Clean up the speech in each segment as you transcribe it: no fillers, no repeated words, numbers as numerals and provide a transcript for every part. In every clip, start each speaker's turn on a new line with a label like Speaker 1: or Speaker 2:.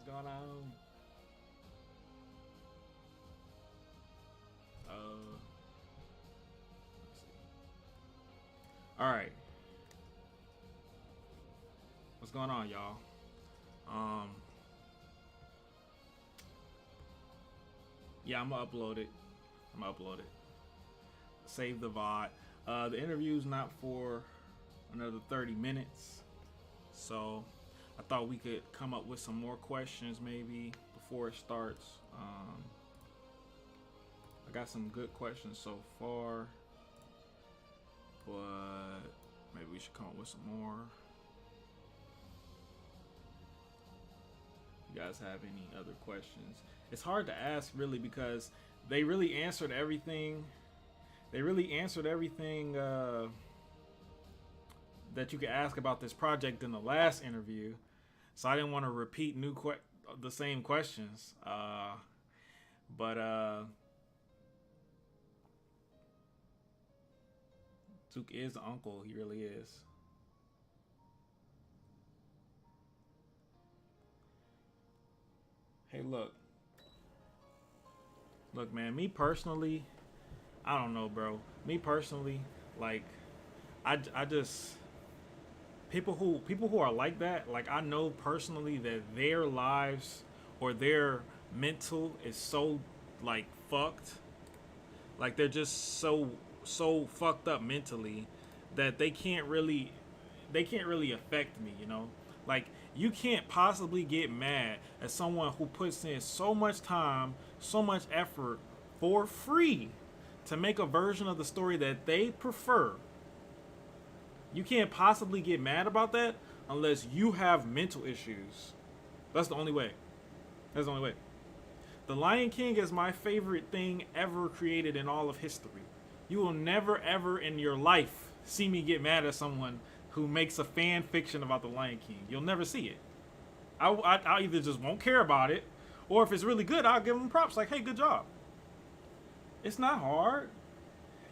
Speaker 1: going on? Let's see. All right. What's going on, y'all? Yeah, I'm gonna upload it. Save the VOD. The interview's not for another 30 minutes, so I thought we could come up with some more questions maybe before it starts. I got some good questions so far, but maybe we should come up with some more. You guys have any other questions? It's hard to ask really because they really answered everything. That you could ask about this project in the last interview, so I didn't want to repeat the same questions. But Duke is the uncle. He really is. Hey, look, man. Me personally, I don't know, bro. Me personally, like, I just people who are like that, like, I know personally that their lives or their mental is so, like, fucked. Like, they're just so fucked up mentally that they can't really affect me, you know? Like, you can't possibly get mad at someone who puts in so much time, so much effort for free to make a version of the story that they prefer. You can't possibly get mad about that unless you have mental issues. That's the only way. The Lion King is my favorite thing ever created in all of history. You will never ever in your life see me get mad at someone who makes a fan fiction about the Lion King. You'll never see it. I either just won't care about it, or if it's really good, I'll give them props. Like, hey, good job. It's not hard.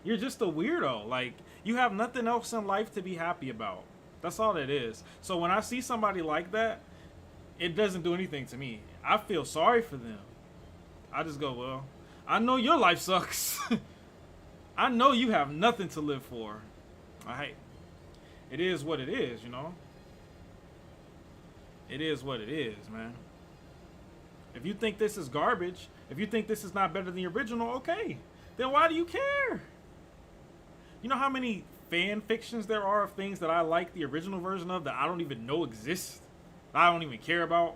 Speaker 1: You're just a weirdo. Like, you have nothing else in life to be happy about. That's all that is. So when I see somebody like that, it doesn't do anything to me. I feel sorry for them. I just go, well, I know your life sucks. I know you have nothing to live for. All right. It is what it is, you know? It is what it is, man. If you think this is garbage, if you think this is not better than the original, okay. Then why do you care? You know how many fan fictions there are of things that I like the original version of that I don't even know exist? I don't even care about?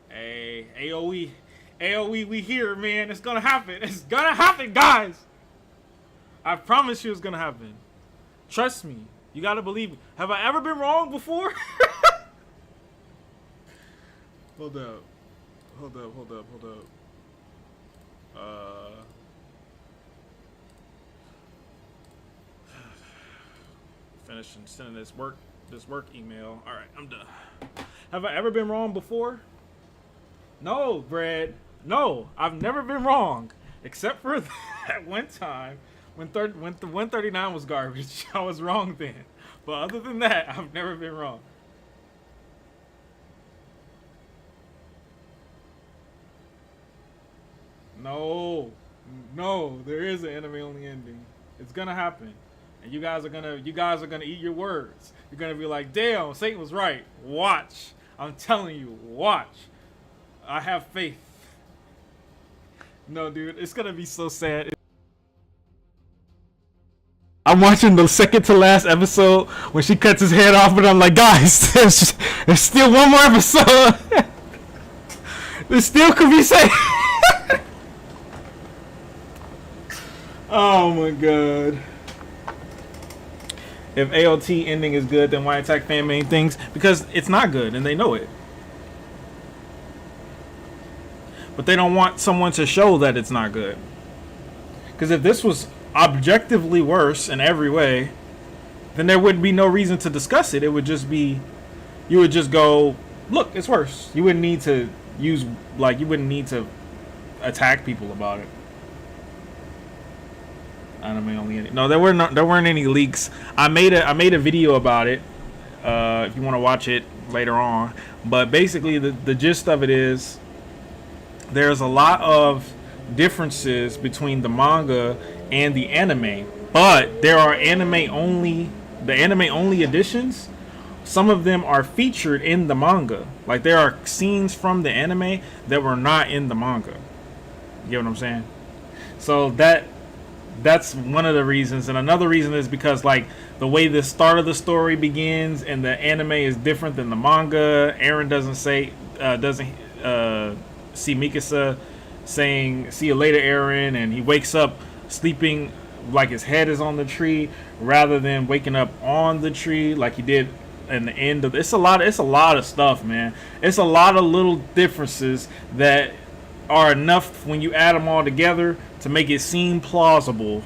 Speaker 1: Hey, AoE, we here, man. It's gonna happen. It's gonna happen, guys. I promise you it's gonna happen. Trust me. You gotta believe me. Have I ever been wrong before? Hold up. Finishing sending this work email. All right, I'm done. Have I ever been wrong before? No, Brad. No, I've never been wrong, except for that one time when the 139 was garbage. I was wrong then. But other than that, I've never been wrong. No, there is an anime-only ending. It's gonna happen, and you guys are gonna eat your words. You're gonna be like, "Damn, Satan was right." Watch, I'm telling you, watch. I have faith. No, dude, it's gonna be so sad. I'm watching the second to last episode when she cuts his head off, but I'm like, guys, there's still one more episode. There still could be saved. Oh my god. If AoT ending is good, then why attack fan main things? Because it's not good and they know it. But they don't want someone to show that it's not good. Because if this was objectively worse in every way, then there would be no reason to discuss it. It would just be, you would just go, look, it's worse. You wouldn't need to you wouldn't need to attack people about it. Anime only. No, there weren't any leaks. I made a video about it. if you want to watch it later on. But basically, the gist of it is there's a lot of differences between the manga and the anime, but there are anime only editions. Some of them are featured in the manga. Like there are scenes from the anime that were not in the manga. You get what I'm saying? So that's one of the reasons, and another reason is because like the way the start of the story begins and the anime is different than the manga. Eren doesn't see Mikasa saying "see you later, Eren," and he wakes up sleeping like his head is on the tree rather than waking up on the tree like he did in the end of it's a lot of stuff, man. It's a lot of little differences that are enough when you add them all together to make it seem plausible.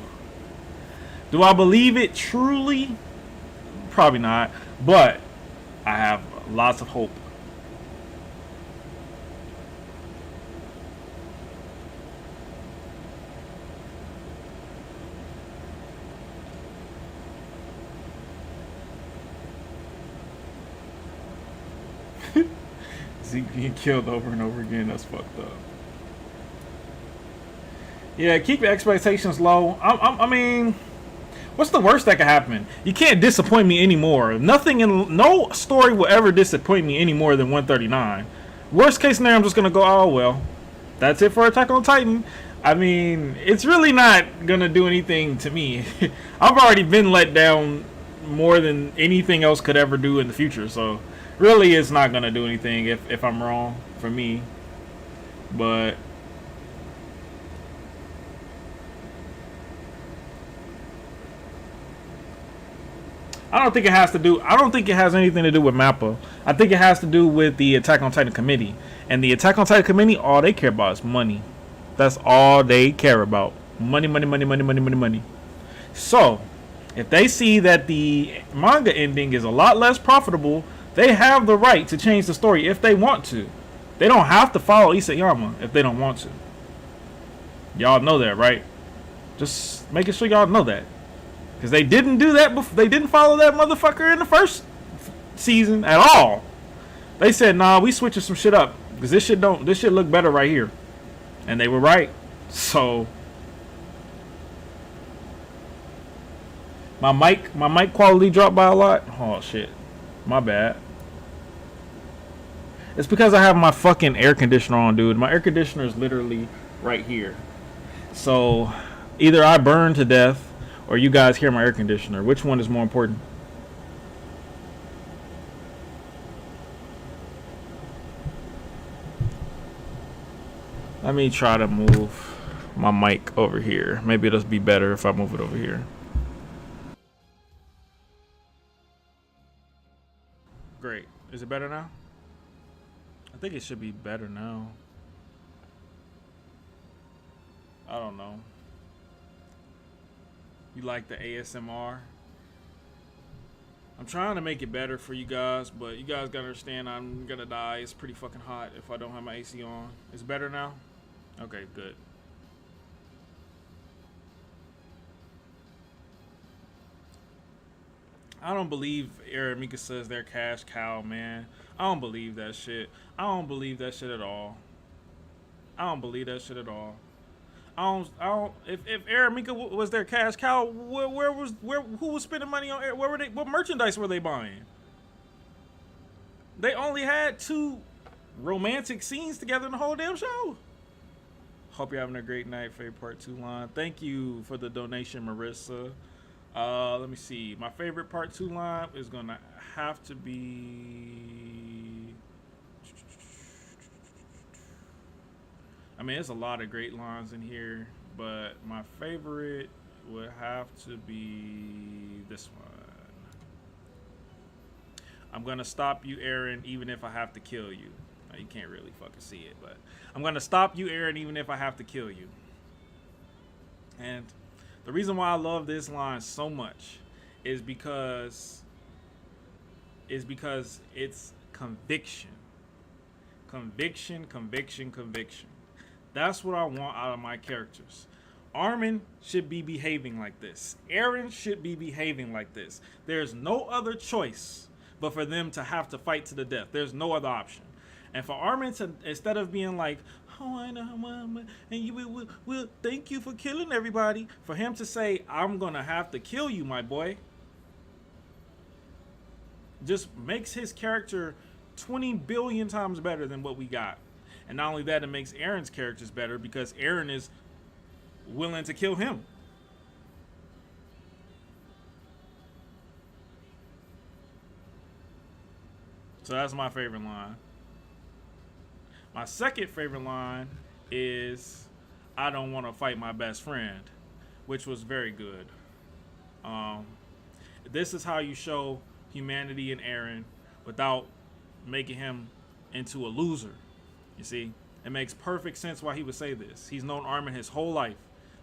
Speaker 1: Do I believe it truly? Probably not, but I have lots of hope. Zeke being killed over and over again, that's fucked up. Yeah, keep your expectations low. I mean, what's the worst that could happen? You can't disappoint me anymore. No story will ever disappoint me any more than 139. Worst case scenario, I'm just gonna go, oh well, that's it for Attack on Titan. I mean, it's really not gonna do anything to me. I've already been let down more than anything else could ever do in the future. So, really, it's not gonna do anything if I'm wrong for me. But I don't think it has anything to do with Mappa. I think it has to do with the Attack on Titan committee. And the Attack on Titan committee, all they care about is money. That's all they care about. Money, money, money, money, money, money, money. So, if they see that the manga ending is a lot less profitable, they have the right to change the story if they want to. They don't have to follow Isayama if they don't want to. Y'all know that, right? Just making sure y'all know that. Because they didn't do that before. They didn't follow that motherfucker in the first season at all. They said, nah, we switching some shit up. Because this shit look better right here. And they were right. So my mic quality dropped by a lot. Oh shit. My bad. It's because I have my fucking air conditioner on, dude. My air conditioner is literally right here. So either I burn to death or you guys hear my air conditioner. Which one is more important? Let me try to move my mic over here. Maybe it'll be better if I move it over here. Great. Is it better now? I think it should be better now. I don't know. You like the ASMR? I'm trying to make it better for you guys, but you guys gotta understand I'm gonna die. It's pretty fucking hot if I don't have my AC on. It's better now? Okay, good. I don't believe Eren Mikasa is their cash cow, man. I don't believe that shit. I don't believe that shit at all. I don't believe that shit at all. I don't. If Eren Mika was their cash cow, who was spending money on? Where were they? What merchandise were they buying? They only had 2 romantic scenes together in the whole damn show. Hope you're having a great night, favorite part 2 line. Thank you for the donation, Marissa. Let me see. My favorite part 2 line is gonna have to be. I mean, there's a lot of great lines in here, but my favorite would have to be this one. I'm gonna stop you, Eren, even if I have to kill you. Now, you can't really fucking see it, but I'm gonna stop you, Eren, even if I have to kill you. And the reason why I love this line so much is because it's conviction. Conviction, conviction, conviction. That's what I want out of my characters. Armin should be behaving like this. Eren should be behaving like this. There's no other choice but for them to have to fight to the death. There's no other option. And for Armin to, instead of being like, oh, I know, and you will thank you for killing everybody, for him to say, I'm gonna have to kill you, my boy, just makes his character 20 billion times better than what we got. And not only that, it makes Aaron's characters better because Aaron is willing to kill him. So that's my favorite line. My second favorite line is, I don't want to fight my best friend, which was very good. This is how you show humanity in Aaron without making him into a loser. You see, it makes perfect sense why he would say this. He's known Armin his whole life.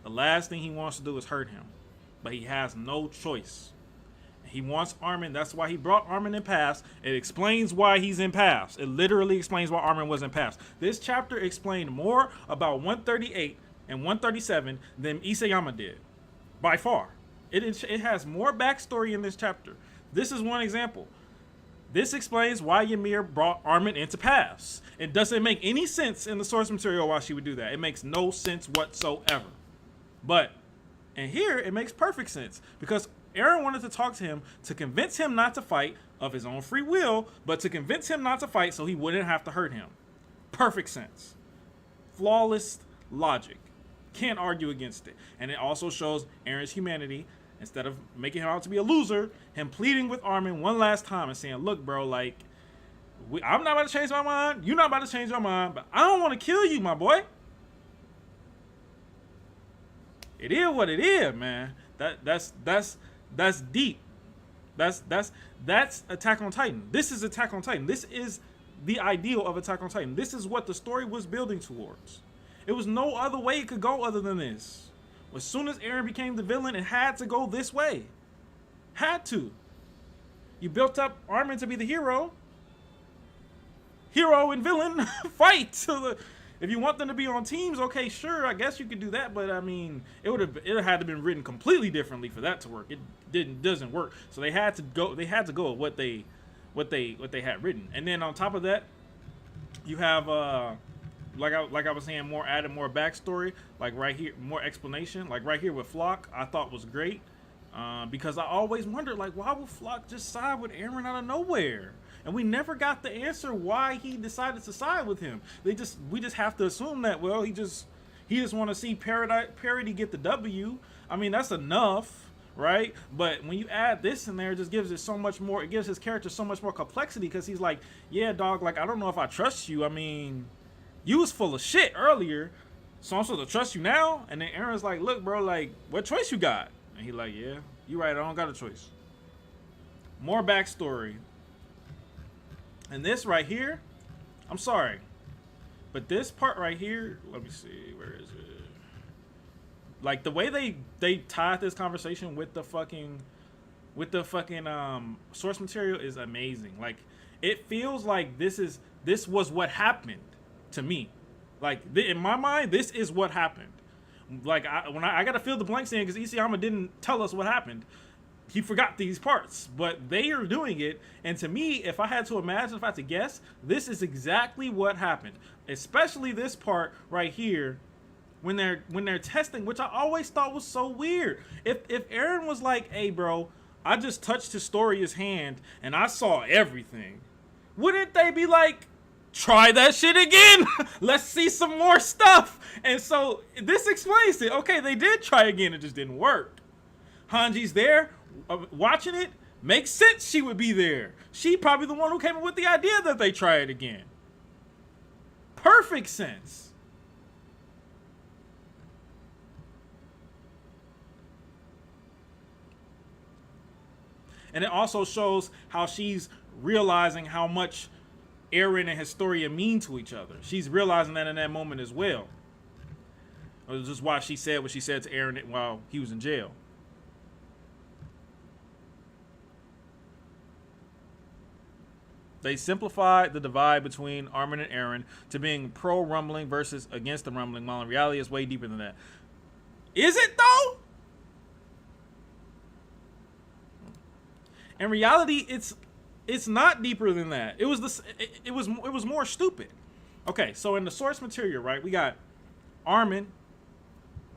Speaker 1: The last thing he wants to do is hurt him, but he has no choice. He wants Armin. That's why he brought Armin in paths. It explains why he's in paths. It literally explains why Armin was in paths. This chapter explained more about 138 and 137 than Isayama did, by far. It has more backstory in this chapter. This is one example. This explains why Ymir brought Armin into paths. It doesn't make any sense in the source material why she would do that. It makes no sense whatsoever. But, and here, it makes perfect sense. Because Aaron wanted to talk to him to convince him not to fight of his own free will, but to convince him not to fight so he wouldn't have to hurt him. Perfect sense. Flawless logic. Can't argue against it. And it also shows Aaron's humanity. Instead of making him out to be a loser, him pleading with Armin one last time and saying, look, bro, like, I'm not about to change my mind. You're not about to change your mind, but I don't want to kill you, my boy. It is what it is, man. That's deep. That's Attack on Titan. This is Attack on Titan. This is the ideal of Attack on Titan. This is what the story was building towards. It was no other way it could go other than this. As soon as Eren became the villain, it had to go this way. Had to. You built up Armin to be the hero. Hero and villain fight. If you want them to be on teams, okay, sure, I guess you could do that. But I mean, it had to been written completely differently for that to work. It doesn't work. So they had to go. They had to go with what they had written. And then on top of that, you have like I was saying, more backstory, like right here, more explanation, like right here with Flock, I thought was great, because I always wondered, like, why would Flock just side with Eren out of nowhere? And we never got the answer why he decided to side with him. We just have to assume that, well, he just want to see Parody get the W. I mean, that's enough, right? But when you add this in there, it just gives it so much more. It gives his character so much more complexity, because he's like, yeah, dog, like, I don't know if I trust you. I mean, you was full of shit earlier, so I'm supposed to trust you now? And then Eren's like, look, bro, like, what choice you got? And he like, yeah, you right, I don't got a choice. More backstory. And this right here, I'm sorry, but this part right here, let me see, where is it? Like, the way they tied this conversation with the fucking source material is amazing. Like, it feels like this was what happened to me. Like, in my mind, this is what happened. Like, I gotta fill the blanks in, because Isayama didn't tell us what happened. He forgot these parts, but they are doing it. And to me, if I had to imagine, if I had to guess, this is exactly what happened. Especially this part right here, when they're testing, which I always thought was so weird. If Eren was like, hey, bro, I just touched Historia's hand and I saw everything, wouldn't they be like, try that shit again? Let's see some more stuff. And so this explains it. Okay, they did try again, it just didn't work. Hanji's there watching it. Makes sense she would be there. She probably the one who came up with the idea that they try it again. Perfect sense. And it also shows how she's realizing how much Eren and Historia mean to each other. She's realizing that in that moment as well. This is why she said what she said to Eren while he was in jail. They simplified the divide between Armin and Eren to being pro-rumbling versus against the rumbling, while in reality it's way deeper than that. Is it though? In reality, it's It's not deeper than that. It was it was more stupid. Okay, so in the source material, right, we got Armin.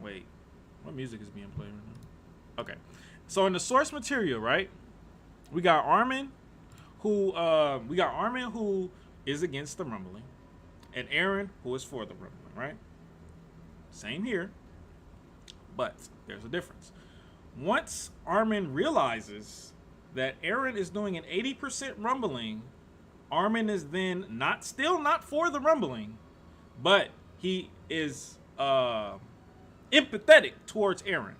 Speaker 1: Wait, what music is being played right now? Okay, so in the source material, right, we got Armin, who is against the rumbling, and Eren, who is for the rumbling, right? Same here, but there's a difference. Once Armin realizes that Eren is doing an 80% rumbling, Armin is then still not for the rumbling, but he is empathetic towards Eren.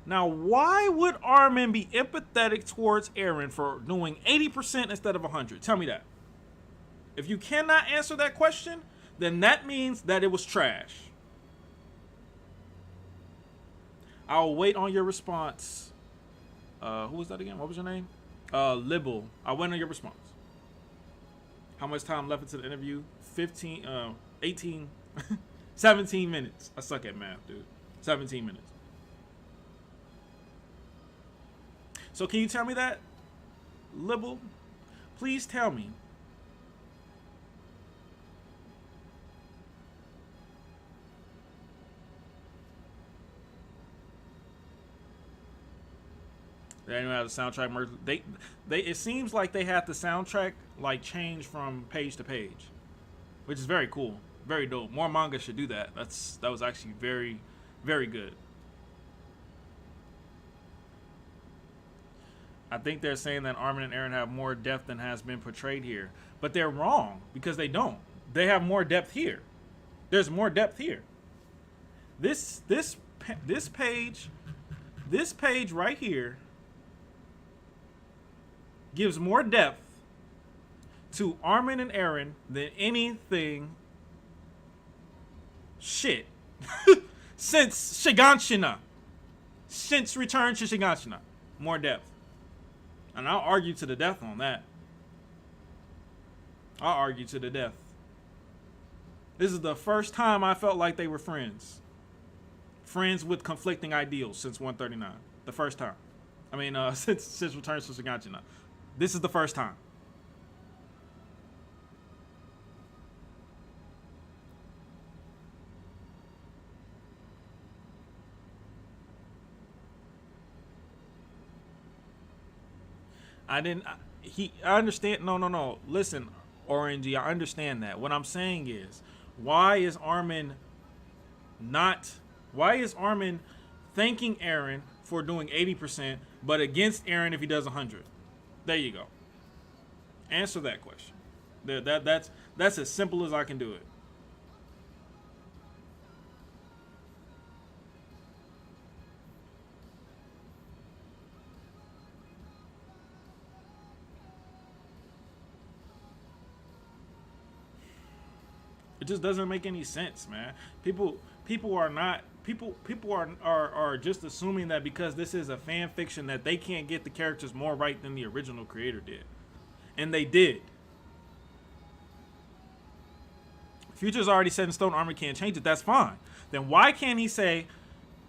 Speaker 1: Now, why would Armin be empathetic towards Eren for doing 80% instead of 100? Tell me that. If you cannot answer that question, then that means that it was trash. I'll wait on your response. Who was that again? What was your name? Libel. I'll wait on your response. How much time left into the interview? 18, 17 minutes. I suck at math, dude. 17 minutes. So can you tell me that, Libel? Please tell me. They don't have the soundtrack merge. They it seems like they had the soundtrack like change from page to page, which is very cool, very dope. More manga should do that. That was actually very, very good. I think they're saying that Armin and Eren have more depth than has been portrayed here, but they're wrong because they don't. They have more depth here. There's more depth here. This page right here gives more depth to Armin and Eren than anything since Shiganshina. Since Return to Shiganshina. More depth. And I'll argue to the death on that. I'll argue to the death. This is the first time I felt like they were friends. Friends with conflicting ideals since 139. The first time. I mean, since Return to Shiganshina. This is the first time. I understand. No. Listen, Orangey, I understand that. What I'm saying is, why is Armin thanking Eren for doing 80%, but against Eren if he does 100? There you go. Answer that question. That's as simple as I can do it. It just doesn't make any sense, man. People are just assuming that because this is a fan fiction that they can't get the characters more right than the original creator did. And they did. Future's already set in stone, Armin can't change it. That's fine. Then why can't he say,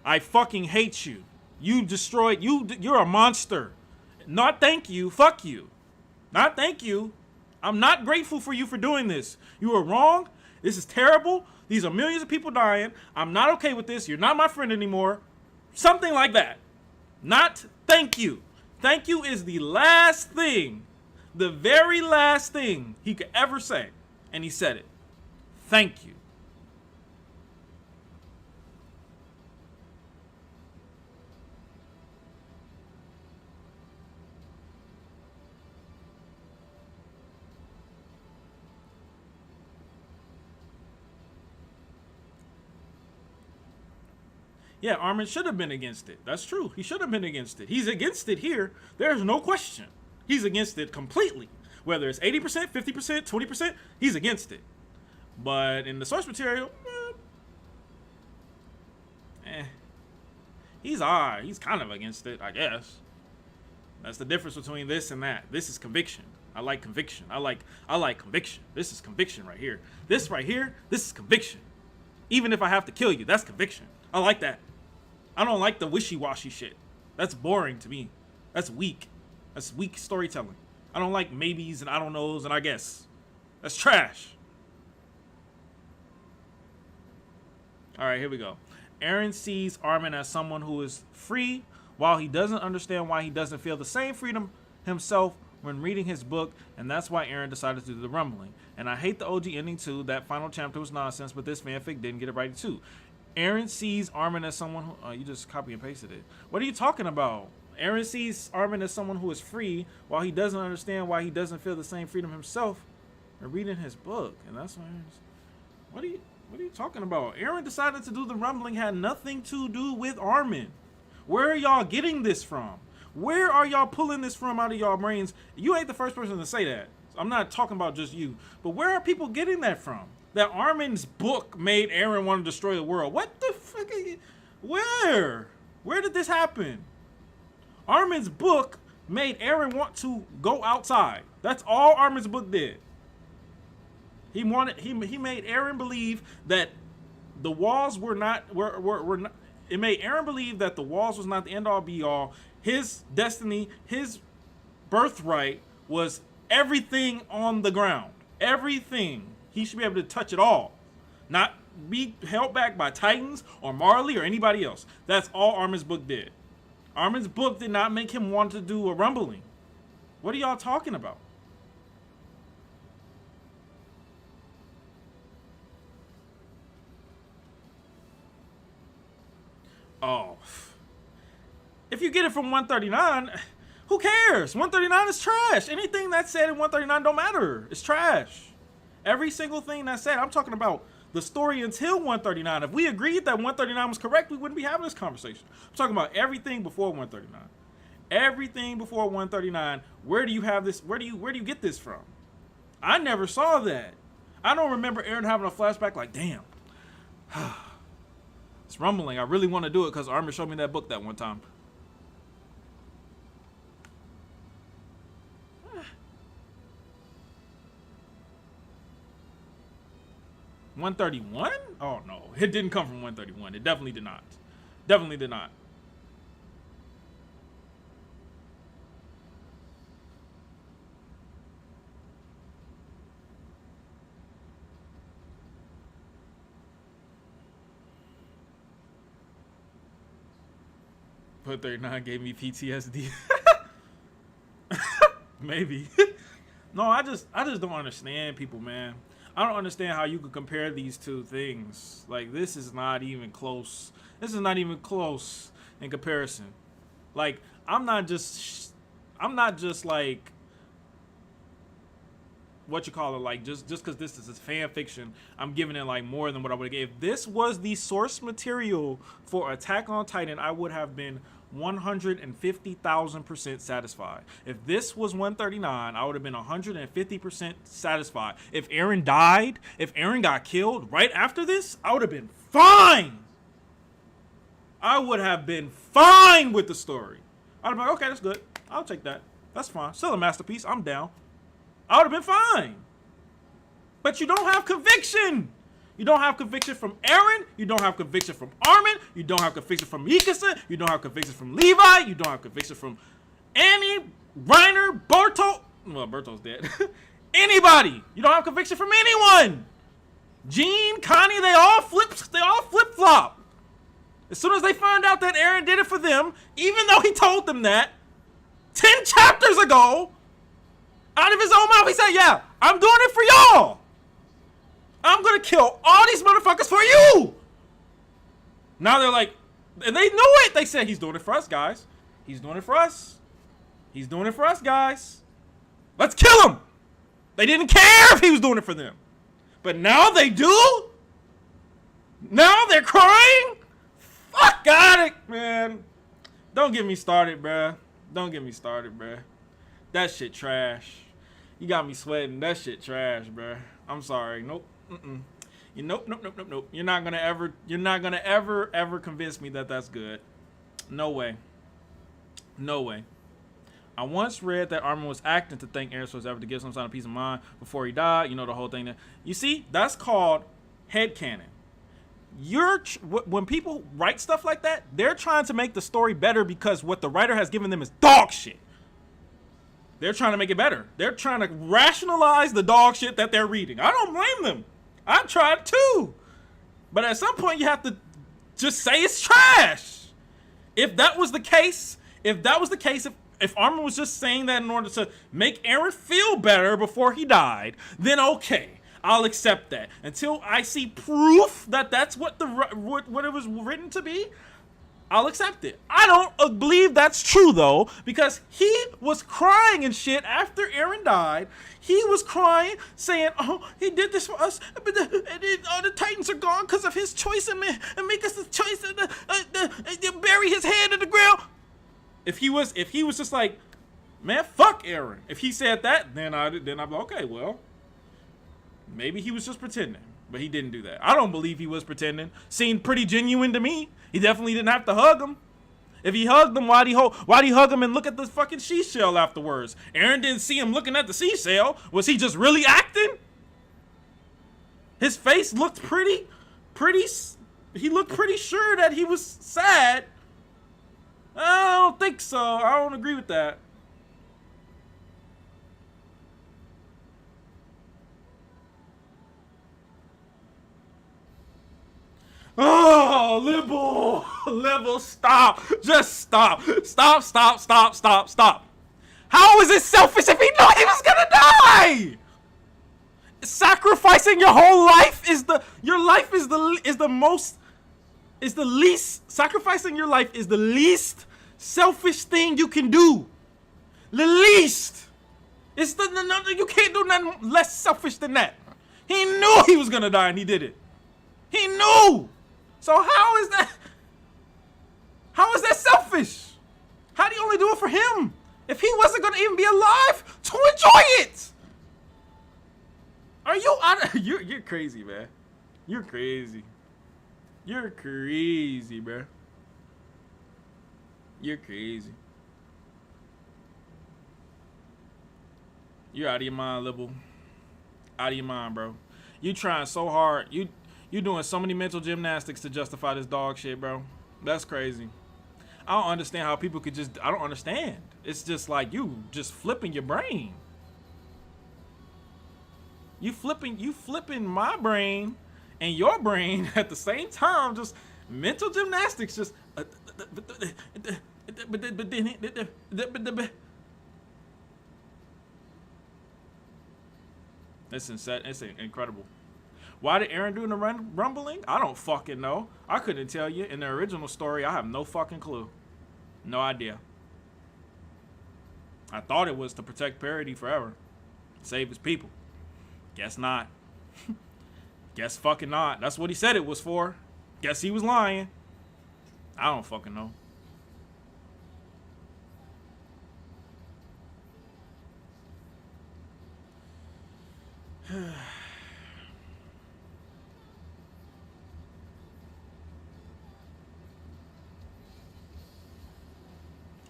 Speaker 1: I fucking hate you. You destroyed, you're a monster. Not thank you, fuck you. Not thank you. I'm not grateful for you for doing this. You were wrong. This is terrible. These are millions of people dying. I'm not okay with this. You're not my friend anymore. Something like that. Not thank you. Thank you is the last thing, the very last thing he could ever say. And he said it. Thank you. Yeah, Armin should have been against it. That's true. He should have been against it. He's against it here. There's no question. He's against it completely. Whether it's 80%, 50%, 20%, he's against it. But in the source material, he's kind of against it, I guess. That's the difference between this and that. This is conviction. I like conviction. I like conviction. This is conviction right here. This right here, this is conviction. Even if I have to kill you, that's conviction. I like that. I don't like the wishy-washy shit. That's boring to me. That's weak. That's weak storytelling. I I don't like maybes and I don't knows and I guess. That's trash. All right, here we go. Eren sees Armin as someone who is free, while he doesn't understand why he doesn't feel the same freedom himself when reading his book, and that's why Eren decided to do the rumbling. And I hate the OG ending too. That final chapter was nonsense, but this fanfic didn't get it right too. Eren sees Armin as someone who... you just copy and pasted it. What are you talking about? Eren sees Armin as someone who is free, while he doesn't understand why he doesn't feel the same freedom himself when reading his book. And that's why... What are you talking about? Eren decided to do the rumbling had nothing to do with Armin. Where are y'all getting this from? Where are y'all pulling this from out of y'all brains? You ain't the first person to say that. I'm not talking about just you. But where are people getting that from? That Armin's book made Eren want to destroy the world. What the fuck? Where? Where did this happen? Armin's book made Eren want to go outside. That's all Armin's book did. He made Eren believe that the walls were not. It made Eren believe that the walls was not the end all be all. His destiny, his birthright was everything on the ground. Everything. He should be able to touch it all. Not be held back by Titans or Marley or anybody else. That's all Armin's book did. Armin's book did not make him want to do a rumbling. What are y'all talking about? Oh. If you get it from 139, who cares? 139 is trash. Anything that's said in 139 don't matter. It's trash. Every single thing that's said. I'm talking about the story until 139. If we agreed that 139 was correct, we wouldn't be having this conversation. I'm talking about everything before 139. Everything before 139. Where do you have this? Where do you get this from? I never saw that. I don't remember Eren having a flashback like, damn. It's rumbling. I really want to do it because Armin showed me that book that one time. $131? Oh no, it didn't come from 131. It definitely did not. Definitely did not. Put 39 gave me PTSD. Maybe. No, I just don't understand people, man. I don't understand how you could compare these two things. Like, this is not even close. This is not even close in comparison. Like, I'm not just like, what you call it, like, just because this is fan fiction, I'm giving it like more than what I would have. If this was the source material for Attack on Titan, I would have been 150,000% satisfied. If this was 139, I would have been 150% satisfied. If Eren died, if Eren got killed right after this, I would have been fine. I would have been fine with the story. I'd have been like, okay, that's good. I'll take that. That's fine. Still a masterpiece. I'm down. I would have been fine. But you don't have conviction. You don't have conviction from Eren. You don't have conviction from Armin. You don't have conviction from Mikasa. You don't have conviction from Levi. You don't have conviction from Annie, Reiner, Bertolt. Well, Bertolt's dead. Anybody. You don't have conviction from anyone. Jean, Connie, they all flip-flop. As soon as they find out that Eren did it for them, even though he told them that 10 chapters ago, out of his own mouth, he said, yeah, I'm doing it for y'all. I'm going to kill all these motherfuckers for you. Now they're like, and they knew it. They said, he's doing it for us, guys. He's doing it for us. He's doing it for us, guys. Let's kill him. They didn't care if he was doing it for them. But now they do? Now they're crying? Fuck got it, man. Don't get me started, bruh. Don't get me started, bruh. That shit trash. You got me sweating. That shit trash, bruh. I'm sorry. Nope. Nope. You're not gonna ever convince me that that's good. No way. No way. I once read that Armin was acting to thank Eren Swords to give some sign of peace of mind before he died. You know, the whole thing there. You see, that's called headcanon. When people write stuff like that, they're trying to make the story better because what the writer has given them is dog shit. They're trying to make it better. They're trying to rationalize the dog shit that they're reading. I don't blame them. I tried too. But at some point, you have to just say it's trash. If that was the case, if Armin was just saying that in order to make Eren feel better before he died, then okay, I'll accept that. Until I see proof that that's what it was written to be, I'll accept it. I don't believe that's true though, because he was crying and shit after Eren died. He was crying, saying, "Oh, he did this for us, but the Titans are gone because of his choice and make us the choice and bury his head in the ground." If he was just like, "Man, fuck Eren," if he said that, then I'd be like, okay, well, maybe he was just pretending. But he didn't do that. I don't believe he was pretending. Seemed pretty genuine to me. He definitely didn't have to hug him. If he hugged him, why'd he hug him and look at the fucking seashell afterwards? Eren didn't see him looking at the seashell. Was he just really acting? His face looked he looked pretty sure that he was sad. I don't think so. I don't agree with that. Oh, Libble, stop. Just stop. Stop. How is it selfish if he knew he was gonna die? Sacrificing your whole life sacrificing your life is the least selfish thing you can do. The least. You can't do nothing less selfish than that. He knew he was gonna die and he did it. He knew. So how is that selfish? How do you only do it for him? If he wasn't gonna even be alive to enjoy it? Are you you're crazy, man. You're crazy. You're crazy, bro. You're crazy. You're out of your mind, Libble. Out of your mind, bro. You trying so hard. You doing so many mental gymnastics to justify this dog shit, bro. That's crazy. I don't understand how people could just... I don't understand. It's just like you just flipping your brain. You flipping my brain and your brain at the same time. Just mental gymnastics. Just... It's incredible. Why did Eren do the rumbling? I don't fucking know. I couldn't tell you. In the original story, I have no fucking clue. No idea. I thought it was to protect Parody forever. Save his people. Guess not. Guess fucking not. That's what he said it was for. Guess he was lying. I don't fucking know.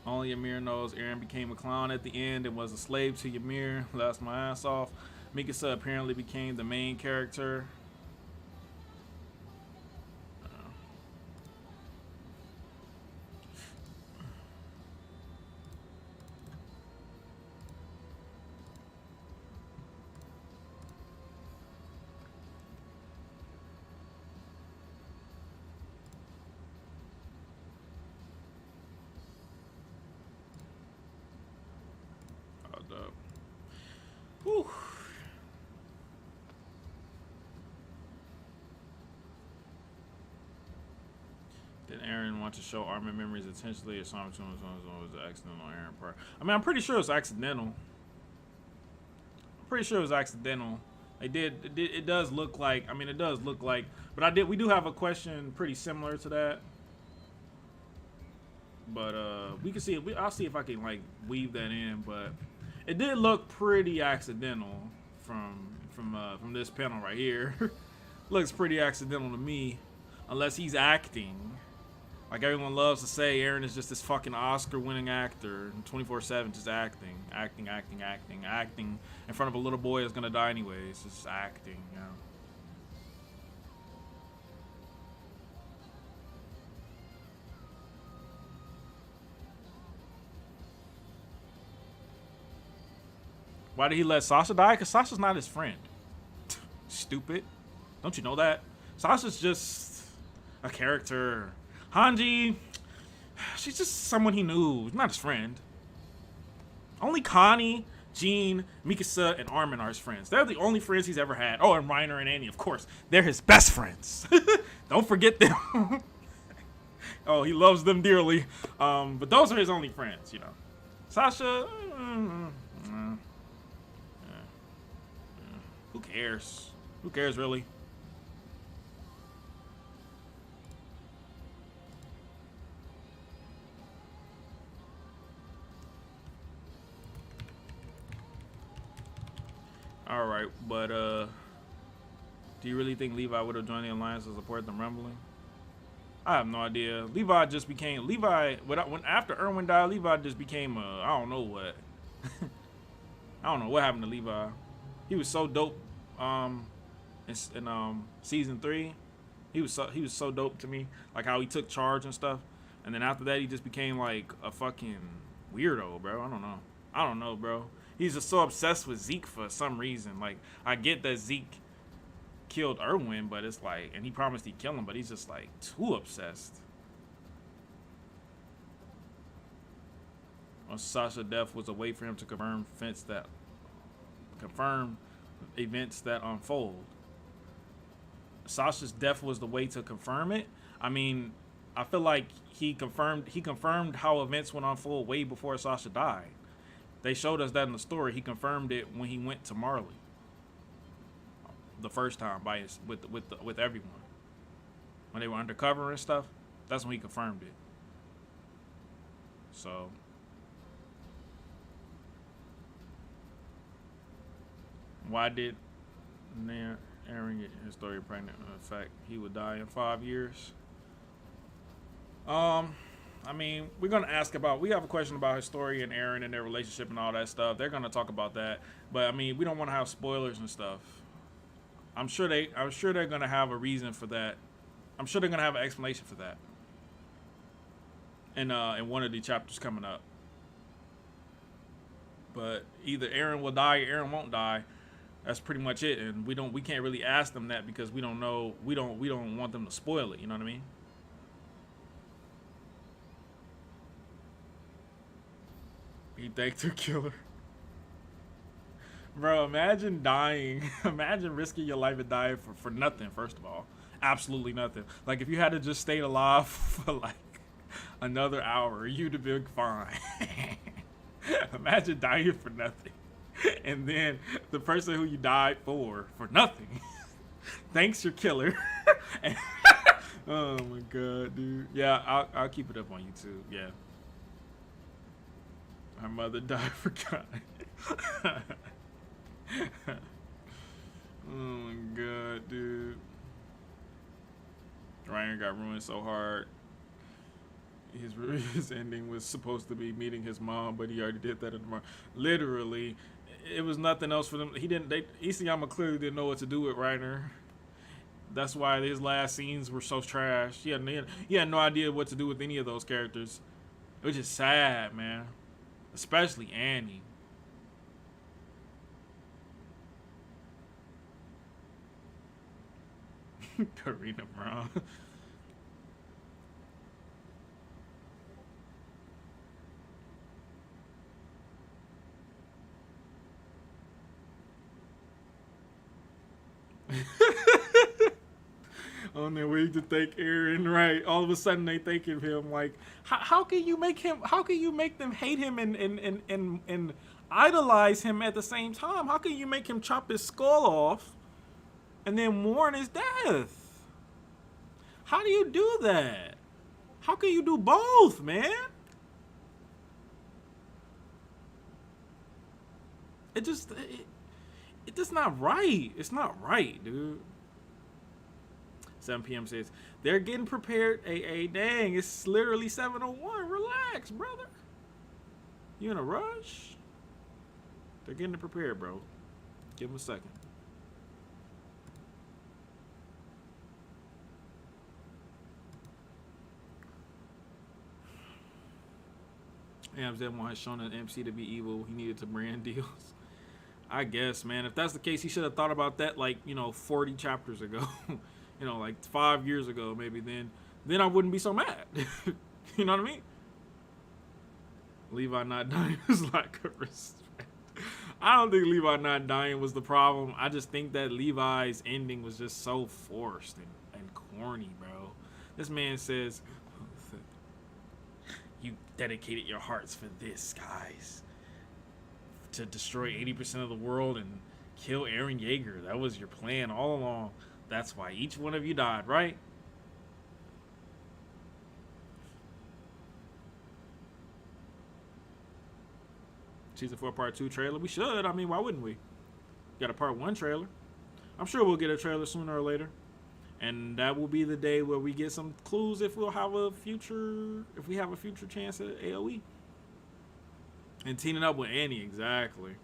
Speaker 1: Only Ymir knows Eren became a clown at the end and was a slave to Ymir. Laughed my ass off. Mikasa apparently became the main character. Whew. Did Eren want to show Armin memories intentionally, or something was an accidental on Eren part? I mean, I'm pretty sure it was accidental. It does look like. I mean, it does look like. But we do have a question pretty similar to that. But we can see. I'll see if I can like weave that in. But it did look pretty accidental from this panel right here. Looks pretty accidental to me, unless he's acting. Like everyone loves to say, Eren is just this fucking Oscar-winning actor, 24/7, just acting in front of a little boy that's gonna die anyways. Just acting, you know. Why did he let Sasha die? Because Sasha's not his friend. Stupid. Don't you know that? Sasha's just a character. Hanji, she's just someone he knew, not his friend. Only Connie, Jean, Mikasa, and Armin are his friends. They're the only friends he's ever had. Oh, and Reiner and Annie, of course. They're his best friends. Don't forget them. Oh, he loves them dearly. But those are his only friends, you know. Sasha, who cares? Who cares, really? All right, but do you really think Levi would have joined the alliance to support them rumbling? I have no idea. Levi just became Levi. When after Erwin died, Levi just became I don't know what. I don't know what happened to Levi. He was so dope. In season 3, he was so dope to me. Like how he took charge and stuff. And then after that, he just became like a fucking weirdo, bro. I don't know, bro. He's just so obsessed with Zeke for some reason. Like, I get that Zeke killed Erwin, but it's like, and he promised he'd kill him, but he's just like too obsessed. Sasha's death was a way for him to confirm events that unfold. Sasha's death was the way to confirm it. I mean, I feel like he confirmed how events would unfold way before Sasha died. They showed us that in the story. He confirmed it when he went to Marley the first time with everyone. When they were undercover and stuff, that's when he confirmed it. So why did Aaron get his story pregnant? In fact, he would die in 5 years. I mean, we have a question about his story and Aaron and their relationship and all that stuff. They're gonna talk about that, but I mean, we don't want to have spoilers and stuff. I'm sure they're gonna have a reason for that. I'm sure they're gonna have an explanation for that. In one of the chapters coming up. But either Aaron will die or Aaron won't die. That's pretty much it, and we can't really ask them that because we don't know. We don't want them to spoil it. You know what I mean? He thanked her killer. Bro, imagine dying. Imagine risking your life and dying for nothing, first of all. Absolutely nothing. Like, if you had to just stay alive for, like, another hour, you'd have been fine. Imagine dying for nothing. And then the person who you died for nothing, thanks your killer. Oh, my God, dude. Yeah, I'll keep it up on YouTube. Yeah. Her mother died for God. Oh my God, dude. Ryan got ruined so hard. His ending was supposed to be meeting his mom, but he already did that in the morning. Literally, it was nothing else for them. Isayama clearly didn't know what to do with Reiner. That's why his last scenes were so trash. He had no idea what to do with any of those characters. It was just sad, man. Especially Annie. Karina Brown. On their way to thank Aaron, right? All of a sudden they thanking him. Like, how can you make them hate him and idolize him at the same time? How can you make him chop his skull off and then mourn his death? How do you do that? How can you do both, man? It's just not right. It's not right, dude. 7 p.m. says, they're getting prepared. Dang, it's literally 7:01. Relax, brother. You in a rush? They're getting it prepared, bro. Give them a second. Amzem has shown an MC to be evil. He needed to brand deals. I guess, man. If that's the case, he should have thought about that 40 chapters ago. Like 5 years ago, maybe. Then I wouldn't be so mad. You know what I mean? Levi not dying is lack of respect. I don't think Levi not dying was the problem. I just think that Levi's ending was just so forced and corny, bro. This man says, "You dedicated your hearts for this, guys. To destroy 80% of the world and kill Eren Yeager. That was your plan all along. That's why each one of you died, right?" Season 4 Part 2 trailer. We should. I mean, why wouldn't we? Got a Part 1 trailer. I'm sure we'll get a trailer sooner or later. And that will be the day where we get some clues if we have a future chance at AoE. And teaming up with Annie, exactly.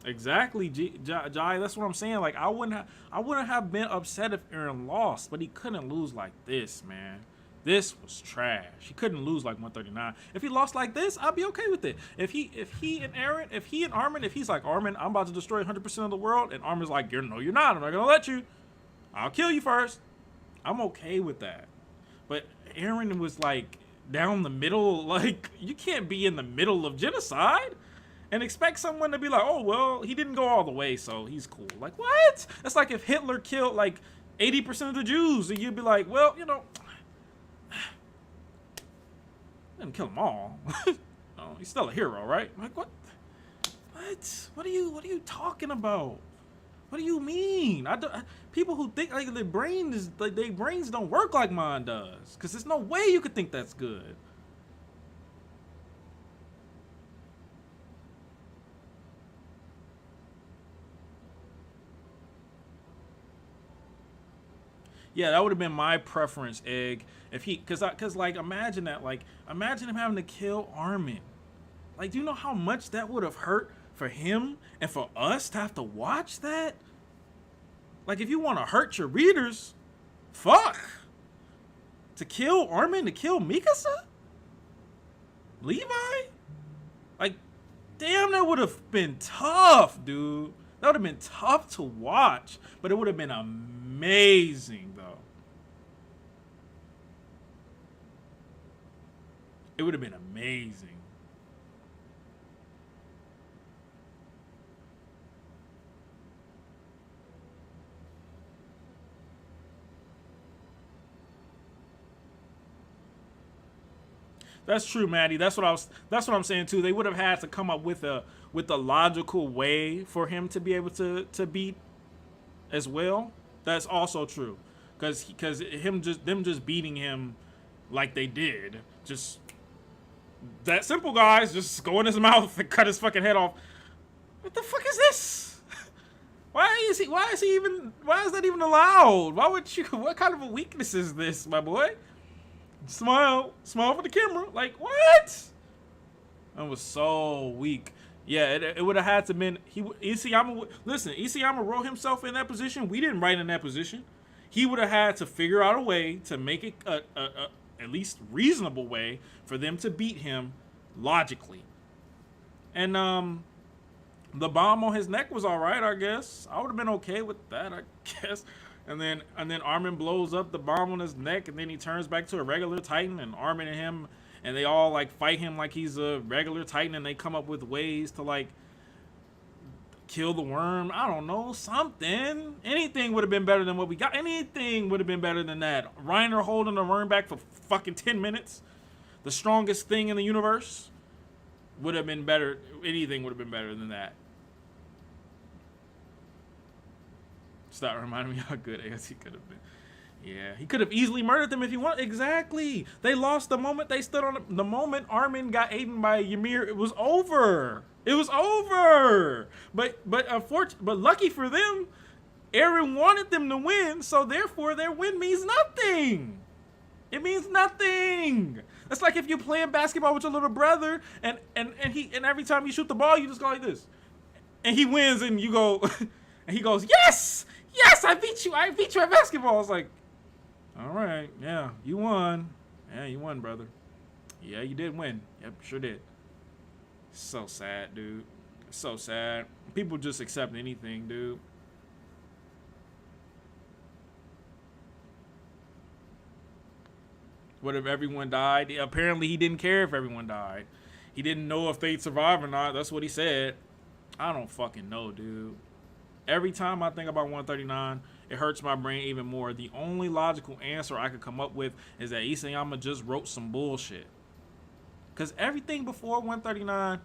Speaker 1: Exactly, Jai. That's what I'm saying. Like I wouldn't have been upset if Eren lost, but he couldn't lose like this, man. This was trash. He couldn't lose like 139. If he lost like this, I'd be okay with it. If he and Armin, if he's like, Armin, I'm about to destroy 100% of the world, and Armin's like, no, you're not. I'm not gonna let you. I'll kill you first. I'm okay with that. But Eren was like down the middle. Like you can't be in the middle of genocide and expect someone to be like, oh well, he didn't go all the way, so he's cool. Like what? That's like if Hitler killed like 80% of the Jews, and you'd be like, well, didn't kill them all. Oh, he's still a hero, right? Like what? What are you talking about? What do you mean? People who think like their brains don't work like mine does, because there's no way you could think that's good. Yeah, that would have been my preference, Egg. If he, cause like imagine that, like imagine him having to kill Armin. Like, do you know how much that would have hurt for him and for us to have to watch that? Like, if you want to hurt your readers, fuck. To kill Armin, to kill Mikasa, Levi, like, damn, that would have been tough, dude. That would have been tough to watch, but it would have been amazing, though. It would have been amazing. That's true, Maddie. That's what I'm saying too. They would have had to come up with a logical way for him to be able to beat as well. That's also true. Cause them just beating him like they did, just that simple, guys. Just go in his mouth and cut his fucking head off. What the fuck is this? Why is that even allowed? Why would you? What kind of a weakness is this, my boy? Smile for the camera. Like what? That was so weak. Yeah, it would have had to been Isayama. Listen, Isayama wrote himself in that position. We didn't write in that position. He would have had to figure out a way to make it a at least reasonable way for them to beat him logically. And the bomb on his neck was all right, I guess. I would have been okay with that, I guess. And then Armin blows up the bomb on his neck, and then he turns back to a regular Titan, and Armin and him, and they all like fight him like he's a regular Titan, and they come up with ways to like kill the worm. I don't know, something. Anything would have been better than what we got. Anything would have been better than that. Reiner holding the worm back for fucking 10 minutes. The strongest thing in the universe would have been better. Anything would have been better than that. Stop reminding me how good AoT could have been. Yeah, he could have easily murdered them if he wanted. Exactly. They lost the moment they stood on the moment Armin got eaten by Ymir. It was over. It was over. But lucky for them, Eren wanted them to win, so therefore their win means nothing. It means nothing. That's like if you're playing basketball with your little brother, and every time you shoot the ball, you just go like this, and he wins, and you go, and he goes, yes, I beat you at basketball. It's like, all right, yeah, you won. Yeah, you won, brother. Yeah, you did win. Yep, sure did. So sad, dude. So sad. People just accept anything, dude. What if everyone died? Apparently, he didn't care if everyone died. He didn't know if they'd survive or not. That's what he said. I don't fucking know, dude. Every time I think about 139, it hurts my brain even more. The only logical answer I could come up with is that Isayama just wrote some bullshit. Because everything before 139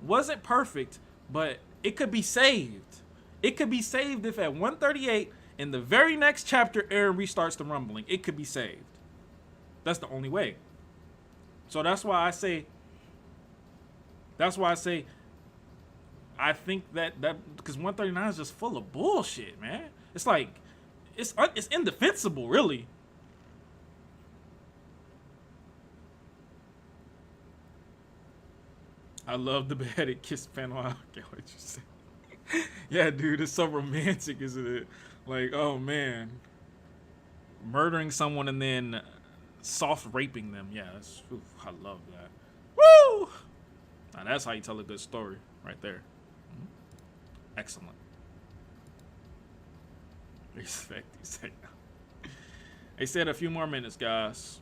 Speaker 1: wasn't perfect, but it could be saved. It could be saved if at 138, in the very next chapter, Eren restarts the rumbling. It could be saved. That's the only way. So that's why I say I think that because 139 is just full of bullshit, man. It's like it's indefensible, really. I love the beheaded kiss panel. I get what you say. Yeah, dude, it's so romantic, isn't it? Like, oh man, murdering someone and then soft raping them. Yeah, I love that. Woo! Now that's how you tell a good story, right there. Excellent. Respect, you say. They said a few more minutes, guys.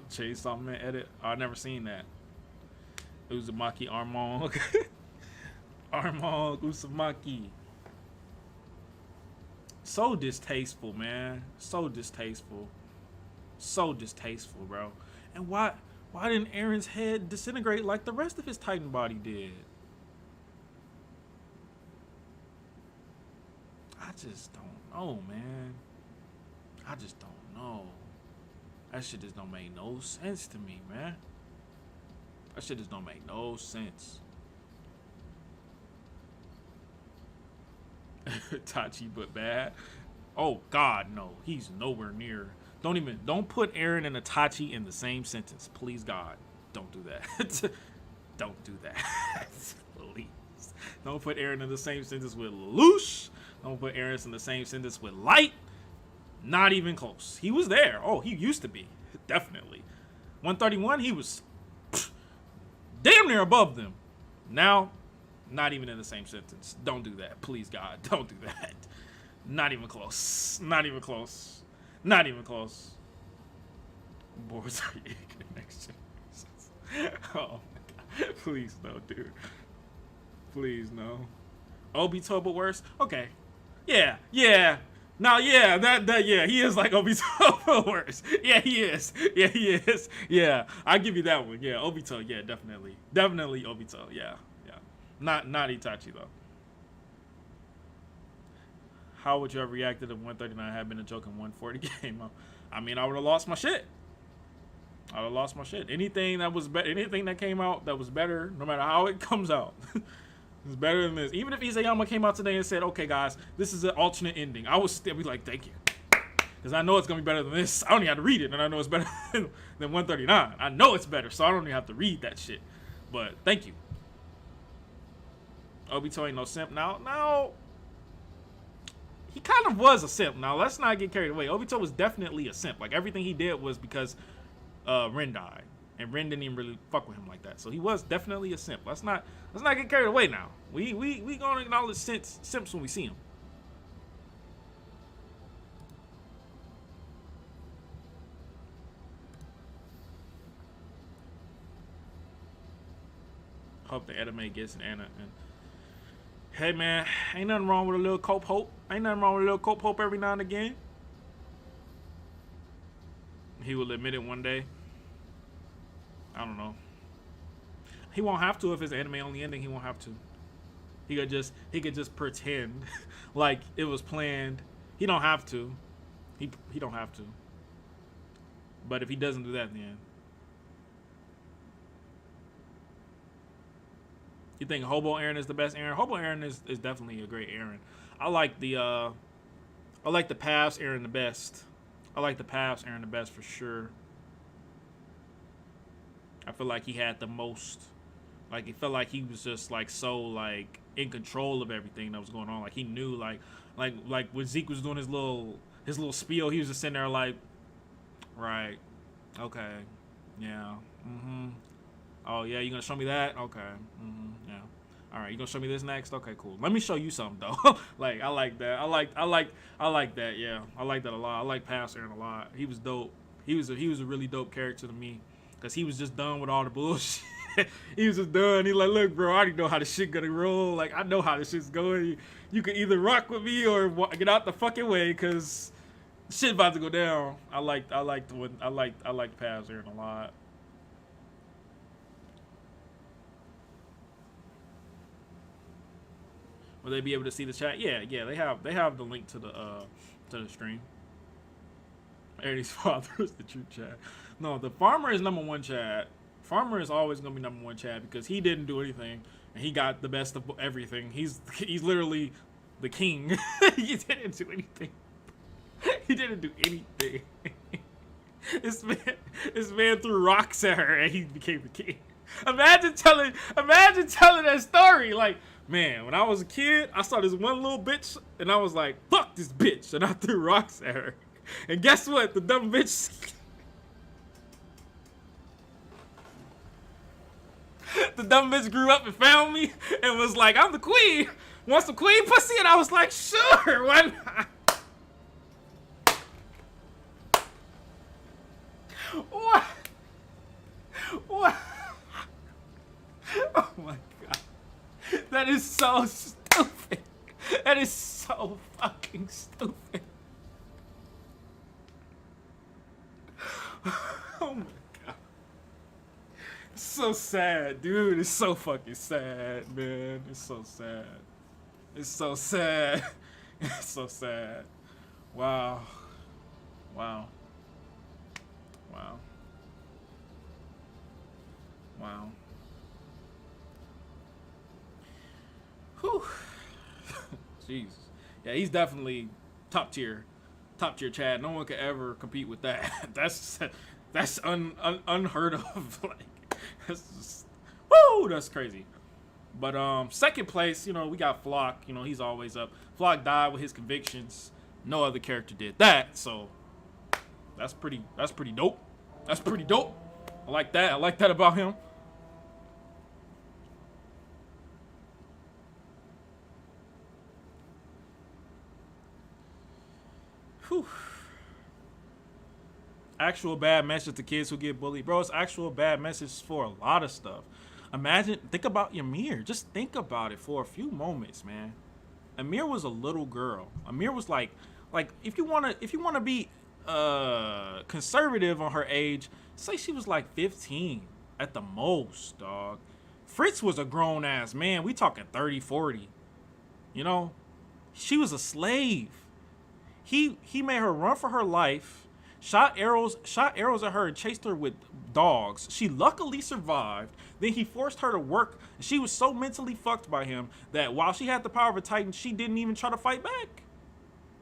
Speaker 1: Chainsaw Man edit. I've never seen that. Uzumaki Armand. Armand Uzumaki. So distasteful, man. So distasteful. So distasteful, bro. And why didn't Eren's head disintegrate like the rest of his Titan body did? I just don't know, man. I just don't know. That shit just don't make no sense to me, man. That shit just don't make no sense. Tachi but bad. Oh God, no. He's nowhere near. Don't put Eren and Itachi in the same sentence. Please God. Don't do that. Don't do that. Please. Don't put Eren in the same sentence with Lelouch. Don't put Eren in the same sentence with Light. Not even close. He was there. Oh, he used to be. Definitely. 131, he was damn near above them. Now, not even in the same sentence. Don't do that. Please, God. Don't do that. Not even close. Not even close. Not even close. Boards are eager next generations. Oh, my God. Please, no, dude. Please, no. Obito, but worse? Okay. Yeah. Now, yeah, yeah, he is like Obito, but worse. Yeah, he is. Yeah, he is. Yeah, I'll give you that one. Yeah, Obito, yeah, definitely. Definitely Obito, yeah. Not Itachi, though. How would you have reacted if 139 had been a joke and 140 came out? I mean, I would have lost my shit. Anything that came out that was better, no matter how it comes out, it's better than this. Even if Isayama came out today and said, okay, guys, this is an alternate ending, I would still be like, thank you. Because I know it's going to be better than this. I don't even have to read it, and I know it's better than 139. I know it's better, so I don't even have to read that shit. But thank you. Obito ain't no simp now. No. He kind of was a simp. Now, let's not get carried away. Obito was definitely a simp. Like, everything he did was because Ren died. And Ren didn't even really fuck with him like that. So he was definitely a simp. Let's not get carried away now. We gonna acknowledge simps when we see them. Hope the anime gets an Anna. And hey man, ain't nothing wrong with a little cope hope. Ain't nothing wrong with a little cope hope every now and again. He will admit it one day. I don't know. He won't have to if his anime only ending. He won't have to. He could just pretend like it was planned. He don't have to. He don't have to. But if he doesn't do that, then you think Hobo Eren is the best Eren? Hobo Eren is definitely a great Eren. I like the Paths Eren the best. I like the Paths Eren the best for sure. I feel like he had the most Like it felt like he was just like so like in control of everything that was going on. Like he knew like when Zeke was doing his little spiel, he was just sitting there like, right, okay, yeah, oh yeah, you gonna show me that? Okay, yeah. All right, you gonna show me this next? Okay, cool. Let me show you something though. Like I like that. I like that. Yeah, I like that a lot. I like Past Aaron a lot. He was dope. He was a really dope character to me, cause he was just done with all the bullshit. He was just done. He like, look, bro, I already know how this shit gonna roll. Like I know how this shit's going. You can either rock with me or get out the fucking way, cause shit about to go down. I liked Past Aaron a lot. Will they be able to see the chat? Yeah, they have the link to the stream. Eddie's father is the true chat. No, the farmer is number one chat. Farmer is always gonna be number one chat because he didn't do anything and he got the best of everything. He's literally the king. He didn't do anything. He didn't do anything. This man threw rocks at her and he became the king. Imagine telling that story. Like, man, when I was a kid, I saw this one little bitch and I was like, fuck this bitch, and I threw rocks at her. And guess what? The dumb bitch grew up and found me and was like, I'm the queen. Want some queen pussy? And I was like, sure, why not? What? What? Oh my god. That is so stupid. That is so fucking stupid. Oh my god. It's so sad, dude. It's so fucking sad, man. It's so sad. It's so sad. It's so sad. Wow. Wow. Wow. Wow. Whew. Jesus. Yeah, he's definitely top tier Chad. No one could ever compete with that. That's unheard of. Like, that's just, woo, that's crazy. But second place, you know, we got Flock. You know, he's always up. Flock died with his convictions. No other character did that, so that's pretty dope. That's pretty dope. I like that. I like that about him. Whew. Actual bad message to kids who get bullied. Bro, it's actual bad message for a lot of stuff. Think about Ymir. Just think about it for a few moments, man. Ymir was a little girl. Ymir was like if you wanna be conservative on her age, say she was like 15 at the most, dog. Fritz was a grown ass man. We talking 30, 40. You know? She was a slave. He made her run for her life, shot arrows at her and chased her with dogs. She luckily survived. Then he forced her to work. She was so mentally fucked by him that while she had the power of a Titan, she didn't even try to fight back.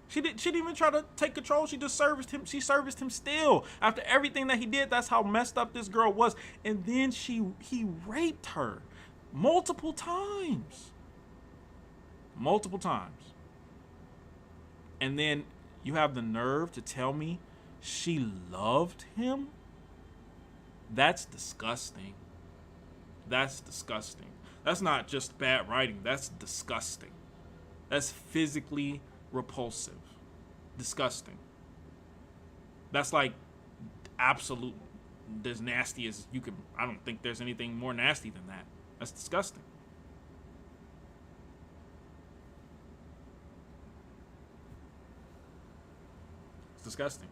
Speaker 1: She didn't even try to take control. She just serviced him. She serviced him still. After everything that he did, that's how messed up this girl was. And then he raped her multiple times. Multiple times. And then you have the nerve to tell me she loved him? That's disgusting. That's disgusting. That's not just bad writing. That's disgusting. That's physically repulsive. Disgusting. That's like absolute, as nasty as you can. I don't think there's anything more nasty than that. That's disgusting. It's disgusting.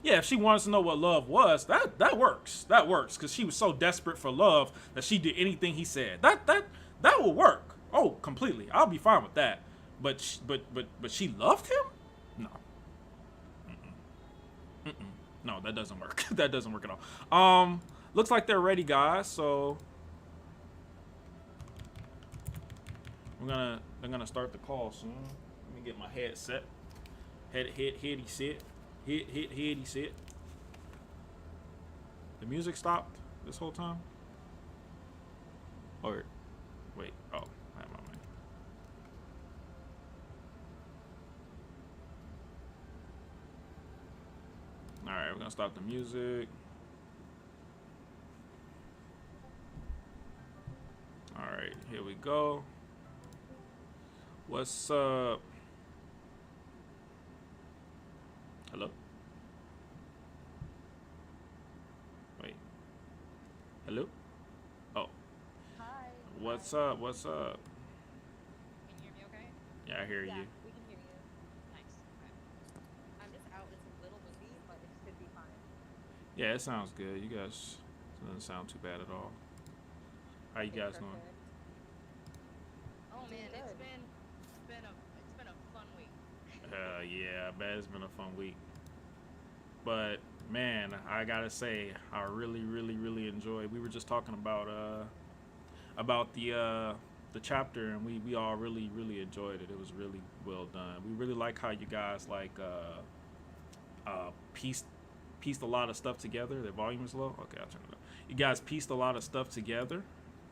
Speaker 1: Yeah, if she wants to know what love was, that works. That works because she was so desperate for love that she did anything he said. That will work. Oh, completely. I'll be fine with that. But she loved him? No. Mm-mm. No, that doesn't work. That doesn't work at all. Looks like they're ready, guys. So they're gonna start the call soon. Let me get my headset. Heady set. Heady set. The music stopped this whole time? Or wait, oh, I have my mic. All right, we're gonna stop the music. All right, here we go. What's up? Hello? Wait. Hello? Oh.
Speaker 2: Hi.
Speaker 1: What's
Speaker 2: Hi.
Speaker 1: up? What's up?
Speaker 2: Can you hear me okay?
Speaker 1: Yeah, I hear
Speaker 2: Yeah,
Speaker 1: you.
Speaker 2: we can hear you. Nice. Okay. I'm just out. It's a little windy, but it should be fine.
Speaker 1: Yeah, it sounds good. You guys doesn't sound too bad at all. How you
Speaker 2: Okay,
Speaker 1: guys doing?
Speaker 2: perfect.
Speaker 3: Oh
Speaker 2: Doing
Speaker 3: man,
Speaker 2: good.
Speaker 3: it's been a fun week.
Speaker 1: Yeah, I bet it's been a fun week. But man, I gotta say, I really, really, really enjoyed. We were just talking about the chapter, and we all really, really enjoyed it. It was really well done. We really like how you guys like pieced pieced a lot of stuff together. The volume is low. Okay, I'll turn it up. You guys pieced a lot of stuff together,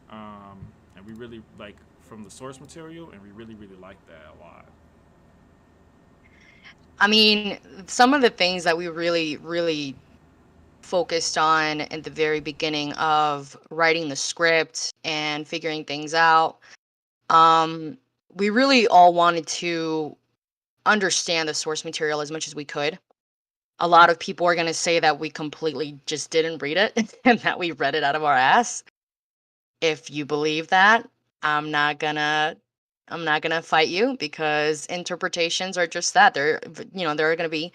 Speaker 1: and we really like from the source material, and we really, really like that a lot.
Speaker 4: I mean, some of the things that we really, really focused on at the very beginning of writing the script and figuring things out, um, we really all wanted to understand the source material as much as we could. A lot of people are going to say that we completely just didn't read it and that we read it out of our ass. If you believe that, I'm not gonna I'm not gonna fight you because interpretations are just that. There are gonna be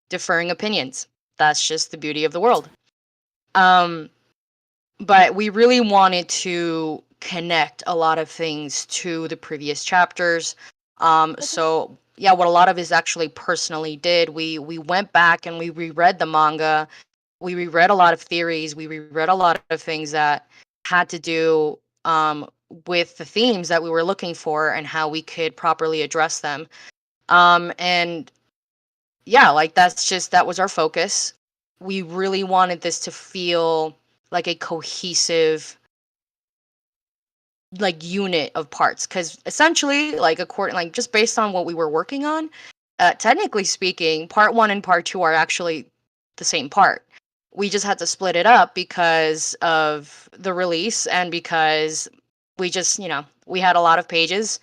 Speaker 4: differing opinions. That's just the beauty of the world. Um, but we really wanted to connect a lot of things to the previous chapters. So yeah, what a lot of us actually personally did, we went back and we reread the manga. We reread a lot of theories. We reread a lot of things that had to do with the themes that we were looking for and how we could properly address them. And yeah, like that was our focus. We really wanted this to feel like a cohesive like unit of parts because essentially like just based on what we were working on, technically speaking, part 1 and part 2 are actually the same part. We just had to split it up because of the release and because we just, we had a lot of pages,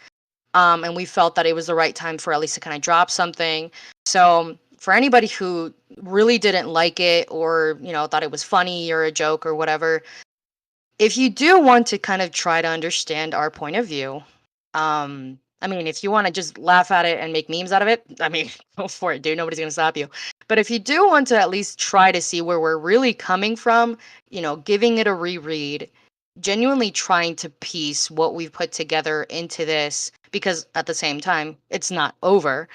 Speaker 4: and we felt that it was the right time for at least to kind of drop something. So for anybody who really didn't like it or, thought it was funny or a joke or whatever, if you do want to kind of try to understand our point of view, I mean, if you want to just laugh at it and make memes out of it, I mean, go for it, dude. Nobody's gonna stop you. But if you do want to at least try to see where we're really coming from, giving it a reread, genuinely trying to piece what we've put together into this, because at the same time, it's not over.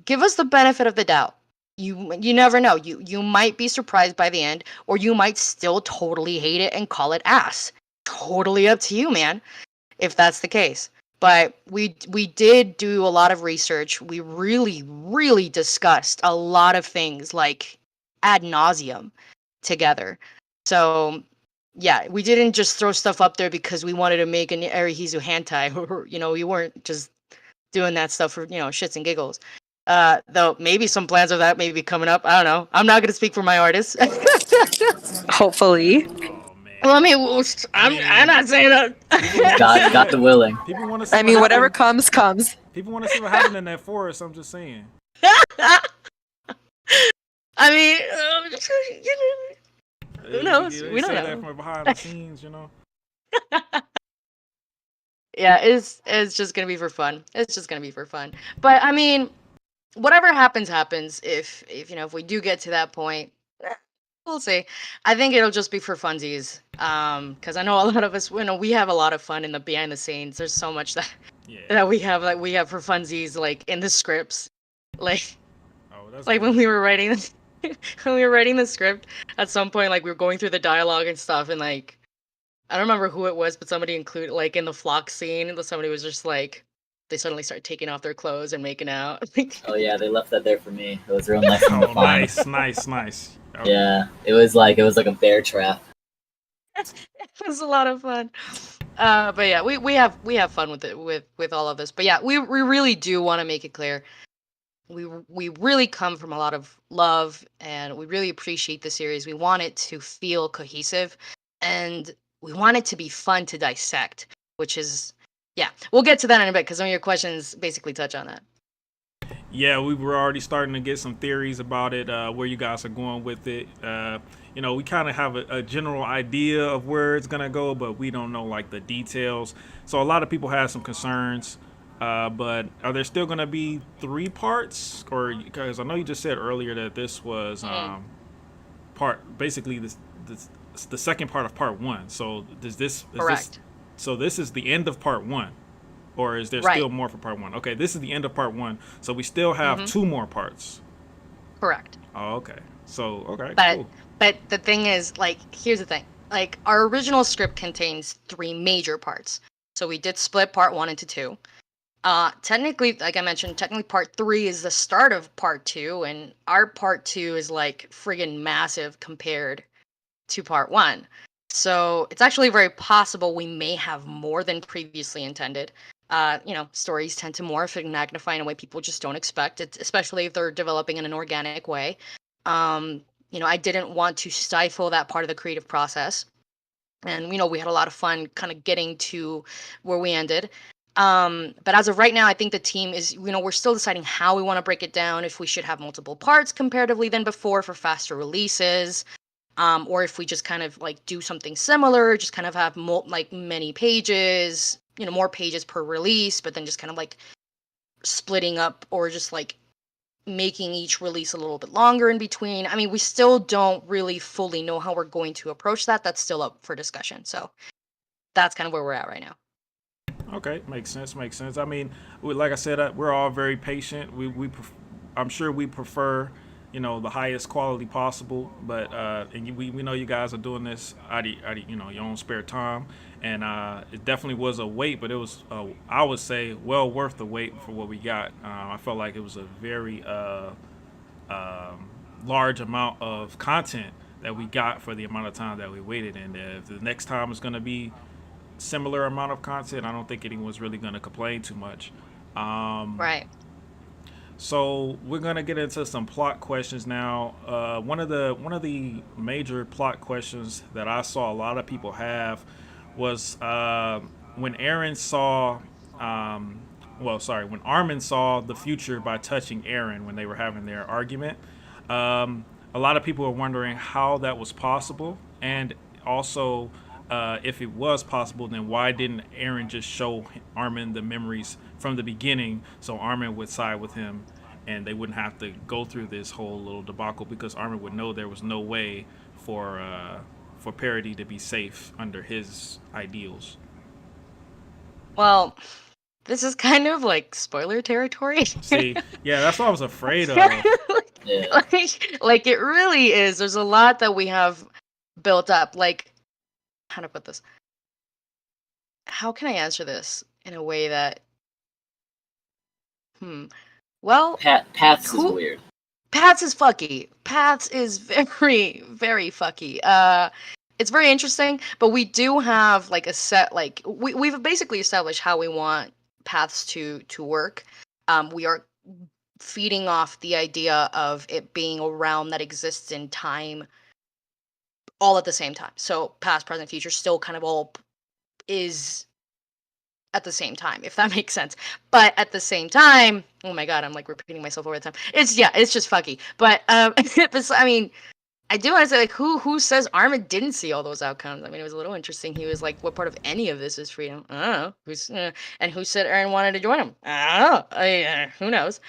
Speaker 4: Give us the benefit of the doubt. You never know. You might be surprised by the end, or you might still totally hate it and call it ass. Totally up to you, man, if that's the case. But we did do a lot of research. We really, really discussed a lot of things like ad nauseum together. So yeah, we didn't just throw stuff up there because we wanted to make an Arihizu hentai. We weren't just doing that stuff for shits and giggles. Though maybe some plans of that may be coming up. I don't know. I'm not gonna speak for my artist.
Speaker 5: Hopefully.
Speaker 1: Oh
Speaker 4: Well, I
Speaker 1: man.
Speaker 4: mean,
Speaker 1: I
Speaker 4: I'm
Speaker 1: mean,
Speaker 4: not saying
Speaker 1: people want to
Speaker 4: that.
Speaker 1: see
Speaker 6: God the
Speaker 1: what
Speaker 6: willing.
Speaker 1: people want to see
Speaker 5: I
Speaker 1: what
Speaker 5: mean, whatever
Speaker 1: happened.
Speaker 5: comes, comes.
Speaker 1: People want to see what happened in that forest. I'm just saying.
Speaker 4: I mean, who knows?
Speaker 1: They
Speaker 4: We don't
Speaker 1: say that
Speaker 4: know.
Speaker 1: from behind the scenes.
Speaker 4: Yeah, it's just gonna be for fun. It's just gonna be for fun. But I mean, whatever happens, happens. If we do get to that point, we'll see. I think it'll just be for funsies. Because I know a lot of us, we have a lot of fun in the behind the scenes. There's so much that
Speaker 1: Yeah.
Speaker 4: that we have for funsies, like in the scripts, like
Speaker 1: Oh, that's
Speaker 4: like
Speaker 1: good.
Speaker 4: when we were writing when we were writing the script. At some point, like we were going through the dialogue and stuff, and like I don't remember who it was, but somebody included like in the flock scene, somebody was just like, they suddenly start taking off their clothes and making out.
Speaker 5: Oh yeah, they left that there for me. It was real nice of them to
Speaker 1: Oh,
Speaker 5: find.
Speaker 1: nice. Okay.
Speaker 5: Yeah, it was like a bear trap.
Speaker 4: It was a lot of fun. But yeah, we have fun with it with all of this. But yeah, we really do want to make it clear. We really come from a lot of love, and we really appreciate the series. We want it to feel cohesive, and we want it to be fun to dissect, which is, yeah, we'll get to that in a bit because some of your questions basically touch on that.
Speaker 1: Yeah, we were already starting to get some theories about it, where you guys are going with it. We kind of have a general idea of where it's gonna go, but we don't know like the details. So a lot of people have some concerns. But are there still gonna be 3 parts, or because I know you just said earlier that this was basically the second part of part 1. So
Speaker 4: Correct.
Speaker 1: so this is the end of part 1. Or is there
Speaker 4: Right.
Speaker 1: still more for part 1? Okay, this is the end of part 1, so we still have 2 more parts.
Speaker 4: Correct.
Speaker 1: Oh, okay. So, okay,
Speaker 4: But
Speaker 1: cool.
Speaker 4: but the thing is, like, here's the thing. Like, our original script contains 3 major parts. So we did split part 1 into 2. Technically, like I mentioned, part 3 is the start of part 2, and our part 2 is like friggin' massive compared to part 1. So it's actually very possible we may have more than previously intended. Stories tend to morph and magnify in a way people just don't expect it, especially if they're developing in an organic way. I didn't want to stifle that part of the creative process. And, we had a lot of fun kind of getting to where we ended. But as of right now, I think the team is, we're still deciding how we want to break it down, if we should have multiple parts comparatively than before for faster releases, or if we just kind of like do something similar, just kind of have many pages, more pages per release, but then just kind of like splitting up or just like making each release a little bit longer in between. I mean, we still don't really fully know how we're going to approach that. That's still up for discussion. So that's kind of where we're at right now.
Speaker 1: Okay, makes sense. I mean, like I said, we're all very patient. I'm sure we prefer, the highest quality possible. But we know you guys are doing this out of your own spare time, and it definitely was a wait, but it was I would say well worth the wait for what we got. I felt like it was a very large amount of content that we got for the amount of time that we waited, and if the next time is going to be similar amount of content, I don't think anyone's really going to complain too much.
Speaker 4: Right.
Speaker 1: So we're gonna get into some plot questions now. One of the major plot questions that I saw a lot of people have was when Aaron saw, when Armin saw the future by touching Aaron when they were having their argument. A lot of people are wondering how that was possible, and also if it was possible, then why didn't Aaron just show Armin the memories from the beginning so Armin would side with him and they wouldn't have to go through this whole little debacle, because Armin would know there was no way for Parody to be safe under his ideals.
Speaker 4: Well, this is kind of like spoiler territory.
Speaker 1: See, yeah, that's what I was afraid of.
Speaker 5: Yeah.
Speaker 4: like it really is. There's a lot that we have built up. Like, how to put this? How can I answer this in a way that? Well,
Speaker 5: Paths is weird.
Speaker 4: Paths is fucky. Paths is very, very fucky. It's very interesting, but we do have like a set, like we've basically established how we want paths to work. We are feeding off the idea of it being a realm that exists in time all at the same time. So past, present, future still kind of all is at the same time, if that makes sense. But at the same time, oh my god, I'm like repeating myself over the time. It's just fucky. But I mean, I do want to say, like, who says Armin didn't see all those outcomes? I mean, it was a little interesting. He was like, what part of any of this is freedom? I don't know. And who said Aaron wanted to join him? I don't know. Who knows?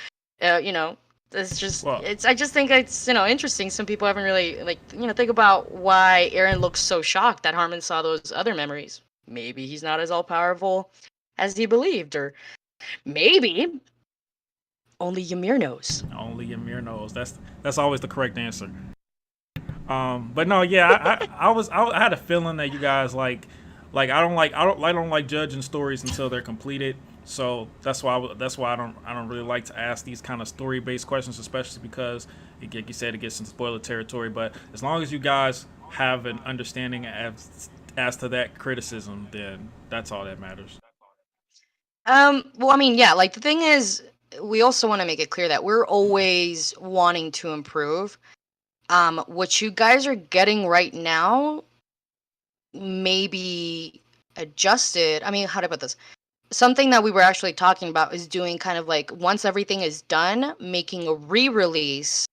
Speaker 4: It's just, I just think it's, interesting. Some people haven't really, like, think about why Aaron looks so shocked that Harmon saw those other memories. Maybe he's not as all-powerful as he believed, or maybe only Ymir knows.
Speaker 1: Only Ymir knows. That's always the correct answer. But no, yeah, I had a feeling that you guys like I don't like judging stories until they're completed. So that's why I don't really like to ask these kind of story based questions, especially because like you said, it gets into spoiler territory. But as long as you guys have an understanding as to that criticism, then that's all that matters.
Speaker 4: Well, I mean, yeah, like the thing is, we also want to make it clear that we're always wanting to improve. What you guys are getting right now may be adjusted. I mean, how to put this? Something that we were actually talking about is doing kind of like once everything is done, making a re-release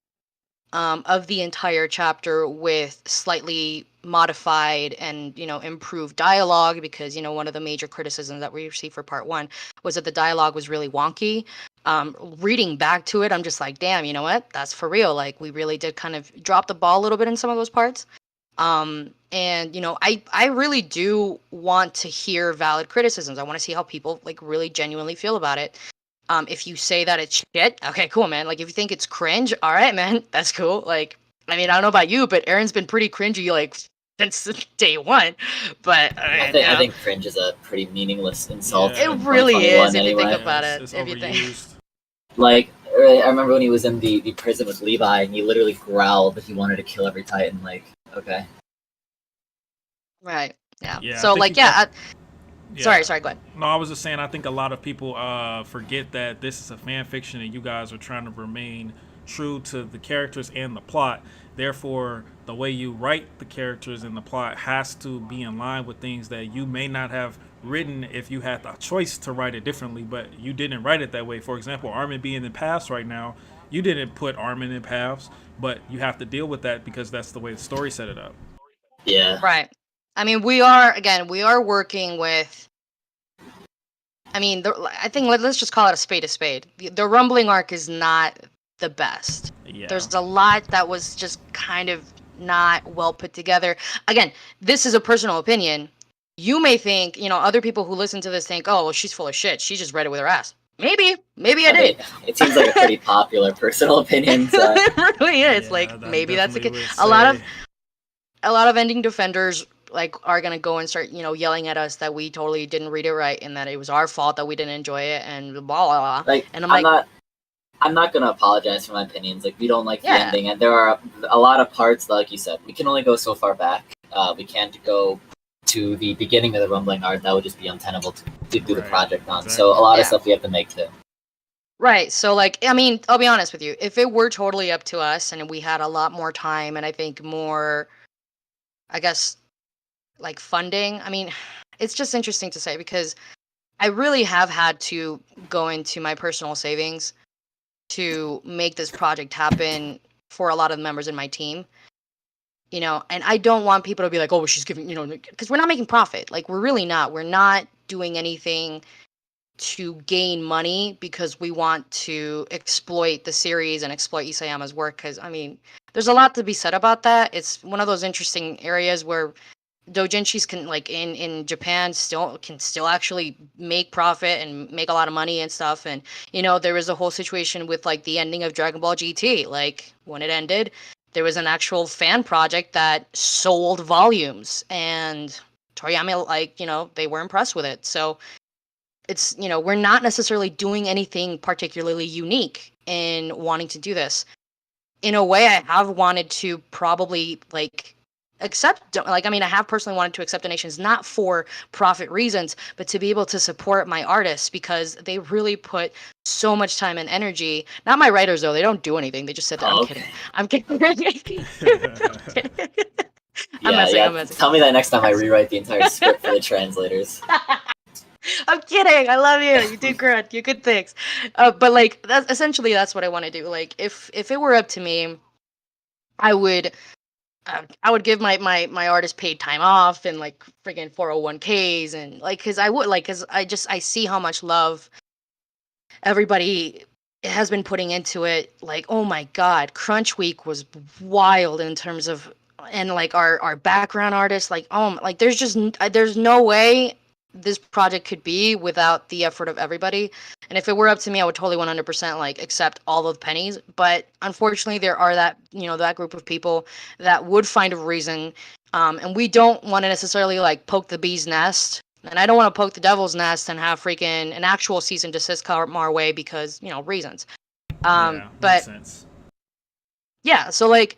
Speaker 4: of the entire chapter with slightly modified and improved dialogue, because one of the major criticisms that we received for part one was that the dialogue was really wonky. Reading back to it, I'm just like, damn, you know what, that's for real. Like, we really did kind of drop the ball a little bit in some of those parts. And I really do want to hear valid criticisms. I want to see how people like really genuinely feel about it. If you say that it's shit, okay, cool, man. Like, if you think it's cringe, all right, man, that's cool. Like, I mean, I don't know about you, but Aaron's been pretty cringy, like, since day one. But
Speaker 5: I think cringe is a pretty meaningless insult.
Speaker 1: Yeah.
Speaker 4: it
Speaker 5: in
Speaker 4: really is
Speaker 5: 2021
Speaker 4: if you think
Speaker 5: anyway.
Speaker 4: about
Speaker 1: It's,
Speaker 4: it.
Speaker 1: it's
Speaker 4: If you think,
Speaker 1: overused.
Speaker 5: Like, I remember when he was in the prison with Levi, and he literally growled that he wanted to kill every Titan. Like, okay.
Speaker 4: right? Yeah.
Speaker 1: Yeah, I
Speaker 4: So,
Speaker 1: think
Speaker 4: like, yeah.
Speaker 1: yeah.
Speaker 4: Sorry, go ahead.
Speaker 1: No, I was just saying. I think a lot of people forget that this is a fan fiction, and you guys are trying to remain true to the characters and the plot. Therefore, the way you write the characters and the plot has to be in line with things that you may not have written if you had the choice to write it differently, but you didn't write it that way. For example, Armin being in paths right now, you didn't put Armin in paths, but you have to deal with that because that's the way the story set it up.
Speaker 5: Yeah.
Speaker 4: Right. I mean, we are working with. I mean, I think let's just call it a spade a spade. The Rumbling arc is not the best.
Speaker 1: Yeah.
Speaker 4: There's a lot that was just kind of not well put together. Again, this is a personal opinion. You may think, other people who listen to this think, oh, well, she's full of shit. She just read it with her ass. Maybe I did.
Speaker 5: mean, it seems like a pretty popular personal opinion. So.
Speaker 4: It really is.
Speaker 1: Yeah,
Speaker 4: like,
Speaker 1: that
Speaker 4: maybe that's the
Speaker 1: definitely
Speaker 4: case.
Speaker 1: would
Speaker 4: A lot of ending defenders like are gonna go and start yelling at us that we totally didn't read it right and that it was our fault that we didn't enjoy it and blah blah blah.
Speaker 5: Like,
Speaker 4: And
Speaker 5: I'm not gonna apologize for my opinions. Like, we don't like the
Speaker 4: Yeah.
Speaker 5: ending, and there are a lot of parts that, like you said, we can only go so far back. We can't go to the beginning of the Rumbling Art. That would just be untenable to do the
Speaker 1: Right,
Speaker 5: project on.
Speaker 1: exactly.
Speaker 5: So a lot
Speaker 4: Yeah.
Speaker 5: of stuff we have to make too.
Speaker 4: Right. So, like, I mean, I'll be honest with you. If it were totally up to us and we had a lot more time and I think more, I guess, like funding, I mean, it's just interesting to say because I really have had to go into my personal savings to make this project happen for a lot of the members in my team. And I don't want people to be like, oh, well, she's giving, because we're not making profit. Like, we're really not. We're not doing anything to gain money because we want to exploit the series and exploit Isayama's work. Because, I mean, there's a lot to be said about that. It's one of those interesting areas where doujinshis can, like, in Japan, can still actually make profit and make a lot of money and stuff. And, there was a whole situation with, like, the ending of Dragon Ball GT. Like, when it ended, there was an actual fan project that sold volumes. And Toriyama, like, they were impressed with it. So it's, we're not necessarily doing anything particularly unique in wanting to do this. In a way, I have wanted to probably, like, accept, like, I mean, I have personally wanted to accept donations, not for profit reasons, but to be able to support my artists because they really put so much time and energy. Not my writers, though. They don't do anything. They just sit there.
Speaker 5: Oh,
Speaker 4: I'm kidding. I'm kidding. I'm messing.
Speaker 5: Tell me that next time I rewrite the entire script for the translators.
Speaker 4: I'm kidding. I love you. You did good. You good things. But like that's what I want to do. Like if it were up to me, I would give my artist paid time off and like friggin' 401ks and like because I see how much love everybody has been putting into it. Like, oh my god, Crunch Week was wild in terms of and like our background artists. Like, oh, like there's no way this project could be without the effort of everybody. And if it were up to me, I would totally 100% like accept all of the pennies. But unfortunately, there are that group of people that would find a reason. And we don't want to necessarily like poke the bee's nest And I don't want to poke the devil's nest and have freaking an actual cease and desist come our way because, reasons.
Speaker 1: Yeah, makes
Speaker 4: But
Speaker 1: sense.
Speaker 4: yeah, so like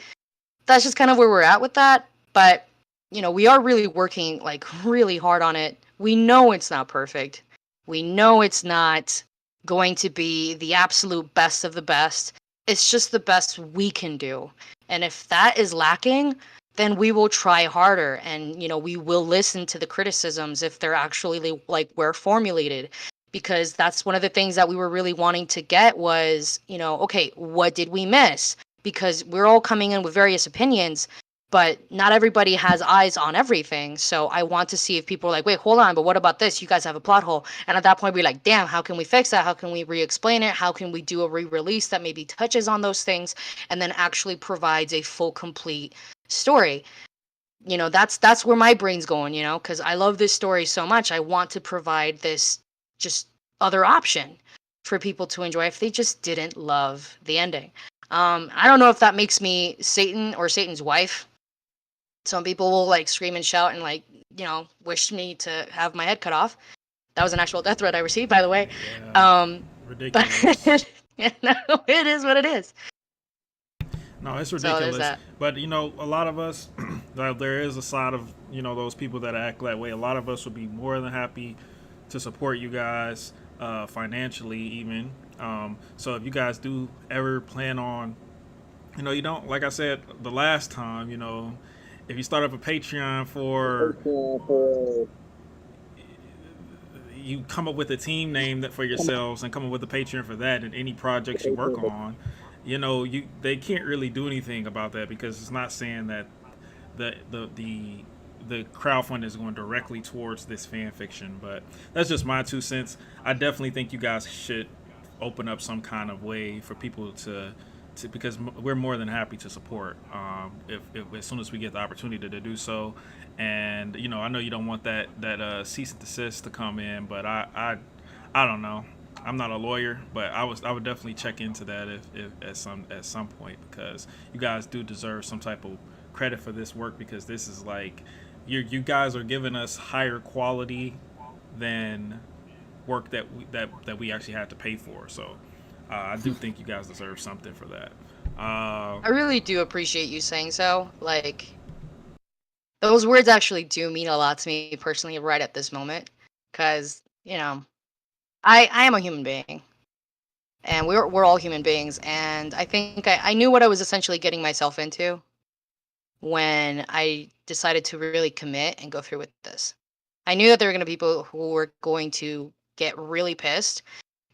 Speaker 4: that's just kind of where we're at with that. But, we are really working like really hard on it. We know it's not perfect. We know it's not going to be the absolute best of the best. It's just the best we can do. And if that is lacking, then we will try harder and, we will listen to the criticisms if they're actually like well formulated. Because that's one of the things that we were really wanting to get was, okay, what did we miss? Because we're all coming in with various opinions, but not everybody has eyes on everything. So I want to see if people are like, wait, hold on, but what about this? You guys have a plot hole. And at that point, we're like, damn, how can we fix that? How can we re-explain it? How can we do a re-release that maybe touches on those things and then actually provides a full, complete story? That's where my brain's going, because I love this story so much. I want to provide this just other option for people to enjoy if they just didn't love the ending. I don't know if that makes me Satan or Satan's wife. Some people will like scream and shout and like, wish me to have my head cut off. That was an actual death threat I received, by the way.
Speaker 1: Yeah, ridiculous.
Speaker 4: But it is what it is.
Speaker 1: No, it's
Speaker 4: So there's
Speaker 1: ridiculous.
Speaker 4: that.
Speaker 1: But a lot of us, there is a side of those people that act that way. A lot of us would be more than happy to support you guys financially, even. So if you guys do ever plan on, you don't, like I said the last time, if you start up a Patreon you come up with a team name that for yourselves and come up with a Patreon for that and any projects you work on, they can't really do anything about that because it's not saying that the crowdfund is going directly towards this fan fiction. But that's just my 2 cents. I definitely think you guys should open up some kind of way for people to because we're more than happy to support if as soon as we get the opportunity to do so. And I know you don't want that cease and desist to come in, but I don't know. I'm not a lawyer, but I would definitely check into that if at some point, because you guys do deserve some type of credit for this work, because this is like you guys are giving us higher quality than work that we actually had to pay for. So I do think you guys deserve something for that.
Speaker 4: I really do appreciate you saying so. Like, those words actually do mean a lot to me personally right at this moment. Because, I am a human being. And we're all human beings. And I think I knew what I was essentially getting myself into when I decided to really commit and go through with this. I knew that there were going to be people who were going to get really pissed.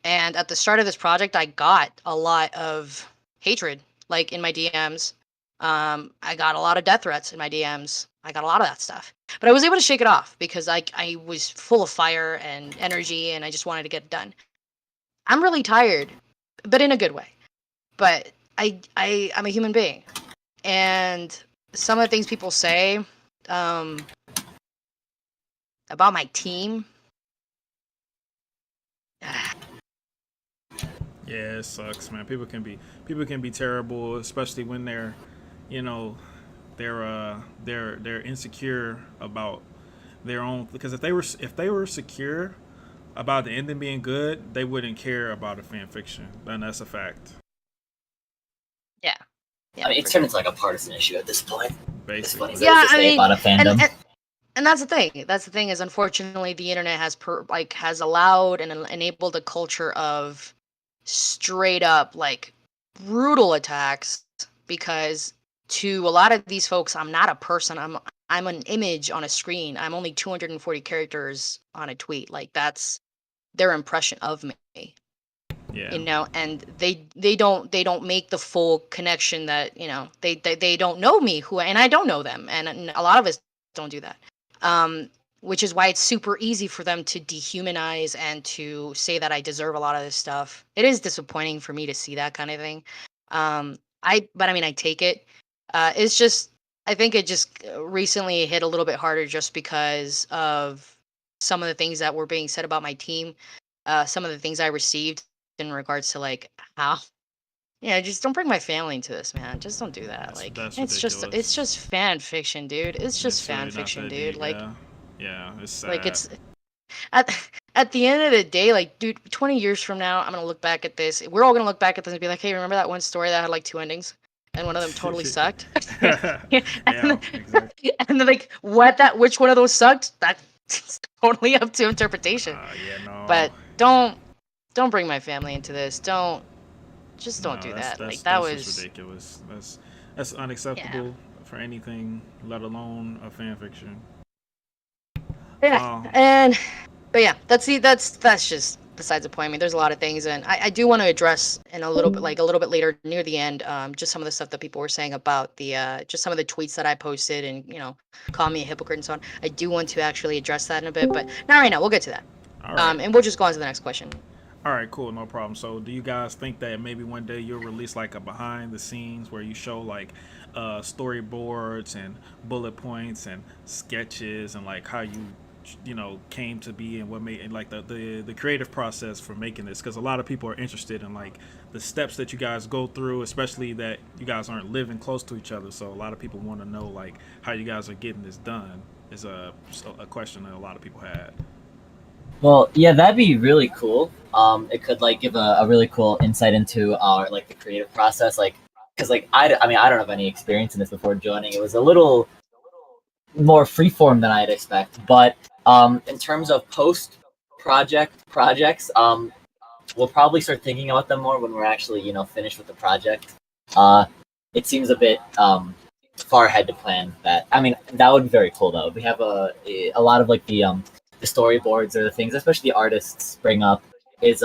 Speaker 4: And at the start of this project, I got a lot of hatred, like in my DMs. I got a lot of death threats in my DMs. I got a lot of that stuff. But I was able to shake it off because I was full of fire and energy and I just wanted to get it done. I'm really tired, but in a good way. But I'm a human being. And some of the things people say about my team.
Speaker 1: Yeah, it sucks, man. People can be terrible, especially when they're, they're insecure about their own. Because if they were secure about the ending being good, they wouldn't care about a fan fiction, and that's a fact.
Speaker 4: Yeah.
Speaker 5: I mean, it's turned into like a partisan issue at this point.
Speaker 1: Basically.
Speaker 4: Yeah, I mean,
Speaker 5: about a fandom.
Speaker 4: And that's the thing. That's the thing is, unfortunately, the internet has allowed and enabled a culture of straight up like brutal attacks. Because to a lot of these folks, I'm not a person. I'm an image on a screen. I'm only 240 characters on a tweet. Like, that's their impression of me.
Speaker 1: Yeah.
Speaker 4: And they don't make the full connection that they don't know me, and I don't know them, and a lot of us don't do that. Which is why it's super easy for them to dehumanize and to say that I deserve a lot of this stuff. It is disappointing for me to see that kind of thing. But I mean, I take it. It's just, I think it just recently hit a little bit harder just because of some of the things that were being said about my team. Some of the things I received in regards to like how, just don't bring my family into this, man. Just don't do that.
Speaker 1: That's
Speaker 4: it's just fan fiction, dude. It's just fan fiction, dude. Like,
Speaker 1: yeah, it's sad.
Speaker 4: like at the end of the day, like, dude, 20 years from now, I'm gonna look back at this. We're all gonna look back at this and be like, hey, remember that one story that had like 2 endings, and one of them totally sucked.
Speaker 1: Yeah, exactly.
Speaker 4: And then like, which one of those sucked? That's totally up to interpretation.
Speaker 1: Yeah, no.
Speaker 4: But don't bring my family into this. Don't
Speaker 1: No,
Speaker 4: do
Speaker 1: that's
Speaker 4: that. Like
Speaker 1: that's
Speaker 4: that
Speaker 1: that's just
Speaker 4: was
Speaker 1: ridiculous. That's unacceptable for anything, let alone a fan fiction.
Speaker 4: yeah. And but yeah, that's just besides the point. I mean, there's a lot of things, and I do want to address in a little bit later near the end, just some of the stuff that people were saying about the just some of the tweets that I posted, and call me a hypocrite and so on. I do want to actually address that in a bit, but not right now. We'll get to that.
Speaker 1: All right.
Speaker 4: And we'll just go on to the next question.
Speaker 1: All right, cool, no problem. So, do you guys think that maybe one day you'll release like a behind the scenes where you show like storyboards and bullet points and sketches and like how you came to be and what made and like the creative process for making this? Because a lot of people are interested in like the steps that you guys go through, especially that you guys aren't living close to each other. So a lot of people want to know like how you guys are getting this done. Is a question that a lot of people had.
Speaker 5: Well, yeah, that'd be really cool. It could like give a really cool insight into our like the creative process, like because like I mean I don't have any experience in this before joining. It was a little more freeform than I'd expect, but in terms of post projects, we'll probably start thinking about them more when we're actually finished with the project. It seems a bit far ahead to plan that. I mean that would be very cool though. We have a lot of like the storyboards or the things, especially the artists bring up, is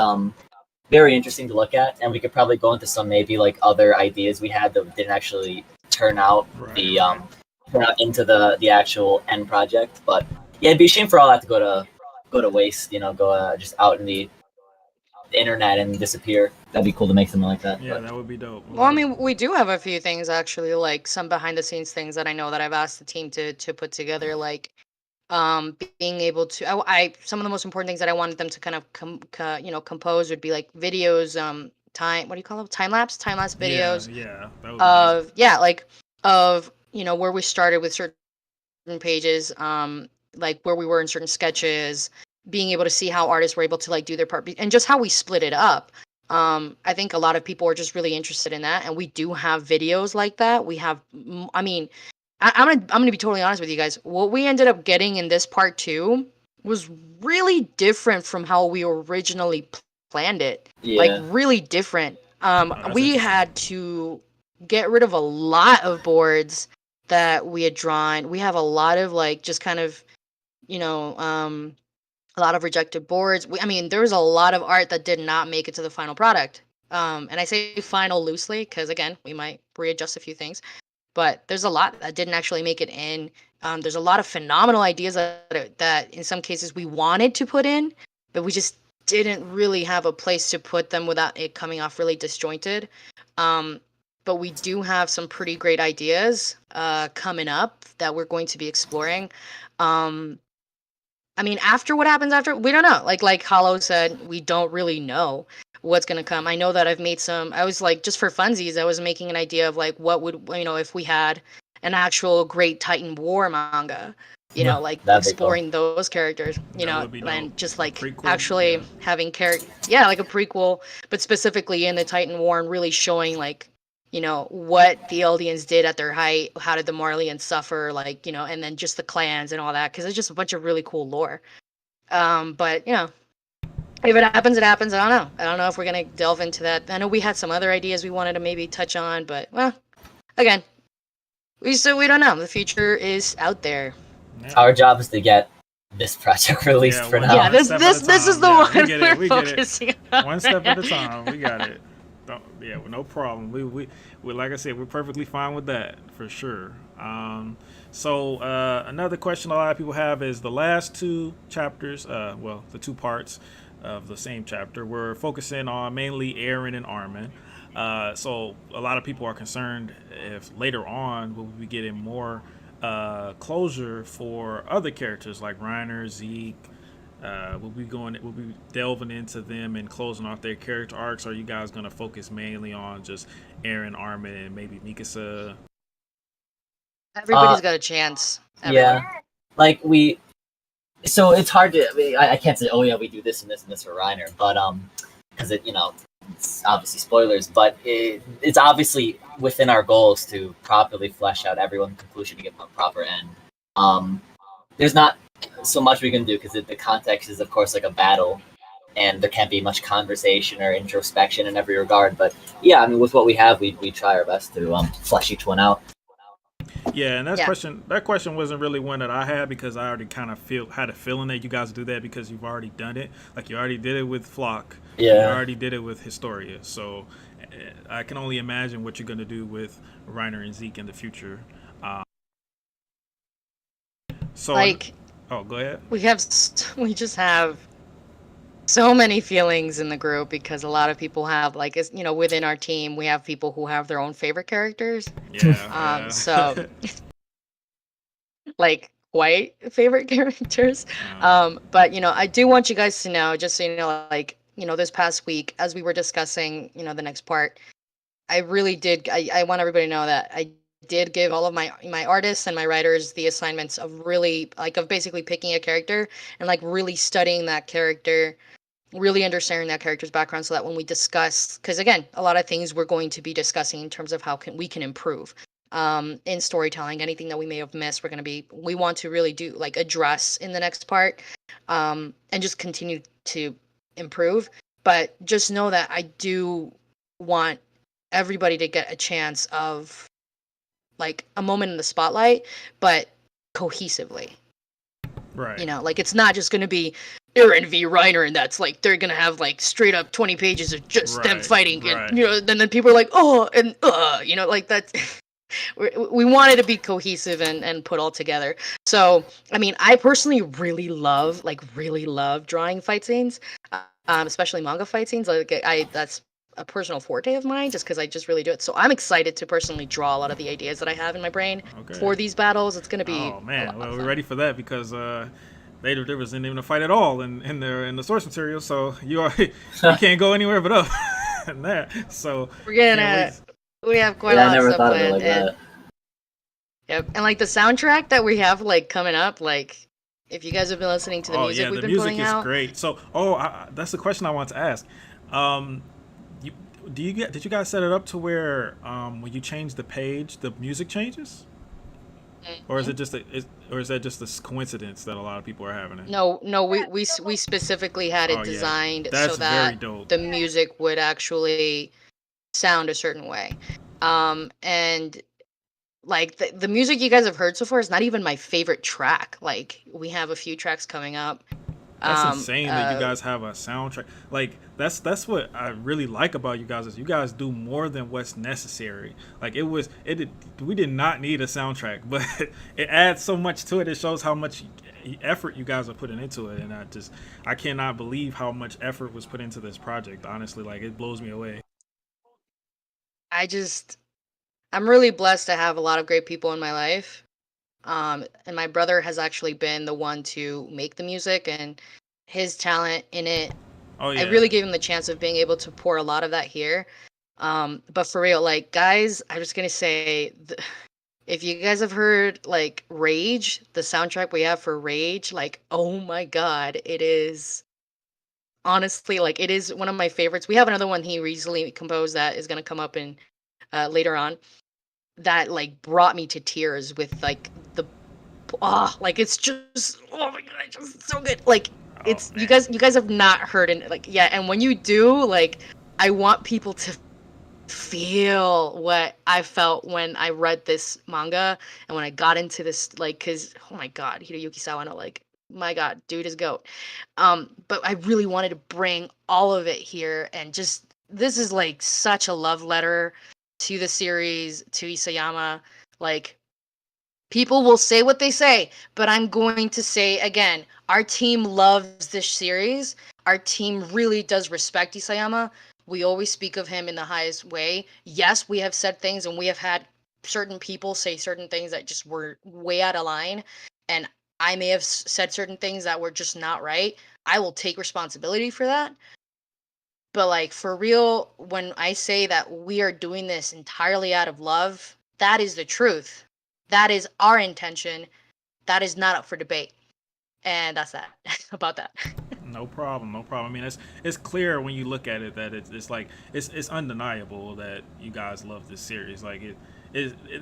Speaker 5: very interesting to look at, and we could probably go into some maybe like other ideas we had that didn't actually turn out turn out into the actual end project. But yeah, it'd be a shame for all that to go to waste. Go just out in the internet and disappear. That'd be cool to make something like that.
Speaker 1: Yeah,
Speaker 5: but.
Speaker 1: that would be dope.
Speaker 4: Well, I mean, we do have a few things actually, like some behind the scenes things that I know that I've asked the team to put together, like being able to I some of the most important things that I wanted them to kind of compose would be like videos, time, what do you call them, time lapse videos,
Speaker 1: Yeah, that would
Speaker 4: of like of where we started with certain pages, like where we were in certain sketches, being able to see how artists were able to like do their part, and just how we split it up. I think a lot of people are just really interested in that, and we do have videos like that. We have, I mean, I'm gonna be totally honest with you guys. What we ended up getting in this part 2 was really different from how we originally planned it.
Speaker 5: Yeah.
Speaker 4: Like really different. We had to get rid of a lot of boards that we had drawn. We have a lot of like just kind of, a lot of rejected boards. I mean, there was a lot of art that did not make it to the final product. And I say final loosely because again, we might readjust a few things. But there's a lot that didn't actually make it in. There's a lot of phenomenal ideas that in some cases we wanted to put in, but we just didn't really have a place to put them without it coming off really disjointed. But we do have some pretty great ideas coming up that we're going to be exploring. I mean, after what happens after, we don't know. Like Hollow said, we don't really know what's going to come. I know that I've made I was like, just for funsies, I was making an idea of like, what would, if we had an actual Great Titan War manga, like exploring those characters, and just like actually having like a prequel, but specifically in the Titan War and really showing like, what the Eldians did at their height, how did the Marleyans suffer, like, and then just the clans and all that, because it's just a bunch of really cool lore. But, if it happens, it happens. I don't know if we're going to delve into that. I know we had some other ideas we wanted to maybe touch on, but, well, again, we don't know. The future is out there.
Speaker 5: Yeah. Our job is to get this project released for now.
Speaker 4: Yeah, this is the one we're focusing on.
Speaker 1: One step at a time. We got it. No problem. We like I said, we're perfectly fine with that for sure. So another question a lot of people have is the last 2 chapters, the 2 parts of the same chapter, we're focusing on mainly Eren and Armin. So a lot of people are concerned if later on we'll be getting more closure for other characters like Reiner, Zeke. We'll be delving into them and closing off their character arcs. Or are you guys going to focus mainly on just Eren, Armin, and maybe Mikasa?
Speaker 4: Everybody's got a chance.
Speaker 5: Yeah, like we So it's hard to. I mean, I can't say, oh yeah, we do this and this and this for Reiner, but because it it's obviously spoilers, but it's obviously within our goals to properly flesh out everyone's conclusion to give them a proper end. There's not so much we can do because the context is of course like a battle, and there can't be much conversation or introspection in every regard. But yeah, I mean, with what we have, we try our best to flesh each one out.
Speaker 1: Yeah, and
Speaker 4: Yeah.
Speaker 1: that question wasn't really one that I had because I already kind of had a feeling that you guys do that because you've already done it. Like you already did it with Flock. You
Speaker 5: Yeah.
Speaker 1: already did it with Historia. So I can only imagine what you're gonna do with Reiner and Zeke in the future. Uh, so
Speaker 4: Like
Speaker 1: oh, go ahead.
Speaker 4: we just have so many feelings in the group because a lot of people have like within our team we have people who have their own favorite characters.
Speaker 1: Yeah.
Speaker 4: So like quite favorite characters. But I do want you guys to know, just so you know, like this past week as we were discussing the next part, I really did. I want everybody to know that I did give all of my artists and my writers the assignments of really of basically picking a character and like really studying that character, really understanding that character's background, so that when we discuss, because again, a lot of things we're going to be discussing in terms of how we can improve in storytelling, anything that we may have missed, we want to really do like address in the next part, and just continue to improve. But just know that I do want everybody to get a chance of like a moment in the spotlight, but cohesively.
Speaker 1: Right.
Speaker 4: Like it's not just going to be Aaron v. Reiner, and that's like they're going to have like straight up 20 pages of just them
Speaker 1: Right,
Speaker 4: fighting,
Speaker 1: right.
Speaker 4: and then people are like, oh, and like that's. We wanted to be cohesive and put all together. So, I mean, I personally really love drawing fight scenes, especially manga fight scenes. Like, that's a personal forte of mine, just because I just really do it. So I'm excited to personally draw a lot of the ideas that I have in my brain
Speaker 1: Okay.
Speaker 4: for these battles. It's gonna be
Speaker 1: Oh
Speaker 4: a
Speaker 1: man,
Speaker 4: lot
Speaker 1: well
Speaker 4: of
Speaker 1: we're
Speaker 4: fun.
Speaker 1: ready for that because there wasn't even a fight at all in the source material, so you can't go anywhere but up in that. So
Speaker 4: We're
Speaker 1: can't
Speaker 4: gonna
Speaker 1: wait.
Speaker 4: we have quite a
Speaker 5: Yeah, I
Speaker 4: lot of
Speaker 5: never
Speaker 4: stuff
Speaker 5: thought of it
Speaker 4: planned,
Speaker 5: like
Speaker 4: and
Speaker 5: that.
Speaker 4: yep, and like the soundtrack that we have like coming up, like if you guys have been listening to the
Speaker 1: Oh
Speaker 4: music
Speaker 1: yeah,
Speaker 4: we've
Speaker 1: the
Speaker 4: been
Speaker 1: music
Speaker 4: putting
Speaker 1: is
Speaker 4: out.
Speaker 1: great. So that's the question I want to ask. Um, you, did you guys set it up to where when you change the page, the music changes, or is
Speaker 4: Mhm.
Speaker 1: it just or is that just a coincidence that a lot of people are having it?
Speaker 4: No,
Speaker 2: Yeah,
Speaker 4: we specifically had it
Speaker 1: Oh yeah,
Speaker 4: designed so
Speaker 1: that's very
Speaker 4: that
Speaker 1: dope.
Speaker 4: the music would actually sound a certain way. And like the music you guys have heard so far is not even my favorite track. Like we have a few tracks coming up.
Speaker 1: That's
Speaker 4: Um,
Speaker 1: insane that you
Speaker 4: uh,
Speaker 1: guys have a soundtrack. Like that's what I really like about you guys is you guys do more than what's necessary. Like we did not need a soundtrack, but it adds so much to it. It shows how much effort you guys are putting into it, and I cannot believe how much effort was put into this project. Honestly, like it blows me away.
Speaker 4: I just I'm really blessed to have a lot of great people in my life. And my brother has actually been the one to make the music, and his talent in it,
Speaker 1: Oh
Speaker 4: I
Speaker 1: yeah,
Speaker 4: really gave him the chance of being able to pour a lot of that here. But for real, like guys, I'm just gonna say, if you guys have heard like Rage, the soundtrack we have for Rage, like oh my god, it is honestly like it is one of my favorites. We have another one he recently composed that is gonna come up in later on. That like brought me to tears with like like it's just oh my god, it's just so good. Like
Speaker 1: oh
Speaker 4: it's
Speaker 1: man.
Speaker 4: you guys have not heard it like yeah, and when you do, like I want people to feel what I felt when I read this manga and when I got into this like cuz oh my god, Hiroyuki Sawano, like my god, dude is goat. But I really wanted to bring all of it here, and just this is like such a love letter to the series, to Isayama. Like people will say what they say, but I'm going to say again, our team loves this series. Our team really does respect Isayama. We always speak of him in the highest way. Yes, we have said things and we have had certain people say certain things that just were way out of line. And I may have said certain things that were just not right. I will take responsibility for that. But like for real, when I say that we are doing this entirely out of love, that is the truth. That is our intention. That is not up for debate. And that's that about that.
Speaker 1: No problem, no problem. I mean, it's clear when you look at it that it's like it's undeniable that you guys love this series. Like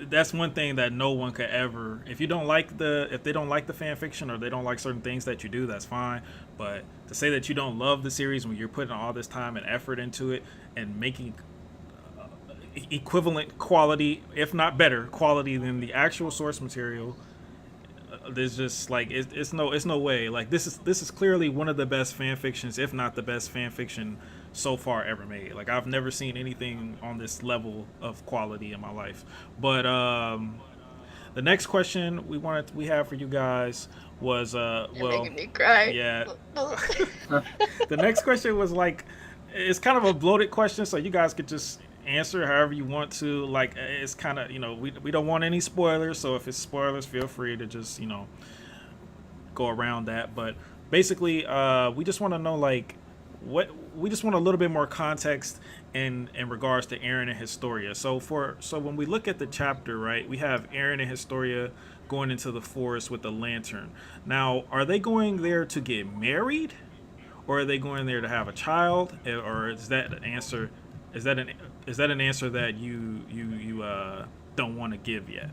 Speaker 1: that's one thing that no one could ever. If you don't like if they don't like the fan fiction or they don't like certain things that you do, that's fine. But to say that you don't love the series when you're putting all this time and effort into it and making equivalent quality, if not better quality than the actual source material, there's just like it's no way. Like this is clearly one of the best fan fictions, if not the best fan fiction so far ever made. Like I've never seen anything on this level of quality in my life. But the next question we have for you guys was
Speaker 4: You're
Speaker 1: well,
Speaker 4: making me cry.
Speaker 1: yeah. The next question was like, it's kind of a bloated question, so you guys could just answer however you want to. Like it's kind of, we don't want any spoilers, so if it's spoilers, feel free to just go around that. But basically we just want to know like we just want a little bit more context in regards to Aaron and Historia. So when we look at the chapter, right, we have Aaron and Historia going into the forest with the lantern. Now, are they going there to get married, or are they going there to have a child, or is that an answer? Is that an answer that you don't want to give yet?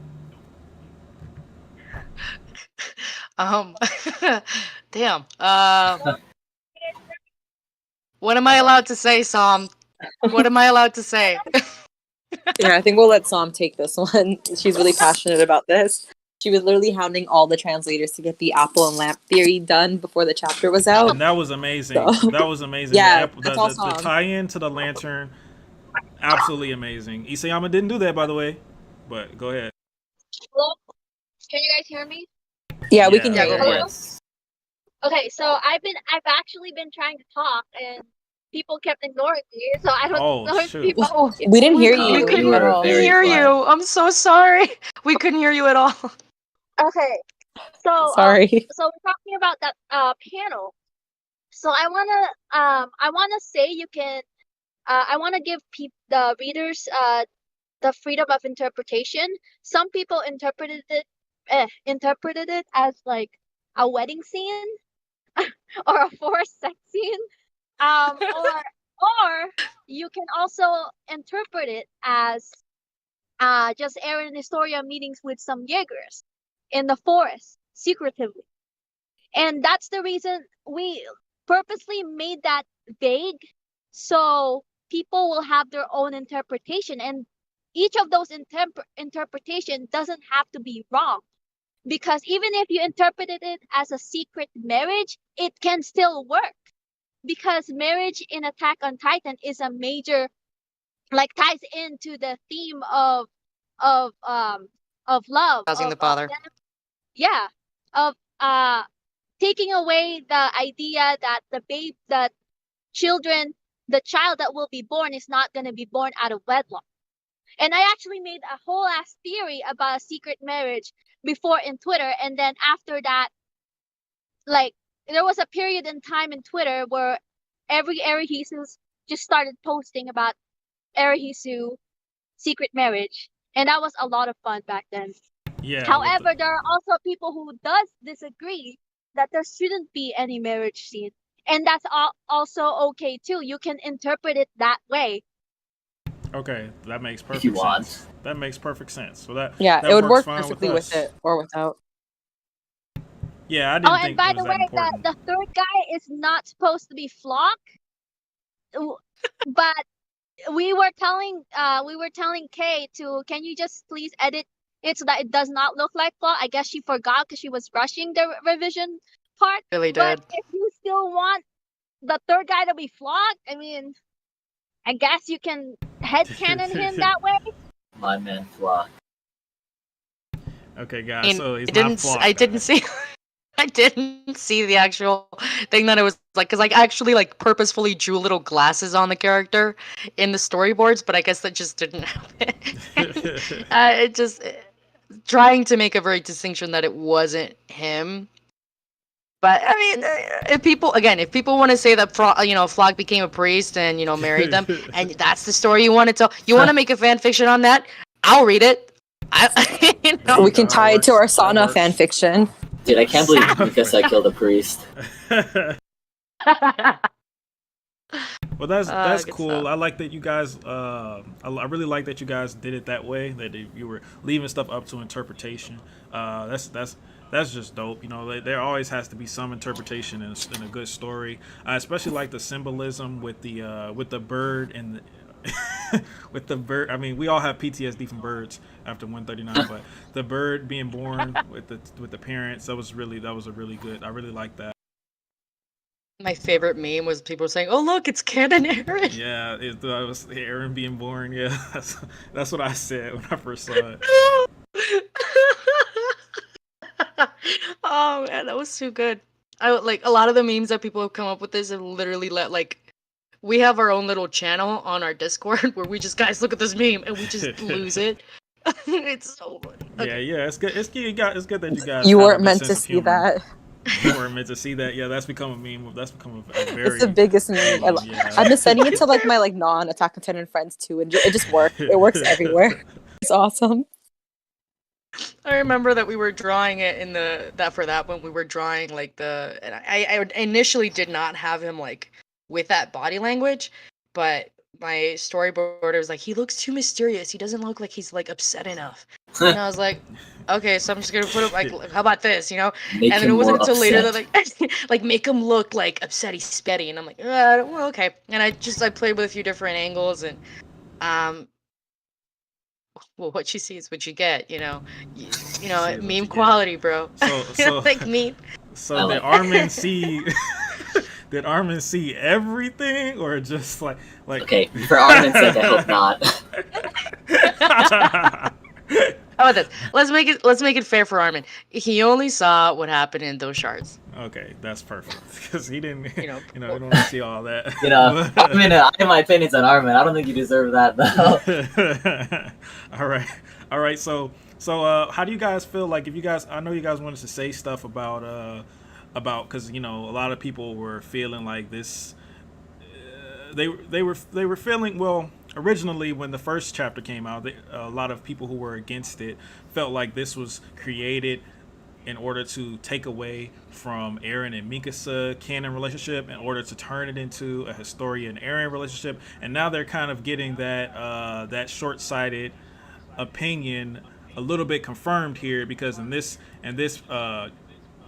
Speaker 4: Damn. What am I allowed to say, Sam? What am I allowed to say?
Speaker 2: Yeah, I think we'll let Sam take this one. She's really passionate about this. She was literally hounding all the translators to get the apple and lamp theory done before the chapter was out.
Speaker 1: And that was amazing.
Speaker 2: So-
Speaker 1: That was amazing.
Speaker 2: Yeah,
Speaker 1: the tie-in to the lantern, absolutely amazing. Isayama didn't do that, by the way, but go ahead.
Speaker 6: Hello? Can you guys hear me?
Speaker 2: Yeah, we can
Speaker 1: Yeah,
Speaker 2: hear
Speaker 4: go
Speaker 2: you.
Speaker 4: for it.
Speaker 5: Yes.
Speaker 6: Okay, so I've actually been trying to talk and people kept ignoring me, so I don't
Speaker 1: Oh,
Speaker 6: know if
Speaker 1: shoot.
Speaker 6: people
Speaker 2: We didn't hear
Speaker 5: Oh,
Speaker 2: you.
Speaker 4: We couldn't
Speaker 5: you were
Speaker 2: at all.
Speaker 5: very
Speaker 4: hear
Speaker 5: quiet.
Speaker 4: you. I'm so sorry. We couldn't hear you at all.
Speaker 6: Okay. So
Speaker 2: Sorry.
Speaker 6: so we're talking about that panel. So I wanna say you can I wanna give the readers the freedom of interpretation. Some people interpreted it as like a wedding scene or a forced sex scene. Or you can also interpret it as just Aaron and Historia meetings with some Jaegers in the forest secretively. And that's the reason we purposely made that vague, so people will have their own interpretation, and each of those interpretation doesn't have to be wrong, because even if you interpreted it as a secret marriage, it can still work, because marriage in Attack on Titan is a major, like, ties into the theme of love,
Speaker 4: Housing the
Speaker 6: of
Speaker 4: father.
Speaker 6: yeah, of taking away the idea that the child that will be born is not going to be born out of wedlock. And I actually made a whole ass theory about a secret marriage before in Twitter, and then after that, like, there was a period in time in Twitter where every Erihisu just started posting about Erihisu secret marriage, and that was a lot of fun back then.
Speaker 1: Yeah.
Speaker 6: However, there are also people who does disagree that there shouldn't be any marriage scene, and that's also okay too. You can interpret it that way.
Speaker 1: Okay, that makes perfect
Speaker 5: you
Speaker 1: sense.
Speaker 5: want.
Speaker 1: That makes perfect sense. So that
Speaker 2: Yeah,
Speaker 1: that
Speaker 2: it would
Speaker 1: works
Speaker 2: work
Speaker 1: fine
Speaker 2: perfectly
Speaker 1: us.
Speaker 2: with it or without.
Speaker 1: Yeah, I didn't
Speaker 6: Oh, and
Speaker 1: think
Speaker 6: by
Speaker 1: it
Speaker 6: the
Speaker 1: was
Speaker 6: way,
Speaker 1: that important.
Speaker 6: the third guy is not supposed to be Flock, but we were telling Kay to, can you just please edit it so that it does not look like Flock? I guess she forgot because she was rushing the revision part.
Speaker 4: Really
Speaker 6: But
Speaker 4: did.
Speaker 6: if you still want the third guy to be Flock, I mean, I guess you can headcanon him that way.
Speaker 5: My man Flock.
Speaker 1: Okay,
Speaker 4: I
Speaker 1: guys.
Speaker 4: mean,
Speaker 1: So he's
Speaker 4: I
Speaker 1: not
Speaker 4: didn't.
Speaker 1: Flock,
Speaker 4: I didn't
Speaker 1: guys.
Speaker 4: see. I didn't see the actual thing that it was like, because I actually like purposefully drew little glasses on the character in the storyboards, but I guess that just didn't happen. It just trying to make a very distinction that it wasn't him. But I mean, if people want to say that Flock became a priest and married them, and that's the story you want to tell, you want to make a fan fiction on that, I'll read it.
Speaker 2: We can tie it to our
Speaker 1: That
Speaker 2: sauna
Speaker 1: works.
Speaker 2: fan fiction.
Speaker 5: Dude, I can't believe
Speaker 1: Son of
Speaker 5: Mikasa killed a priest.
Speaker 1: Well, that's
Speaker 4: Good
Speaker 1: cool.
Speaker 4: stuff.
Speaker 1: I like that you guys. I really like that you guys did it that way. That you were leaving stuff up to interpretation. That's just dope. You know, there always has to be some interpretation in a good story. I especially like the symbolism with the bird and with the bird. I mean, we all have PTSD from birds after 139, but the bird being born with the parents, that was a really good. I really like that.
Speaker 4: My favorite meme was people saying, "Oh look, it's Canon Aaron."
Speaker 1: Yeah, that was Aaron being born. Yeah, that's what I said when I first saw it.
Speaker 4: Oh man, that was too good. I like a lot of the memes that people have come up with this and literally let like we have our own little channel on our Discord where we just guys look at this meme and we just lose it. It's so funny.
Speaker 1: Yeah,
Speaker 4: Okay.
Speaker 1: yeah, it's good. It's good that you guys
Speaker 2: You
Speaker 1: have a
Speaker 2: weren't
Speaker 1: good
Speaker 2: meant
Speaker 1: sense
Speaker 2: to
Speaker 1: of
Speaker 2: see
Speaker 1: humor.
Speaker 2: that.
Speaker 1: You weren't meant to see that. Yeah, that's become a meme. That's become a very.
Speaker 2: It's the biggest meme.
Speaker 1: Yeah.
Speaker 2: I've been sending it to like my like non-Attack on Titan friends too, and it just works. It works everywhere. It's awesome.
Speaker 4: I remember that we were drawing it in that when we were drawing like and I initially did not have him like with that body language, but my storyboarder was like, he looks too mysterious. He doesn't look like he's like upset enough. And I was like, okay, so I'm just gonna put him like, how about this, you know?
Speaker 5: Make
Speaker 4: And then
Speaker 5: him
Speaker 4: it wasn't
Speaker 5: more
Speaker 4: until later that
Speaker 5: upset.
Speaker 4: like make him look like upsetty spetty, and I'm like, well, okay. And I played with a few different angles and um. Well, what you see is what you get, you know. You know,
Speaker 1: See what you
Speaker 4: meme
Speaker 1: get.
Speaker 4: quality, bro.
Speaker 1: So
Speaker 4: Like meme.
Speaker 1: So
Speaker 5: I
Speaker 1: did
Speaker 5: like
Speaker 1: Armin see? Did Armin see everything, or just like?
Speaker 5: Okay, for Armin's sake, I hope not.
Speaker 4: How about this? Let's make it fair for Armin. He only saw what happened in those shards.
Speaker 1: Okay, that's perfect because he didn't.
Speaker 4: You know,
Speaker 1: You don't want to see all that.
Speaker 5: You know, I have my opinions on Armin. I don't think you deserve that, though.
Speaker 1: All right. So, how do you guys feel like if you guys? I know you guys wanted to say stuff about because you know a lot of people were feeling like this. They were feeling well. Originally, when the first chapter came out, a lot of people who were against it felt like this was created in order to take away from Eren and Mikasa canon relationship, in order to turn it into a Historia and Eren relationship, and now they're kind of getting that short-sighted opinion a little bit confirmed here because in this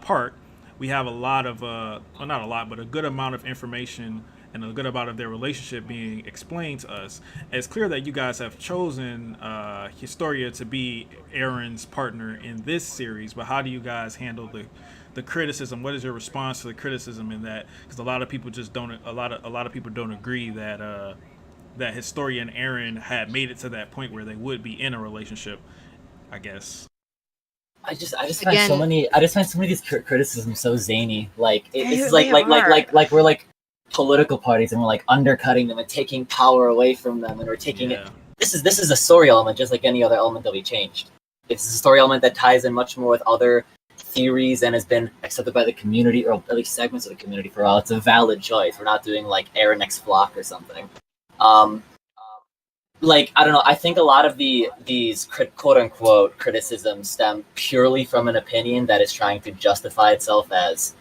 Speaker 1: part we have a lot of well, not a lot, but a good amount of information and a good amount of their relationship being explained to us. It's clear that you guys have chosen Historia to be Eren's partner in this series, but how do you guys handle the criticism? What is your response to the criticism in that? Because a lot of people just don't. A lot of people don't agree that that Historia and Eren had made it to that point where they would be in a relationship, I guess.
Speaker 5: I just find so many. I just find so many of these criticisms so zany. Like it's like we're like political parties and we're like undercutting them and taking power away from them and we're taking it. This is a story element just like any other element that we changed. It's a story element that ties in much more with other theories and has been accepted by the community, or at least segments of the community for a while. It's a valid choice. We're not doing like Eren X Flock or something. Like I don't know. I think a lot of these quote unquote criticisms stem purely from an opinion that is trying to justify itself as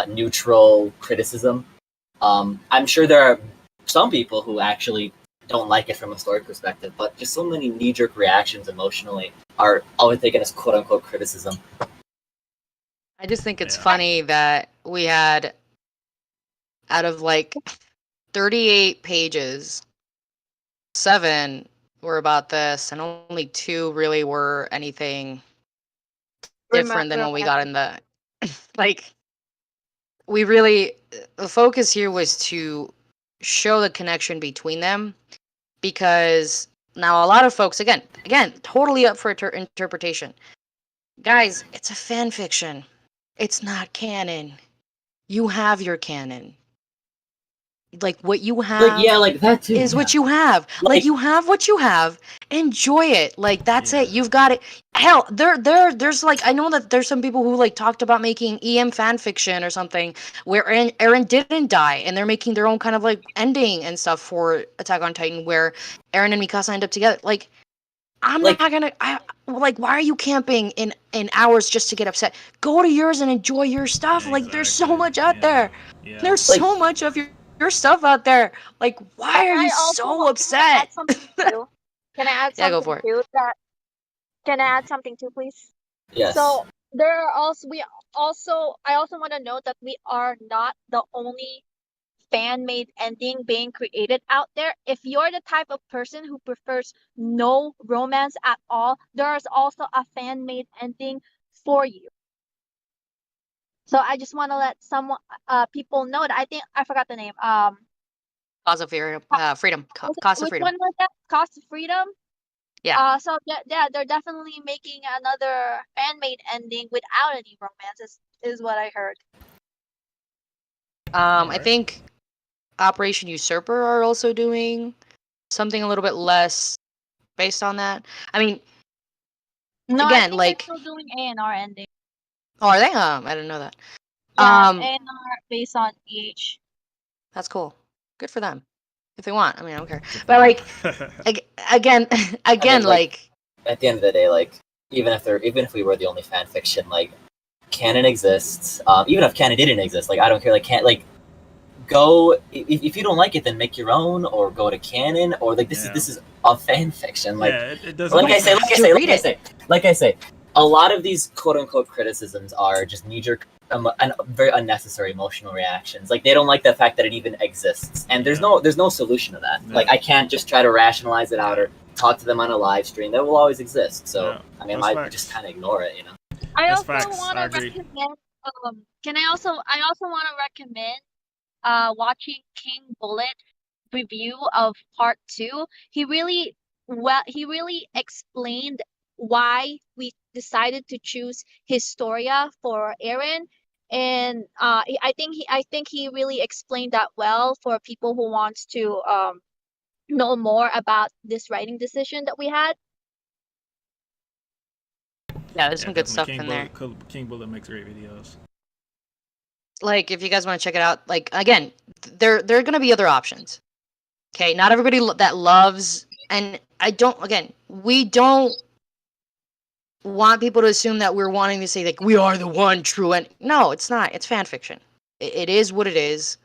Speaker 5: neutral criticism. I'm sure there are some people who actually don't like it from a story perspective, but just so many knee-jerk reactions emotionally are always taken as quote-unquote criticism.
Speaker 4: I just think it's funny that we had, out of like 38 pages, 7 were about this, and only 2 really were anything different than what we got in the... like, we really... The focus here was to show the connection between them, because now a lot of folks, again, totally up for interpretation. Guys, it's a fan fiction. It's not canon. You have your canon. Like what you have,
Speaker 5: like that too,
Speaker 4: is what you have. Like you have what you have. Enjoy it. Like that's it. You've got it. Hell, there's like, I know that there's some people who like talked about making EM fan fiction or something where Eren didn't die, and they're making their own kind of like ending and stuff for Attack on Titan where Eren and Mikasa end up together. Like, I'm
Speaker 5: Like-
Speaker 4: not gonna. Why are you camping in hours just to get upset? Go to yours and enjoy your stuff. Like, there's so
Speaker 1: Exactly.
Speaker 4: much out
Speaker 1: Yeah.
Speaker 4: there.
Speaker 1: Yeah.
Speaker 4: There's
Speaker 5: Like-
Speaker 4: so much of your stuff out there. Like, why are you so
Speaker 6: Can I
Speaker 4: upset?
Speaker 6: add something too? Can I add
Speaker 4: Yeah, go
Speaker 6: something
Speaker 4: for it.
Speaker 6: too? Can I add something too, please?
Speaker 5: Yes.
Speaker 6: So there are I also want to note that we are not the only fan-made ending being created out there. If you're the type of person who prefers no romance at all, there's also a fan-made ending for you. So I just want to let people know that. I think I forgot the name.
Speaker 4: Cause of freedom. Cost of
Speaker 6: Which
Speaker 4: freedom.
Speaker 6: one was that? Cost of Freedom.
Speaker 4: Yeah.
Speaker 6: So yeah, they're definitely making another fan-made ending without any romance. Is what I heard.
Speaker 4: I
Speaker 1: Alright.
Speaker 4: think Operation Usurper are also doing something a little bit less based on that. I mean,
Speaker 6: No, I
Speaker 4: again,
Speaker 6: think
Speaker 4: like,
Speaker 6: they're still doing A&R ending.
Speaker 4: oh, are they? I didn't know that.
Speaker 6: Yeah,
Speaker 4: Um,
Speaker 6: A&R based on EH.
Speaker 4: That's cool. Good for them. If they want, I mean, I don't care. But like, again,
Speaker 5: like-
Speaker 4: like,
Speaker 5: At the end of the day, like even if we were the only fan fiction, like canon exists. Even if canon didn't exist, like I don't care. Like go if you don't like it, then make your own or go to canon or like this
Speaker 1: Yeah.
Speaker 5: is a fan fiction. Like
Speaker 1: yeah, it doesn't.
Speaker 5: like
Speaker 1: make
Speaker 5: I say,
Speaker 1: sense.
Speaker 5: like I
Speaker 4: To
Speaker 5: say,
Speaker 4: read
Speaker 5: like I say, a lot of these quote unquote criticisms are just knee jerk and very unnecessary emotional reactions. Like they don't like the fact that it even exists, and there's no solution to that.
Speaker 1: Yeah.
Speaker 5: Like I can't just try to rationalize it out or talk to them on a live stream. That will always exist. So
Speaker 1: Yeah,
Speaker 5: I mean,
Speaker 1: that's
Speaker 5: I
Speaker 1: facts.
Speaker 5: just kind of ignore it, you know.
Speaker 6: I
Speaker 1: That's
Speaker 6: also
Speaker 1: facts.
Speaker 6: want
Speaker 1: I
Speaker 6: to
Speaker 1: agree.
Speaker 6: recommend. I also want to recommend watching King Bullet review of part 2. He really explained why we decided to choose Historia for Aaron, and I think he really explained that well for people who wants to know more about this writing decision that we had.
Speaker 4: yeah, there's some good
Speaker 1: definitely.
Speaker 4: stuff
Speaker 1: King
Speaker 4: in there.
Speaker 1: King Bullet makes great videos.
Speaker 4: Like, if you guys want to check it out, like, again, there are gonna be other options. Okay, not everybody that loves, and we don't want people to assume that we're wanting to say like we are the one true, and no, it's not. It's fan fiction. It is what it is.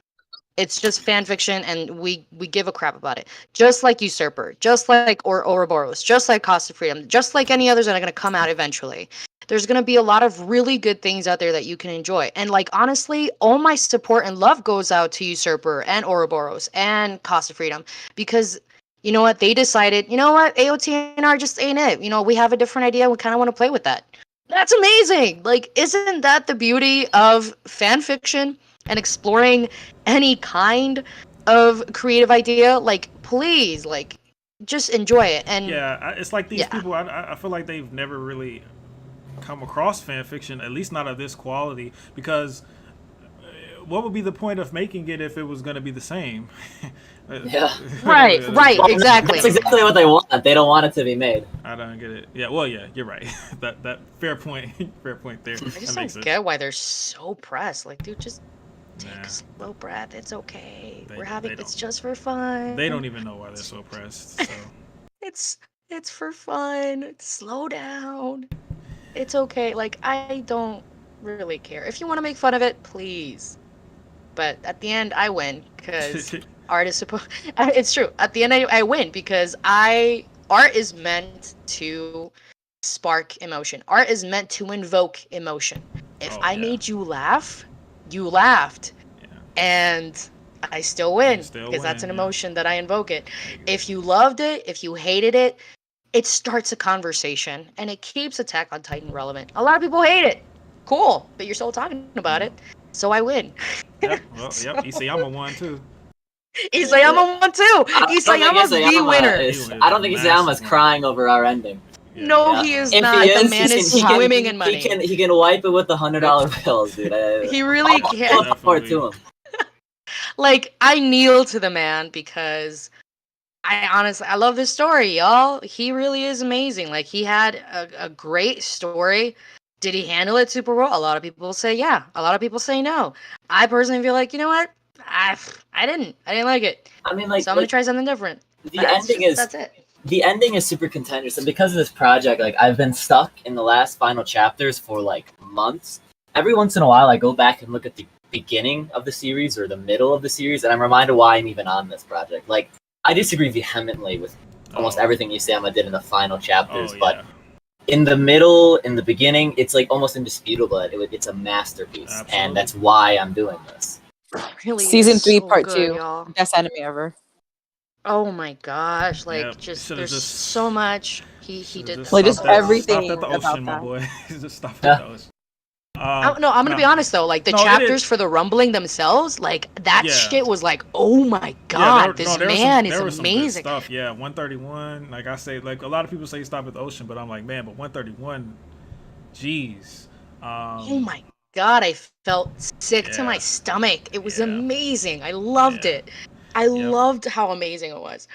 Speaker 4: It's just fan fiction, and we give a crap about it. Just like Usurper, just like Ouroboros, just like Cost of Freedom, just like any others that are going to come out eventually. There's going to be a lot of really good things out there that you can enjoy. And like, honestly, all my support and love goes out to Usurper and Ouroboros and Cost of Freedom, because you know what? They decided, you know what? AoT and R just ain't it. You know, we have a different idea. We kind of want to play with that. That's amazing. Like, isn't that the beauty of fan fiction and exploring any kind of creative idea? Like, please, like, just enjoy it. And
Speaker 1: Yeah, it's like these
Speaker 4: Yeah.
Speaker 1: people. I feel like they've never really come across fan fiction, at least not of this quality, because what would be the point of making it if it was going to be the same?
Speaker 5: Yeah.
Speaker 4: Right, exactly.
Speaker 5: That's exactly what they want. They don't want it to be made.
Speaker 1: I don't get it. Yeah, well, yeah, you're right. that fair point. Fair point there.
Speaker 4: I just
Speaker 1: That
Speaker 4: don't
Speaker 1: makes sense.
Speaker 4: get why they're so pressed. Like, dude, just take
Speaker 1: Nah.
Speaker 4: a slow breath. It's okay.
Speaker 1: They-
Speaker 4: We're having
Speaker 1: they
Speaker 4: it's
Speaker 1: don't.
Speaker 4: just for fun.
Speaker 1: They don't even know why they're so pressed. So
Speaker 4: It's for fun. Slow down. It's okay. Like, I don't really care. If you want to make fun of it, please. But at the end, I win because art is supposed. It's true. At the end, I win because art is meant to spark emotion. Art is meant to invoke emotion. If
Speaker 1: Oh,
Speaker 4: I
Speaker 1: yeah.
Speaker 4: made you laugh, you laughed,
Speaker 1: Yeah.
Speaker 4: and I still win
Speaker 1: still
Speaker 4: because that's
Speaker 1: win,
Speaker 4: an
Speaker 1: yeah.
Speaker 4: emotion that I invoke it.
Speaker 1: There you go.
Speaker 4: If you loved it, if you hated it, it starts a conversation and it keeps Attack on Titan relevant. A lot of people hate it. Cool, but you're still talking about it, so I win.
Speaker 1: Yep. Well, yep. Isayama won too.
Speaker 4: Isayama won too. Isayama's the winner.
Speaker 5: I don't think Isayama's
Speaker 1: Massive
Speaker 5: crying over our ending.
Speaker 1: Yeah.
Speaker 4: No,
Speaker 5: Yeah.
Speaker 4: he is
Speaker 5: If
Speaker 4: not.
Speaker 5: he
Speaker 4: The
Speaker 5: is,
Speaker 4: man is
Speaker 5: he can-
Speaker 4: swimming in money.
Speaker 5: He can wipe it with the $100 bills, dude.
Speaker 4: He really
Speaker 5: I'll
Speaker 4: can.
Speaker 5: support to him.
Speaker 4: Like, I kneel to the man because I love this story, y'all. He really is amazing. Like, he had a great story. Did he handle it super well? A lot of people say yeah. A lot of people say no. I personally feel like, you know what? I didn't like it.
Speaker 5: I mean, like,
Speaker 4: So I'm gonna try something different.
Speaker 5: the ending is
Speaker 4: That's it.
Speaker 5: the ending is super contentious, and because of this project, like I've been stuck in the last final chapters for like months. Every once in a while, I go back and look at the beginning of the series or the middle of the series, and I'm reminded why I'm even on this project. Like, I disagree vehemently with almost everything Usama did in the final chapters, but in the middle, in the beginning, it's like almost indisputable that it's a masterpiece,
Speaker 1: Absolutely.
Speaker 5: and that's why I'm doing this.
Speaker 4: Really
Speaker 2: Season
Speaker 4: is
Speaker 2: 3,
Speaker 4: so
Speaker 2: part
Speaker 4: good,
Speaker 2: 2.
Speaker 4: y'all.
Speaker 2: Best anime ever.
Speaker 4: Oh my gosh! Like,
Speaker 1: Yep,
Speaker 4: just
Speaker 1: should've
Speaker 4: there's
Speaker 1: just-
Speaker 4: so much he did.
Speaker 1: Just
Speaker 2: Like, just
Speaker 1: stopped at-
Speaker 2: everything
Speaker 1: Stopped at the
Speaker 2: about
Speaker 1: ocean, my
Speaker 2: that.
Speaker 1: boy. Just stopped
Speaker 5: Yeah.
Speaker 1: at the ocean.
Speaker 4: No, I'm gonna be honest though. Like the
Speaker 1: No, it
Speaker 4: chapters
Speaker 1: is-
Speaker 4: for the rumbling themselves, like that
Speaker 1: Yeah.
Speaker 4: shit was like, oh my god, this man is amazing.
Speaker 1: Some good stuff. Yeah, 131. Like I say, like a lot of people say stop at the ocean, but I'm like, man, but 131. Jeez.
Speaker 4: Oh my god, I felt sick to my
Speaker 1: Yeah.
Speaker 4: stomach. It was
Speaker 1: Yeah.
Speaker 4: amazing. I loved
Speaker 1: Yeah.
Speaker 4: it. I loved how amazing it was.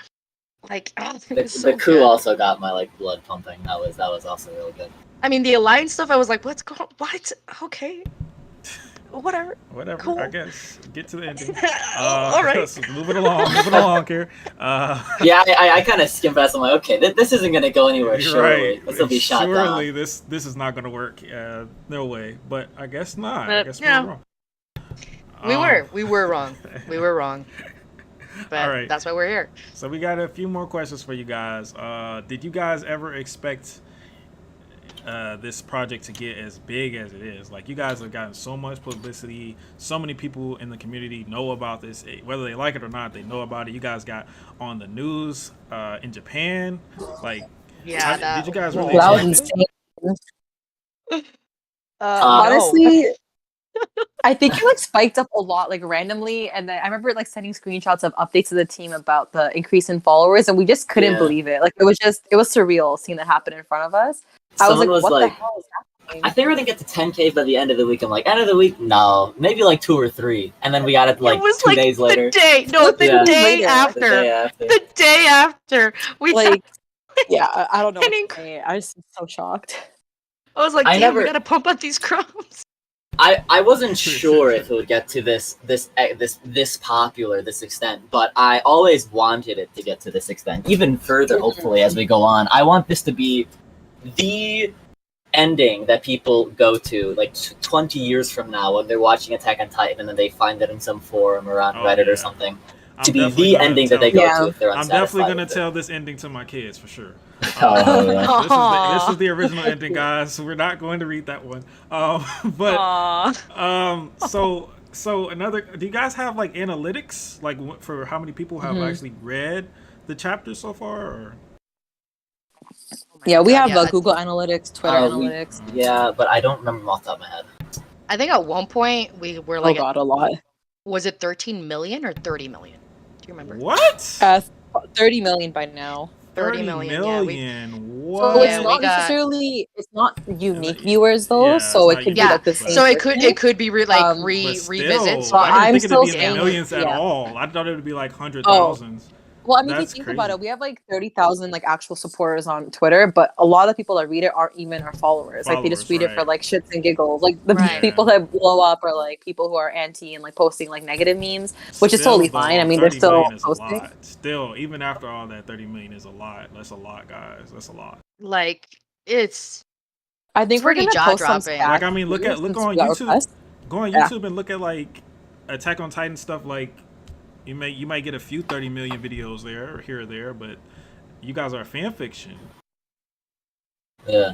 Speaker 4: Like, it was so
Speaker 5: The coup
Speaker 4: good.
Speaker 5: also got my like blood pumping. That was also really good.
Speaker 4: I mean, the alliance stuff. I was like, what's going? What? Okay, whatever.
Speaker 1: Whatever.
Speaker 4: Cool.
Speaker 1: I guess get to the ending.
Speaker 4: All right.
Speaker 1: So moving along here.
Speaker 5: Yeah, I kind of skimmed past. I'm like, okay, this isn't gonna go anywhere.
Speaker 1: You're
Speaker 5: Surely,
Speaker 1: right.
Speaker 5: this will be shot
Speaker 1: Surely
Speaker 5: down.
Speaker 1: this is not gonna work. No way. But I guess not. I
Speaker 4: But,
Speaker 1: guess
Speaker 4: yeah.
Speaker 1: we're wrong.
Speaker 4: We were wrong. We were wrong. But
Speaker 1: All right.
Speaker 4: that's why we're here.
Speaker 1: So we got a few more questions for you guys. Did you guys ever expect this project to get as big as it is? Like, you guys have gotten so much publicity. So many people in the community know about this. Whether they like it or not, they know about it. You guys got on the news in Japan. Like,
Speaker 4: Yeah,
Speaker 1: did you guys really
Speaker 2: That was
Speaker 1: expect it?
Speaker 2: insane.
Speaker 4: No.
Speaker 2: Honestly, I think it like spiked up a lot, like randomly, and then I remember like sending screenshots of updates to the team about the increase in followers, and we just couldn't
Speaker 5: Yeah.
Speaker 2: believe it. Like it was surreal seeing that happen in front of us. I was
Speaker 5: Someone
Speaker 2: like,
Speaker 5: was
Speaker 2: what
Speaker 5: like,
Speaker 2: the hell is happening?
Speaker 5: I think we're gonna get to 10K by the end of the week. I'm like, end of the week? No, maybe like 2 or 3, and then we got it like
Speaker 4: it was
Speaker 5: 2
Speaker 4: like
Speaker 5: days later.
Speaker 4: the day. No, the
Speaker 5: Yeah.
Speaker 4: day
Speaker 2: Later.
Speaker 4: after.
Speaker 5: The day after.
Speaker 4: The day after. We
Speaker 2: Like, yeah, I don't know.
Speaker 4: An
Speaker 2: What to say. I was so shocked.
Speaker 4: I was like,
Speaker 5: I
Speaker 4: damn,
Speaker 5: never-
Speaker 4: we gotta pump up these crumbs.
Speaker 5: I wasn't sure if it would get to this popular, this extent, but I always wanted it to get to this extent, even further. Hopefully, as we go on, I want this to be the ending that people go to like 20 years from now when they're watching Attack on Titan and then they find it in some forum or on
Speaker 1: Oh,
Speaker 5: Reddit
Speaker 1: yeah.
Speaker 5: or something.
Speaker 1: I'm
Speaker 5: To be
Speaker 1: definitely
Speaker 5: the
Speaker 1: gonna
Speaker 5: ending
Speaker 1: tell-
Speaker 5: that they go
Speaker 2: Yeah.
Speaker 5: to if they're
Speaker 1: I'm
Speaker 5: unsatisfied.
Speaker 1: definitely gonna
Speaker 5: with it.
Speaker 1: tell this ending to my kids for sure.
Speaker 5: Oh, yeah.
Speaker 1: This is the original ending, guys. So we're not going to read that one. But
Speaker 4: Aw.
Speaker 1: so another. Do you guys have like analytics, like for how many people have actually read the chapters so far? Or?
Speaker 2: Yeah, we have
Speaker 4: yeah,
Speaker 2: Google Analytics, Twitter Analytics.
Speaker 5: Yeah, but I don't remember them off the top of my head.
Speaker 4: I think at one point we were
Speaker 2: Oh
Speaker 4: like,
Speaker 2: god, a lot.
Speaker 4: was it 13 million or 30 million? Do you remember?
Speaker 1: What?
Speaker 2: 30 million by now.
Speaker 4: 30 million, yeah, we-
Speaker 1: What?
Speaker 2: So
Speaker 4: Yeah,
Speaker 2: it's
Speaker 4: we
Speaker 2: not
Speaker 4: got-
Speaker 2: necessarily unique viewers though,
Speaker 1: yeah,
Speaker 2: so
Speaker 1: it's
Speaker 2: it could be
Speaker 1: not
Speaker 2: like the
Speaker 1: unique,
Speaker 2: same.
Speaker 1: but-
Speaker 4: So
Speaker 2: person.
Speaker 4: it could be
Speaker 2: But
Speaker 1: But
Speaker 4: revisit.
Speaker 1: still, I
Speaker 2: I'm
Speaker 1: didn't think
Speaker 2: still
Speaker 1: it'd be in the
Speaker 2: saying-
Speaker 1: millions at
Speaker 2: yeah.
Speaker 1: all. I thought it would be like hundred
Speaker 2: Oh.
Speaker 1: thousands.
Speaker 2: Well, I mean,
Speaker 1: That's
Speaker 2: if you think about
Speaker 1: crazy.
Speaker 2: it, we have like 30,000 like actual supporters on Twitter, but a lot of people that read it aren't even our followers. Like they just
Speaker 1: Followers,
Speaker 2: read it for
Speaker 1: right.
Speaker 2: like shits and giggles. Like the
Speaker 4: Right.
Speaker 2: people that blow up are like people who are anti and like posting like negative memes, which is
Speaker 1: Still,
Speaker 2: totally
Speaker 1: though,
Speaker 2: fine. I mean, they're
Speaker 1: 30
Speaker 2: still
Speaker 1: million is a
Speaker 2: posting.
Speaker 1: lot. Still, even after all that, 30 million is a lot. That's a lot, guys. That's a lot.
Speaker 4: Like it's
Speaker 2: I think
Speaker 4: It's
Speaker 2: we're
Speaker 4: pretty
Speaker 2: gonna post some
Speaker 4: jaw-dropping.
Speaker 2: stats
Speaker 1: Like, I mean, look
Speaker 2: too,
Speaker 1: on
Speaker 2: since we got
Speaker 1: YouTube.
Speaker 2: requests.
Speaker 1: Go on
Speaker 2: Yeah.
Speaker 1: YouTube and look at like Attack on Titan stuff. Like you might get a few 30 million videos there or here or there, but you guys are fan fiction.
Speaker 5: Yeah.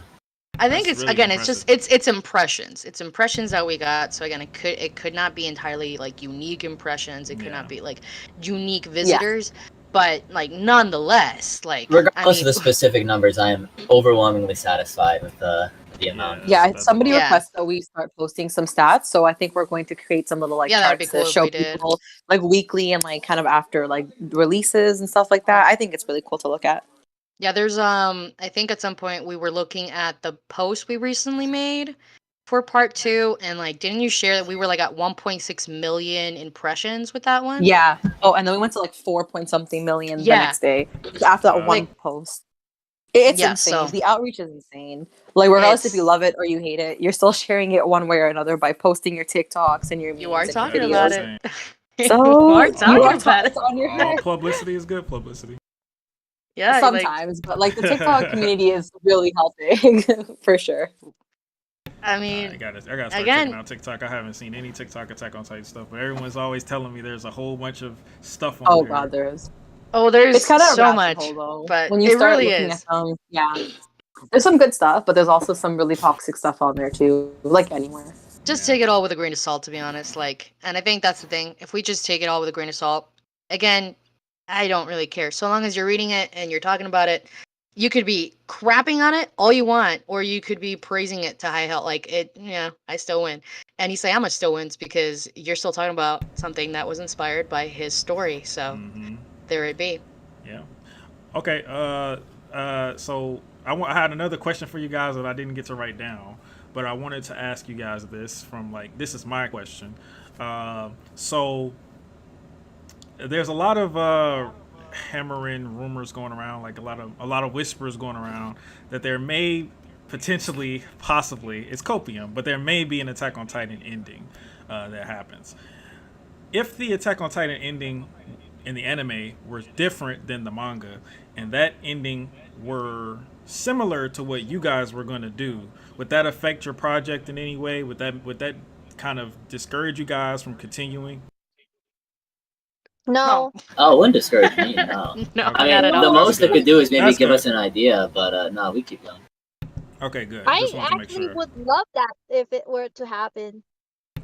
Speaker 4: I think
Speaker 1: That's
Speaker 4: it's
Speaker 1: really
Speaker 4: again it's just it's impressions. It's impressions that we got. So again it could not be entirely like unique impressions. It could
Speaker 1: Yeah.
Speaker 4: not be like unique visitors. But like nonetheless, like
Speaker 5: Regardless
Speaker 4: I
Speaker 5: of
Speaker 4: mean,
Speaker 5: the specific numbers, I am overwhelmingly satisfied with the amount.
Speaker 2: Yeah,
Speaker 1: That's
Speaker 2: somebody
Speaker 4: Yeah.
Speaker 2: requested that we start posting some stats, so I think we're going to create some little like
Speaker 4: Yeah, that'd be
Speaker 2: charts
Speaker 4: cool
Speaker 2: to
Speaker 4: if
Speaker 2: show
Speaker 4: we did.
Speaker 2: people like weekly and like kind of after like releases and stuff like that. I think it's really cool to look at.
Speaker 4: yeah, there's I think at some point we were looking at the post we recently made for part 2, and like didn't you share that we were like at 1.6 million impressions with that one?
Speaker 2: Yeah. Oh, and then we went to like 4 point something million the
Speaker 4: Yeah.
Speaker 2: next day just after that
Speaker 1: Wow.
Speaker 2: one
Speaker 4: Like-
Speaker 2: post. It's
Speaker 4: Yeah,
Speaker 2: insane.
Speaker 4: so-
Speaker 2: The outreach is insane. Like regardless if
Speaker 4: It's-
Speaker 2: you love it or you hate it, you're still sharing it one way or another by posting your TikToks and your memes
Speaker 4: You are
Speaker 2: and
Speaker 4: talking
Speaker 2: videos.
Speaker 4: about
Speaker 1: videos.
Speaker 4: it.
Speaker 2: So
Speaker 4: you are
Speaker 1: you
Speaker 4: talking
Speaker 1: are
Speaker 4: about it.
Speaker 2: on your
Speaker 1: All
Speaker 2: head.
Speaker 1: publicity is good publicity.
Speaker 4: Yeah, like,
Speaker 2: Sometimes, but like the TikTok community is really helping for sure.
Speaker 4: I
Speaker 1: I
Speaker 4: mean,
Speaker 1: gotta start checking
Speaker 4: again,
Speaker 1: out TikTok. I haven't seen any TikTok Attack on Titan stuff, but everyone's always telling me there's a whole bunch of stuff on
Speaker 2: Oh
Speaker 1: there.
Speaker 2: god, there is.
Speaker 4: oh, there's
Speaker 2: It's kind of a
Speaker 4: so
Speaker 2: rabbit
Speaker 4: much,
Speaker 2: hole though.
Speaker 4: but
Speaker 2: When you
Speaker 4: it
Speaker 2: start
Speaker 4: really
Speaker 2: looking at
Speaker 4: is.
Speaker 2: them, yeah. There's some good stuff, but there's also some really toxic stuff on there too, like anywhere.
Speaker 4: Just
Speaker 1: Yeah.
Speaker 4: take it all with a grain of salt, to be honest. Like, and I think that's the thing. If we just take it all with a grain of salt, again, I don't really care. So long as you're reading it and you're talking about it, you could be crapping on it all you want, or you could be praising it to high hell. Like it, yeah, I still win. And you say how much still wins because you're still talking about something that was inspired by his story. So
Speaker 1: Mm-hmm.
Speaker 4: there it be.
Speaker 1: Yeah. Okay. So I had another question for you guys that I didn't get to write down, but I wanted to ask you guys this from like this is my question. So there's a lot of hammering rumors going around, like a lot of whispers going around that there may potentially, possibly, it's copium, but there may be an Attack on Titan ending that happens. If the Attack on Titan ending in the anime were different than the manga, and that ending were similar to what you guys were going to do, would that affect your project in any way? Would that kind of discourage you guys from continuing?
Speaker 6: No.
Speaker 5: Oh, it wouldn't discourage me. No.
Speaker 4: No,
Speaker 1: Okay.
Speaker 5: I
Speaker 4: not
Speaker 5: mean,
Speaker 4: at
Speaker 5: the
Speaker 4: all.
Speaker 5: most it could do is maybe
Speaker 1: That's
Speaker 5: give
Speaker 1: good.
Speaker 5: us an idea, but no, we keep going.
Speaker 1: Okay, good.
Speaker 6: I
Speaker 1: Just wanted to make
Speaker 6: actually
Speaker 1: sure.
Speaker 6: would love that if it were to happen.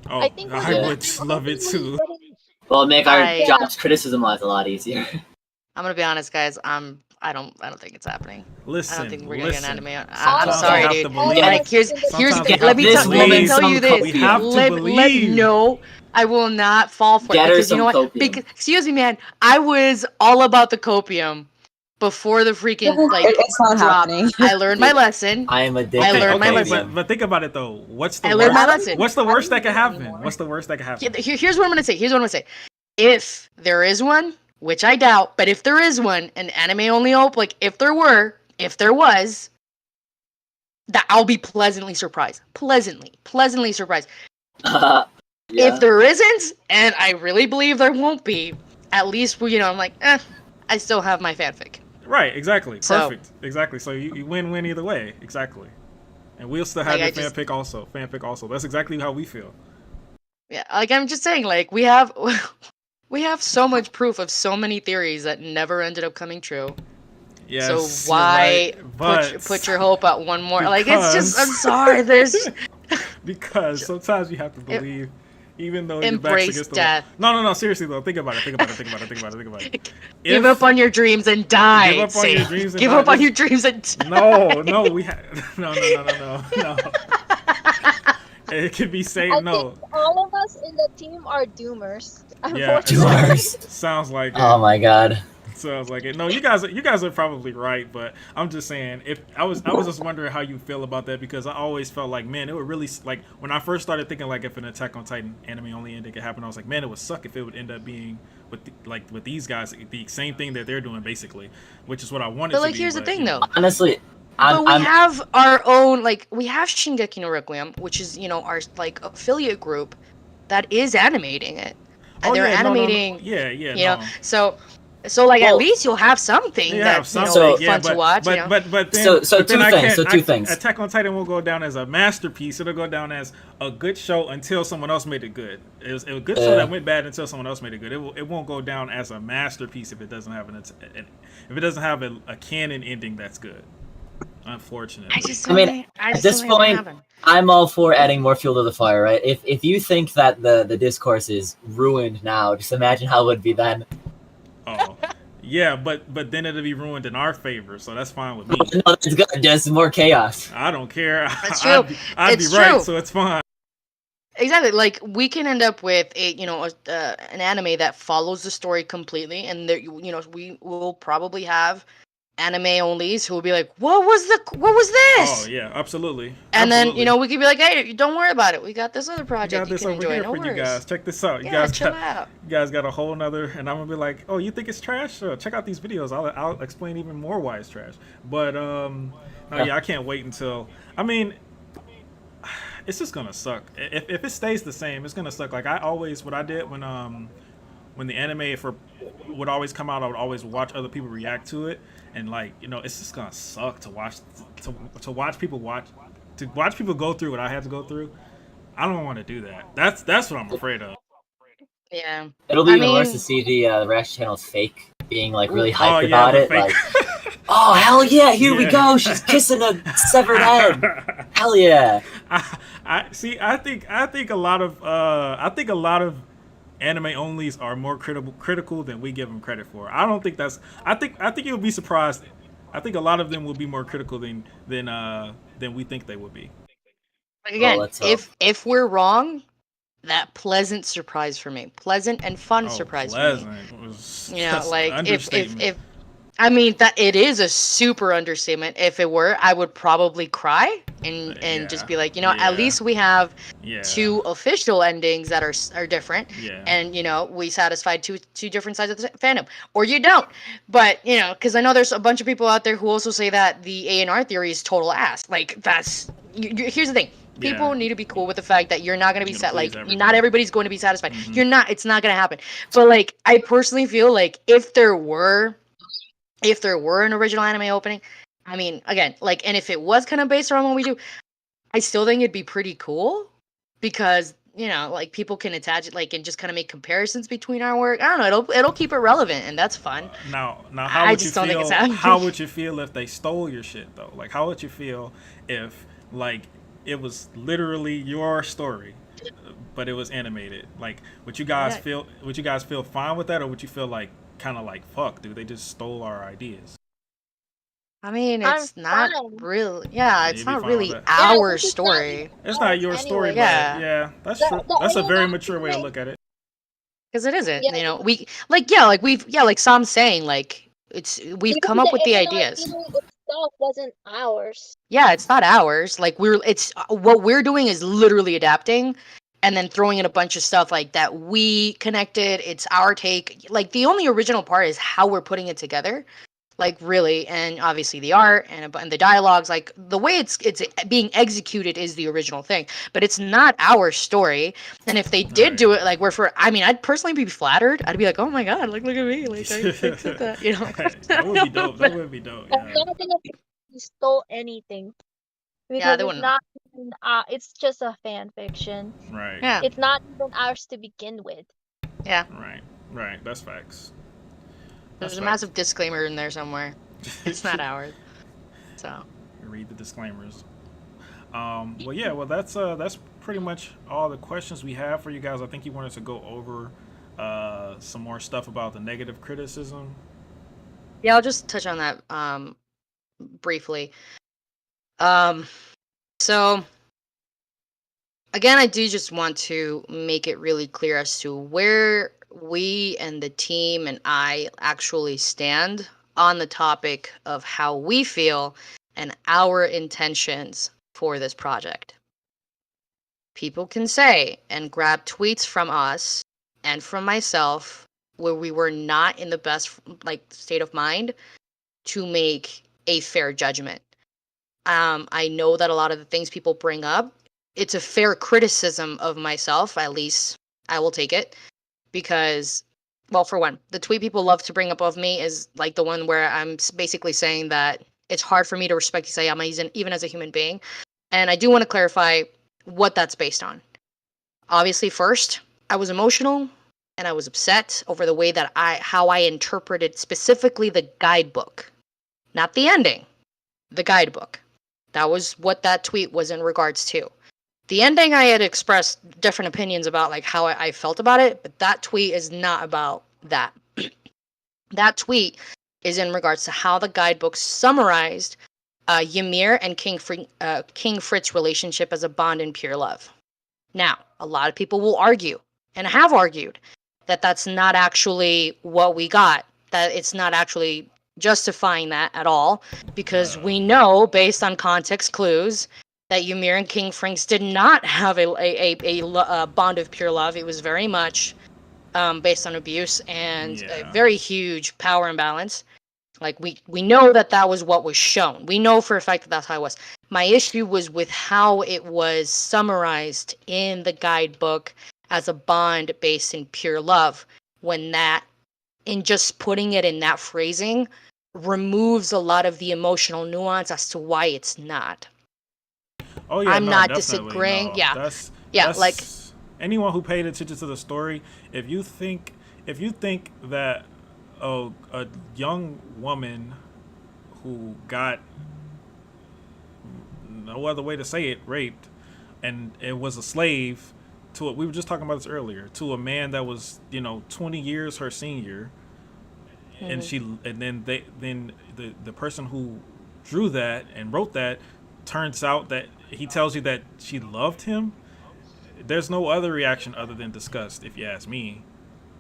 Speaker 1: Oh,
Speaker 6: I think
Speaker 1: I
Speaker 5: Yeah.
Speaker 1: would love it too.
Speaker 5: Well, make our
Speaker 4: I-
Speaker 5: jobs criticism lives a lot easier.
Speaker 4: I'm gonna be honest, guys. I don't think it's happening.
Speaker 1: Listen,
Speaker 4: I don't think we're gonna get an
Speaker 1: listen.
Speaker 4: anime. I'm
Speaker 1: Sometimes
Speaker 4: sorry,
Speaker 1: we have
Speaker 4: dude.
Speaker 1: to believe.
Speaker 4: Like here's
Speaker 1: Sometimes we
Speaker 4: let
Speaker 1: have
Speaker 4: me
Speaker 1: to
Speaker 4: tell
Speaker 1: believe.
Speaker 4: you this.
Speaker 1: We have to
Speaker 4: let
Speaker 1: believe.
Speaker 4: no, I will not fall for
Speaker 5: Get
Speaker 4: it
Speaker 5: her
Speaker 4: because you know
Speaker 5: some
Speaker 4: what?
Speaker 5: copium.
Speaker 4: Because excuse me, man, I was all about the copium before the freaking like
Speaker 2: It's not
Speaker 4: drop.
Speaker 2: happening.
Speaker 4: I learned my lesson.
Speaker 5: I am addicted.
Speaker 4: I learned my
Speaker 1: Okay,
Speaker 4: lesson.
Speaker 1: but think about it though. What's the
Speaker 4: I learned my
Speaker 1: worst?
Speaker 4: lesson.
Speaker 1: What's the worst that could
Speaker 2: I don't
Speaker 1: happen?
Speaker 2: anymore.
Speaker 1: What's the worst that could happen?
Speaker 4: Here's what I'm gonna say. Here's what I'm gonna say. If there is one, which I doubt, but if there is one, an anime only hope, like if there was, that I'll be pleasantly surprised. Pleasantly surprised.
Speaker 5: Yeah.
Speaker 4: If there isn't, and I really believe there won't be, at least I'm like, I still have my fanfic.
Speaker 1: Right, exactly.
Speaker 4: So-
Speaker 1: Perfect. Exactly. So you win either way. Exactly. And we'll still have
Speaker 4: Like,
Speaker 1: your
Speaker 4: I just-
Speaker 1: fanfic also. That's exactly how we feel.
Speaker 4: Yeah, like I'm just saying, like we have so much proof of so many theories that never ended up coming true.
Speaker 1: Yes.
Speaker 4: So why
Speaker 1: you're right,
Speaker 4: put your hope at one more? Like it's just, I'm
Speaker 1: because-
Speaker 4: sorry, there's
Speaker 1: Because sometimes you have to believe, even though your back's
Speaker 4: embrace
Speaker 1: against the
Speaker 4: death.
Speaker 1: wall. No. Seriously though, think about it. Think about it.
Speaker 4: Give
Speaker 1: If-
Speaker 4: up on your dreams and die.
Speaker 1: Give up on your
Speaker 4: Sage.
Speaker 1: dreams and
Speaker 4: Give
Speaker 1: die.
Speaker 4: up on
Speaker 1: This-
Speaker 4: your dreams and die.
Speaker 1: No, we have no. It could be saying
Speaker 6: I
Speaker 1: no.
Speaker 6: think all of us in the team are doomers.
Speaker 1: Yeah,
Speaker 6: Unfortunately.
Speaker 5: Doers.
Speaker 1: sounds like it.
Speaker 5: Oh my god.
Speaker 1: Sounds like it. No, you guys are probably right, but I'm just saying if I was just wondering how you feel about that because I always felt like, man, it would really like when I first started thinking like if an Attack on Titan anime only ending could happen, I was like, man, it would suck if it would end up being with these guys the same thing that they're doing basically, which is what I wanted.
Speaker 4: But
Speaker 1: to
Speaker 4: like,
Speaker 1: be,
Speaker 4: here's the
Speaker 1: but,
Speaker 4: thing,
Speaker 1: you know.
Speaker 4: though.
Speaker 5: Honestly,
Speaker 4: But we
Speaker 5: I'm
Speaker 4: have our own, like, we have Shingeki no Requiem, which is, our, like, affiliate group that is animating it. And
Speaker 1: Oh,
Speaker 4: they're
Speaker 1: yeah, no.
Speaker 4: animating,
Speaker 1: Yeah,
Speaker 4: you
Speaker 1: no.
Speaker 4: know, so like,
Speaker 5: Well,
Speaker 4: at least you'll have something
Speaker 1: They have
Speaker 4: that's,
Speaker 1: something,
Speaker 5: So-
Speaker 1: yeah,
Speaker 4: fun to watch,
Speaker 1: but,
Speaker 4: you know?
Speaker 1: But then,
Speaker 5: So
Speaker 1: but then
Speaker 5: two
Speaker 1: I
Speaker 5: things,
Speaker 1: can't-
Speaker 5: so two things.
Speaker 1: Attack on Titan won't go down as a masterpiece. It'll go down as a good show until someone else made it good. It was a good show that went bad until someone else made it good. It won't go down as a masterpiece if it doesn't have a canon ending that's good. Unfortunately.
Speaker 4: I just
Speaker 5: I
Speaker 4: don't
Speaker 5: mean,
Speaker 4: think, I
Speaker 5: at
Speaker 4: just
Speaker 5: this
Speaker 4: don't think it'll
Speaker 5: point,
Speaker 4: happen.
Speaker 5: I'm all for adding more fuel to the fire, right? If you think that the discourse is ruined now, just imagine how it would be then.
Speaker 1: Oh, yeah, but then it'll be ruined in our favor, so that's fine with me.
Speaker 5: No, that's good. Just more chaos.
Speaker 1: I don't care.
Speaker 4: That's true.
Speaker 1: I'd
Speaker 4: It's
Speaker 1: be right,
Speaker 4: true.
Speaker 1: so it's fine.
Speaker 4: Exactly, like, we can end up with an anime that follows the story completely, and there, we will probably have anime onlys who will be like, what was this?
Speaker 1: Oh yeah, absolutely.
Speaker 4: And
Speaker 1: Absolutely.
Speaker 4: then, we could be like, hey, don't worry about it. We got this other
Speaker 1: We
Speaker 4: project
Speaker 1: got
Speaker 4: you
Speaker 1: this
Speaker 4: can
Speaker 1: over
Speaker 4: enjoy.
Speaker 1: here
Speaker 4: No
Speaker 1: for you
Speaker 4: worries.
Speaker 1: guys. Check this out.
Speaker 4: Yeah, chill out.
Speaker 1: You guys got a whole nother, and I'm gonna be like, oh, you think it's trash? Check out these videos. I'll explain even more why it's trash. But I can't wait until. I mean, it's just gonna suck. If it stays the same, it's gonna suck. Like what I did when when the anime for would always come out, I would always watch other people react to it, and like it's just gonna suck to watch to watch people go through what I had to go through. I don't want to do that. That's what I'm afraid of.
Speaker 4: Yeah.
Speaker 5: It'll be
Speaker 4: I
Speaker 5: even worse to
Speaker 4: mean,
Speaker 5: see the Reaction channel's fake being like really
Speaker 1: Oh
Speaker 5: hyped
Speaker 1: yeah,
Speaker 5: about
Speaker 1: the
Speaker 5: it.
Speaker 1: fake.
Speaker 5: Like, oh hell yeah, here we
Speaker 1: Yeah.
Speaker 5: go. She's kissing a severed head. Hell yeah.
Speaker 1: I see. I think a lot of anime onlys are more critical than we give them credit for. I don't think that's. I think you'll be surprised. I think a lot of them will be more critical than we think they would be.
Speaker 4: again,
Speaker 5: let's hope.
Speaker 4: if we're wrong, that pleasant surprise for me, pleasant and fun surprise for me.
Speaker 1: Pleasant was
Speaker 4: You know,
Speaker 1: just
Speaker 4: like
Speaker 1: an
Speaker 4: if
Speaker 1: understatement.
Speaker 4: I mean that it is a super understatement. If it were, I would probably cry and
Speaker 1: Yeah.
Speaker 4: just be like,
Speaker 1: Yeah.
Speaker 4: at least we have
Speaker 1: Yeah.
Speaker 4: two official endings that are different,
Speaker 1: Yeah.
Speaker 4: and we satisfied two different sides of the fandom, or you don't. But because I know there's a bunch of people out there who also say that the A&R theory is total ass. Like that's here's the thing. People
Speaker 1: Yeah.
Speaker 4: need to be cool with the fact that you're not going to be
Speaker 1: You're gonna please
Speaker 4: not
Speaker 1: everybody.
Speaker 4: everybody's going to be satisfied.
Speaker 1: Mhm.
Speaker 4: You're not. It's not going to happen. But like, I personally feel like if there were an original anime opening, I mean, again, like, and if it was kind of based around what we do, I still think it'd be pretty cool because like people can attach it, like, and just kind of make comparisons between our work. I don't know. It'll keep it relevant, and that's fun.
Speaker 1: Now, how
Speaker 4: I
Speaker 1: would you
Speaker 4: just don't think it's
Speaker 1: feel?
Speaker 4: happening.
Speaker 1: How would you feel if they stole your shit though? Like, how would you feel if like it was literally your story, but it was animated? Like, would you guys
Speaker 4: Yeah.
Speaker 1: feel? Would you guys feel fine with that, or would you feel like kind of like fuck, dude? They just stole our ideas.
Speaker 4: I mean,
Speaker 6: I'm
Speaker 4: it's not
Speaker 6: fine.
Speaker 4: really. Yeah, it's
Speaker 1: You'd be
Speaker 4: not
Speaker 1: fine with
Speaker 4: really
Speaker 1: that.
Speaker 6: Yeah,
Speaker 4: our
Speaker 6: this is not
Speaker 4: story.
Speaker 1: It's not your story,
Speaker 6: anyway.
Speaker 1: but
Speaker 4: Yeah.
Speaker 1: yeah, that's
Speaker 6: The-
Speaker 1: true.
Speaker 6: the
Speaker 1: That's a very
Speaker 6: A&R
Speaker 1: mature way to
Speaker 6: theory-
Speaker 1: look at it.
Speaker 4: Because it isn't,
Speaker 6: Yeah.
Speaker 4: we like Sam's saying, like we've come up with the ideas.
Speaker 6: Theory itself wasn't ours.
Speaker 4: Yeah, it's not ours. Like it's what we're doing is literally adapting, and then throwing in a bunch of stuff like that we connected. It's our take. Like the only original part is how we're putting it together. Like really, and obviously the art and the dialogues, like the way it's being executed is the original thing, but it's not our story. And if they did
Speaker 1: Right.
Speaker 4: do it, like I mean, I'd personally be flattered. I'd be like, oh my god, like look at me, like I fixed that,
Speaker 1: That would be dope. That would be dope.
Speaker 6: I
Speaker 1: Yeah.
Speaker 6: don't think we stole anything because
Speaker 4: Yeah, they
Speaker 6: it's
Speaker 4: wouldn't.
Speaker 6: not. It's just a fan fiction.
Speaker 1: Right.
Speaker 4: Yeah,
Speaker 6: It's not even ours to begin with.
Speaker 4: yeah.
Speaker 1: Right. Right. That's facts.
Speaker 4: There's
Speaker 1: That's
Speaker 4: a
Speaker 1: facts.
Speaker 4: massive disclaimer in there somewhere. It's not ours. So
Speaker 1: Read the disclaimers. Well, yeah. Well, that's pretty much all the questions we have for you guys. I think you wanted to go over some more stuff about the negative criticism.
Speaker 4: yeah, I'll just touch on that briefly. So again, I do just want to make it really clear as to where we and the team and I actually stand on the topic of how we feel and our intentions for this project. People can say and grab tweets from us and from myself where we were not in the best state of mind to make a fair judgment. I know that a lot of the things people bring up, it's a fair criticism of myself. At least I will take it, because, well, for one, the tweet people love to bring up of me is like the one where I'm basically saying that it's hard for me to respect Isayama even as a human being. And I do want to clarify what that's based on. Obviously, first, I was emotional and I was upset over the way that how I interpreted specifically the guidebook, not the ending, the guidebook. That was what that tweet was in regards to. The ending, I had expressed different opinions about like how I felt about it, but that tweet is not about that. That tweet is in regards to how the guidebook summarized Ymir and King Fritz's relationship as a bond in pure love. Now, a lot of people will argue, and have argued, that that's not actually what we got, that it's not actually justifying that at all, because we know, based on context clues, that Ymir and King Fritz did not have a bond of pure love. It was very much based on abuse and a
Speaker 1: Yeah.
Speaker 4: very huge power imbalance. Like we know that was what was shown. We know for a fact that that's how it was. My issue was with how it was summarized in the guidebook as a bond based in pure love, when that, in just putting it in that phrasing, removes a lot of the emotional nuance as to why it's not.
Speaker 1: Oh yeah,
Speaker 4: I'm
Speaker 1: no,
Speaker 4: not
Speaker 1: definitely
Speaker 4: disagreeing.
Speaker 1: no.
Speaker 4: Yeah.
Speaker 1: That's
Speaker 4: Yeah, like,
Speaker 1: that's anyone who paid attention to the story. If you think that a young woman who got, no other way to say it, raped, and it was a slave to we were just talking about this earlier, to a man that was 20 years her senior, and
Speaker 4: mhm.
Speaker 1: she and then the person who drew that and wrote that, turns out that he tells you that she loved him. There's no other reaction other than disgust, if you ask me.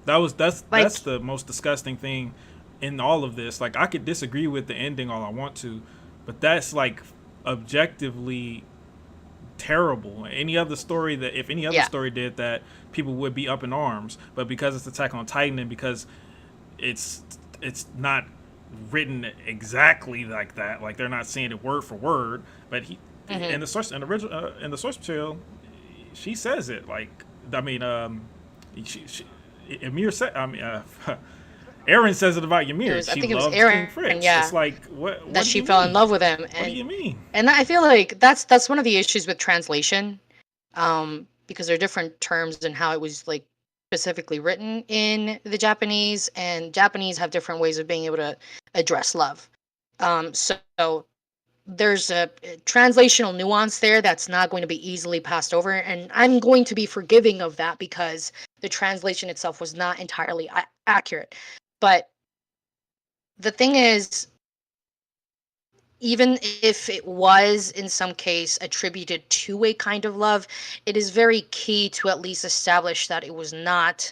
Speaker 1: That's
Speaker 4: Like,
Speaker 1: the most disgusting thing in all of this. Like, I could disagree with the ending all I want to, but that's like objectively terrible. Any other story that if any other
Speaker 4: yeah.
Speaker 1: story did that, people would be up in arms. But because it's Attack on Titan, and because it's it's not written exactly like that, like they're not saying it word for word, but he
Speaker 4: Hmm.
Speaker 1: in the source material, she says it like, I mean, she Ymir said, I mean, Aaron says it about Ymir.
Speaker 4: I
Speaker 1: She
Speaker 4: think it was
Speaker 1: loved King
Speaker 4: Aaron,
Speaker 1: Fritz. It's
Speaker 4: yeah,
Speaker 1: like, what
Speaker 4: that
Speaker 1: do
Speaker 4: she
Speaker 1: you
Speaker 4: fell in
Speaker 1: mean?
Speaker 4: love with him,
Speaker 1: What do you mean?
Speaker 4: and I feel like that's one of the issues with translation, because there are different terms and how it was like specifically written in the Japanese, and Japanese have different ways of being able to address love. So there's a translational nuance there that's not going to be easily passed over, and I'm going to be forgiving of that because the translation itself was not entirely accurate. But the thing is, even if it was in some case attributed to a kind of love, it is very key to at least establish that it was not.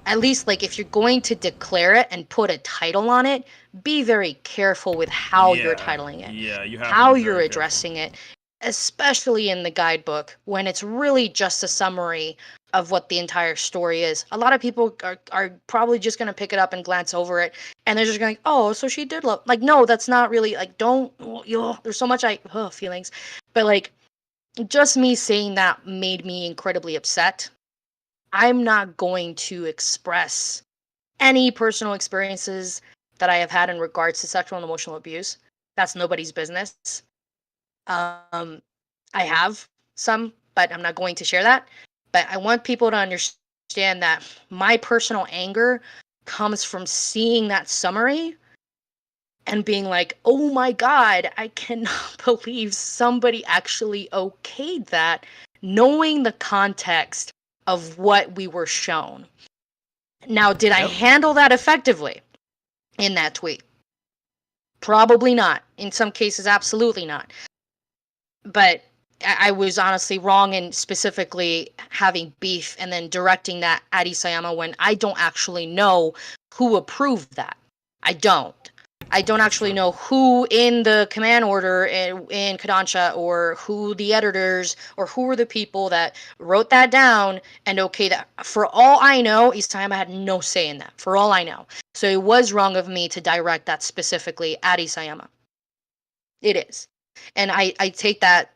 Speaker 4: At least, like, if you're going to declare it and put a title on it, be very careful with how you're
Speaker 1: Yeah,
Speaker 4: titling it,
Speaker 1: yeah, you have to
Speaker 4: how
Speaker 1: be
Speaker 4: you're
Speaker 1: very careful.
Speaker 4: addressing it, especially in the guidebook when it's really just a summary of what the entire story is. A lot of people are probably just going to pick it up and glance over it, and they're just going, oh, so she did love. Like, no, that's not really, like, don't, there's so much feelings. But, like, just me saying that made me incredibly upset. I'm not going to express any personal experiences that I have had in regards to sexual and emotional abuse. That's nobody's business. Um, I have some, but I'm not going to share that. But I want people to understand that my personal anger comes from seeing that summary and being like, oh my God, I cannot believe somebody actually okayed that, knowing the context of what we were shown. Now, did I
Speaker 1: Yep.
Speaker 4: handle that effectively in that tweet? Probably not. In some cases, absolutely not. But I was honestly wrong in specifically having beef and then directing that at Isayama when I don't actually know who approved that. I don't. I don't
Speaker 1: That's
Speaker 4: actually
Speaker 1: true.
Speaker 4: know who in the command order in Kodansha, or who the editors, or who were the people that wrote that down and okay that. For all I know, Isayama had no say in that. For all I know. So it was wrong of me to direct that specifically at Isayama. It is. And I take that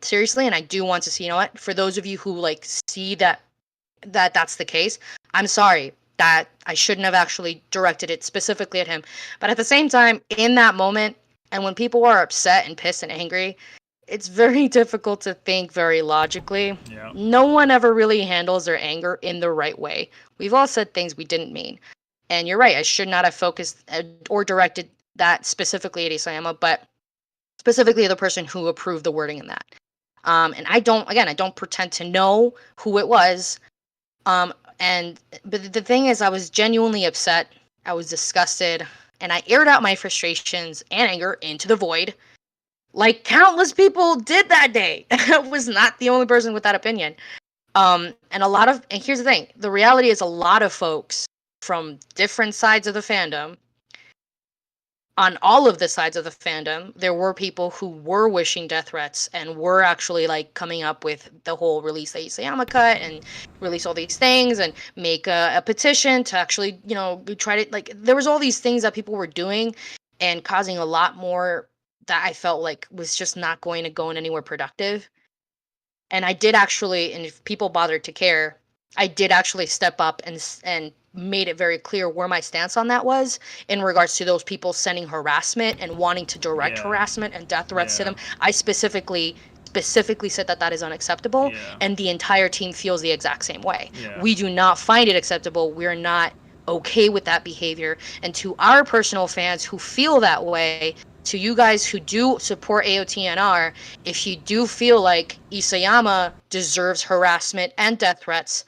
Speaker 4: seriously, and I do want to see, you know what, for those of you who like see that's the case, I'm sorry that I shouldn't have actually directed it specifically at him. But at the same time, in that moment, and when people are upset and pissed and angry, it's very difficult to think very logically.
Speaker 1: Yeah.
Speaker 4: No one ever really handles their anger in the right way. We've all said things we didn't mean. And you're right, I should not have focused or directed that specifically at Isayama, but specifically the person who approved the wording in that. And I don't pretend to know who it was. But the thing is, I was genuinely upset. I was disgusted, and I aired out my frustrations and anger into the void, like countless people did that day. I was not the only person with that opinion. And here's the thing: the reality is, a lot of folks from different sides of the fandom, on all of the sides of the fandom, there were people who were wishing death threats and were actually like coming up with the whole release the Isayama cut and release all these things and make a petition to actually, try to, like, there was all these things that people were doing and causing a lot more that I felt like was just not going to go in anywhere productive. And I did actually, and if people bothered to care, I did actually step up and made it very clear where my stance on that was in regards to those people sending harassment and wanting to direct
Speaker 1: Yeah.
Speaker 4: harassment and death threats to
Speaker 1: Yeah.
Speaker 4: them. I specifically said that that is unacceptable,
Speaker 1: Yeah.
Speaker 4: and the entire team feels the exact same way.
Speaker 1: Yeah.
Speaker 4: We do not find it acceptable. We're not okay with that behavior. And to our personal fans who feel that way, to you guys who do support AOTNR, if you do feel like Isayama deserves harassment and death threats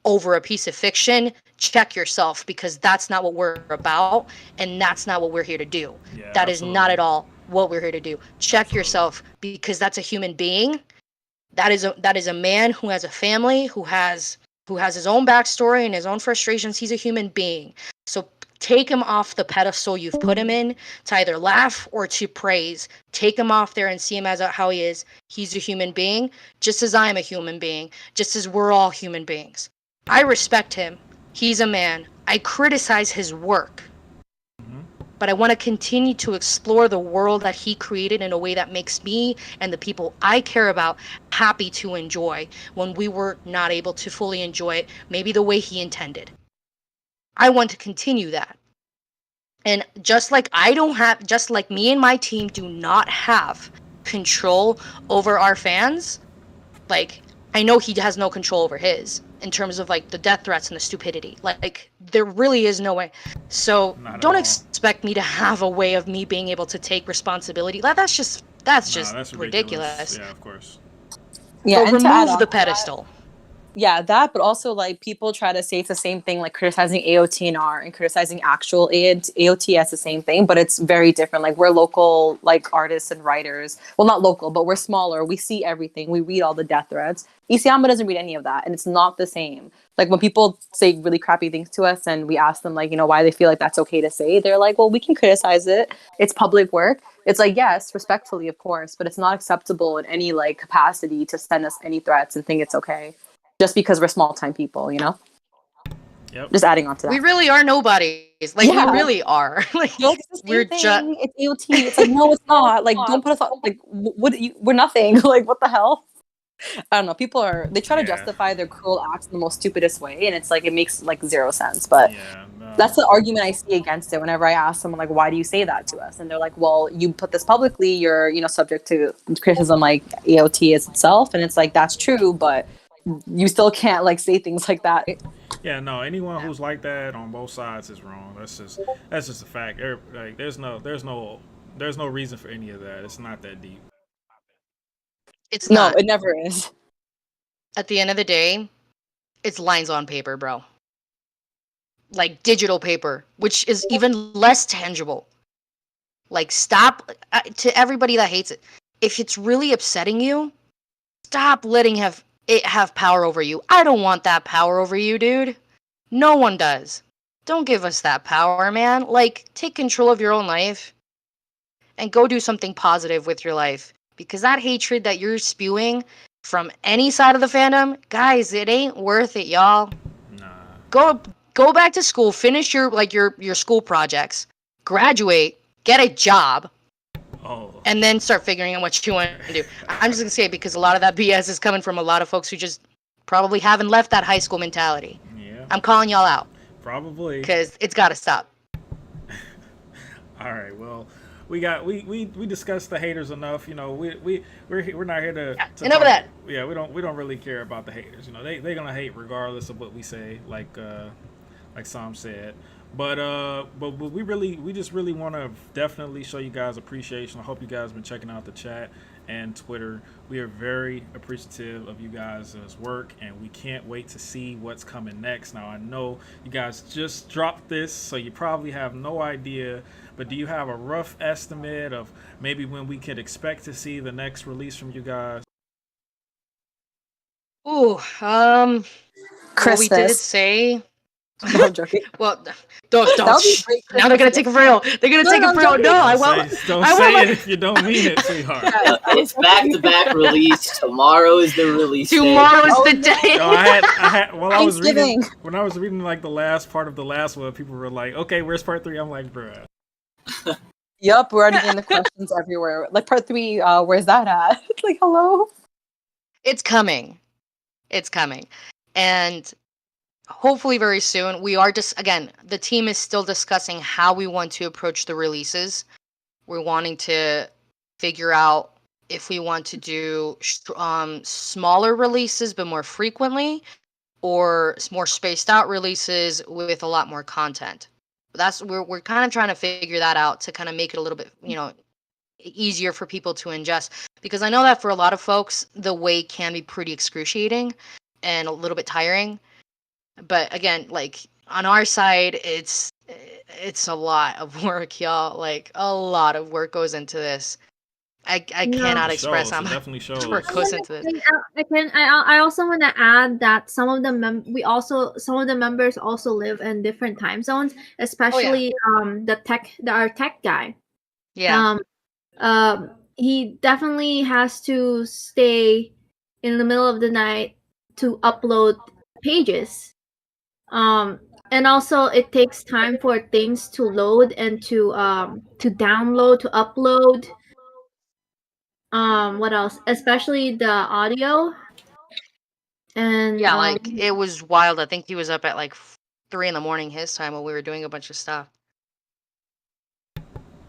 Speaker 4: over a piece of fiction, check yourself, because that's not what we're about, and that's not what we're here to do.
Speaker 1: Yeah,
Speaker 4: That is not
Speaker 1: absolutely.
Speaker 4: at all what we're here to do. Check
Speaker 1: Absolutely.
Speaker 4: yourself, because that's a human being. That is a man who has a family, who has his own backstory and his own frustrations. He's a human being. So take him off the pedestal you've put him in to either laugh or to praise. Take him off there and see him as how he is. He's a human being, just as I'm a human being, just as we're all human beings. I respect him. He's a man. I criticize his work. But I want to continue to explore the world that he created in a way that makes me and the people I care about happy to enjoy when we were not able to fully enjoy it, maybe the way he intended. I want to continue that. And just like me and my team do not have control over our fans, like, I know he has no control over his in terms of like the death threats and the stupidity. Like there really is no way. So
Speaker 1: Not at
Speaker 4: don't
Speaker 1: all.
Speaker 4: expect me to have a way of me being able to take responsibility. That's just
Speaker 1: That's
Speaker 4: ridiculous.
Speaker 1: Yeah, of course.
Speaker 2: Yeah,
Speaker 4: So
Speaker 2: and to add
Speaker 4: remove
Speaker 2: on
Speaker 4: the
Speaker 2: to that-
Speaker 4: pedestal.
Speaker 2: Yeah, that, but also like people try to say it's the same thing, like criticizing AOTNR and criticizing actual AOT as the same thing, but it's very different. Like we're local, like artists and writers. Well, not local, but we're smaller. We see everything. We read all the death threats. Isayama doesn't read any of that, and it's not the same. Like when people say really crappy things to us, and we ask them like, why they feel like that's okay to say, they're like, well, we can criticize it. It's public work. It's like, yes, respectfully, of course, but it's not acceptable in any like capacity to send us any threats and think it's okay. Just because we're small time people,
Speaker 1: Yep.
Speaker 2: Just adding on to that.
Speaker 4: We really are nobodies. Like
Speaker 2: Yeah.
Speaker 4: we really are. Like
Speaker 2: You're like, it's the same
Speaker 4: we're
Speaker 2: thing.
Speaker 4: just
Speaker 2: It's AOT. It's like, no, it's not. Like, don't put us on. Like, we're nothing. Like, what the hell? I don't know. People they try to
Speaker 1: Yeah.
Speaker 2: justify their cruel acts in the most stupidest way, and it's like it makes like zero sense. But
Speaker 1: Yeah. No.
Speaker 2: that's the argument I see against it whenever I ask someone like, why do you say that to us? And they're like, well, you put this publicly, you're subject to criticism like AOT is itself, and it's like that's true, but you still can't like say things like that.
Speaker 1: Yeah, no. Anyone who's like that on both sides is wrong. That's just a fact. Like, there's no reason for any of that. It's not that deep.
Speaker 4: it's
Speaker 2: No,
Speaker 4: not.
Speaker 2: it never is.
Speaker 4: At the end of the day, it's lines on paper, bro. Like digital paper, which is even less tangible. Like, stop, to everybody that hates it. If it's really upsetting you, stop letting it have power over you. I don't want that power over you, dude. No one does. Don't give us that power, man. Like, take control of your own life and go do something positive with your life. Because that hatred that you're spewing from any side of the fandom, guys, it ain't worth it, y'all.
Speaker 1: Nah.
Speaker 4: Go back to school, finish your school projects, graduate, get a job,
Speaker 1: Oh.
Speaker 4: and then start figuring out what you want to do. I'm just gonna say it because a lot of that BS is coming from a lot of folks who just probably haven't left that high school mentality.
Speaker 1: Yeah.
Speaker 4: I'm calling y'all out
Speaker 1: Probably.
Speaker 4: because it's got to stop.
Speaker 1: All right. Well, we discussed the haters enough. We're not here to
Speaker 4: enough of that.
Speaker 1: Yeah, we don't really care about the haters. They're gonna hate regardless of what we say. Like Sam said. But we just really want to definitely show you guys appreciation. I hope you guys have been checking out the chat and Twitter. We are very appreciative of you guys' work, and we can't wait to see what's coming next. Now, I know you guys just dropped this, so you probably have no idea, but do you have a rough estimate of maybe when we could expect to see the next release from you guys?
Speaker 4: Ooh, well, we did
Speaker 2: Christmas.
Speaker 4: say.
Speaker 2: No, I'm joking.
Speaker 4: Well,
Speaker 2: That
Speaker 4: don't.
Speaker 2: would be
Speaker 4: Shh.
Speaker 2: great
Speaker 4: Now they're gonna take it for real. They're gonna
Speaker 2: No,
Speaker 4: take
Speaker 2: no,
Speaker 4: it for real.
Speaker 2: I'm
Speaker 4: No, I
Speaker 2: joking.
Speaker 4: won't.
Speaker 1: Don't
Speaker 4: I
Speaker 1: say
Speaker 4: won't.
Speaker 1: it if you don't mean it, sweetheart.
Speaker 5: It's back-to-back release. Tomorrow is the release.
Speaker 4: Tomorrow is
Speaker 2: Oh,
Speaker 4: the
Speaker 2: no.
Speaker 4: day.
Speaker 1: No, I had while I was reading
Speaker 2: Thanksgiving.
Speaker 1: when I was reading like the last part of the last one, people were like, "Okay, where's part 3?" I'm like, "Bruh."
Speaker 2: Yup, we're already getting the questions everywhere. Like part 3, where's that at? It's like, hello?
Speaker 4: It's coming. It's coming. And hopefully very soon. We are just again, the team is still discussing how we want to approach the releases. We're wanting to figure out if we want to do smaller releases but more frequently, or more spaced out releases with a lot more content. That's we're kind of trying to figure that out to kind of make it a little bit, easier for people to ingest, because I know that for a lot of folks the wait can be pretty excruciating and a little bit tiring. But again, like on our side, it's a lot of work, y'all. Like a lot of work goes into this. I
Speaker 6: No.
Speaker 4: cannot
Speaker 1: It
Speaker 4: express
Speaker 1: shows.
Speaker 4: how
Speaker 1: It
Speaker 4: much
Speaker 1: definitely shows.
Speaker 4: work goes into this.
Speaker 6: I also want to add that some of the some of the members also live in different time zones, especially our tech guy.
Speaker 4: Yeah.
Speaker 6: He definitely has to stay in the middle of the night to upload pages. And also it takes time for things to load and to download, to upload. What else? Especially the audio. And
Speaker 4: Yeah, like it was wild. I think he was up at like 3 a.m. his time while we were doing a bunch of stuff.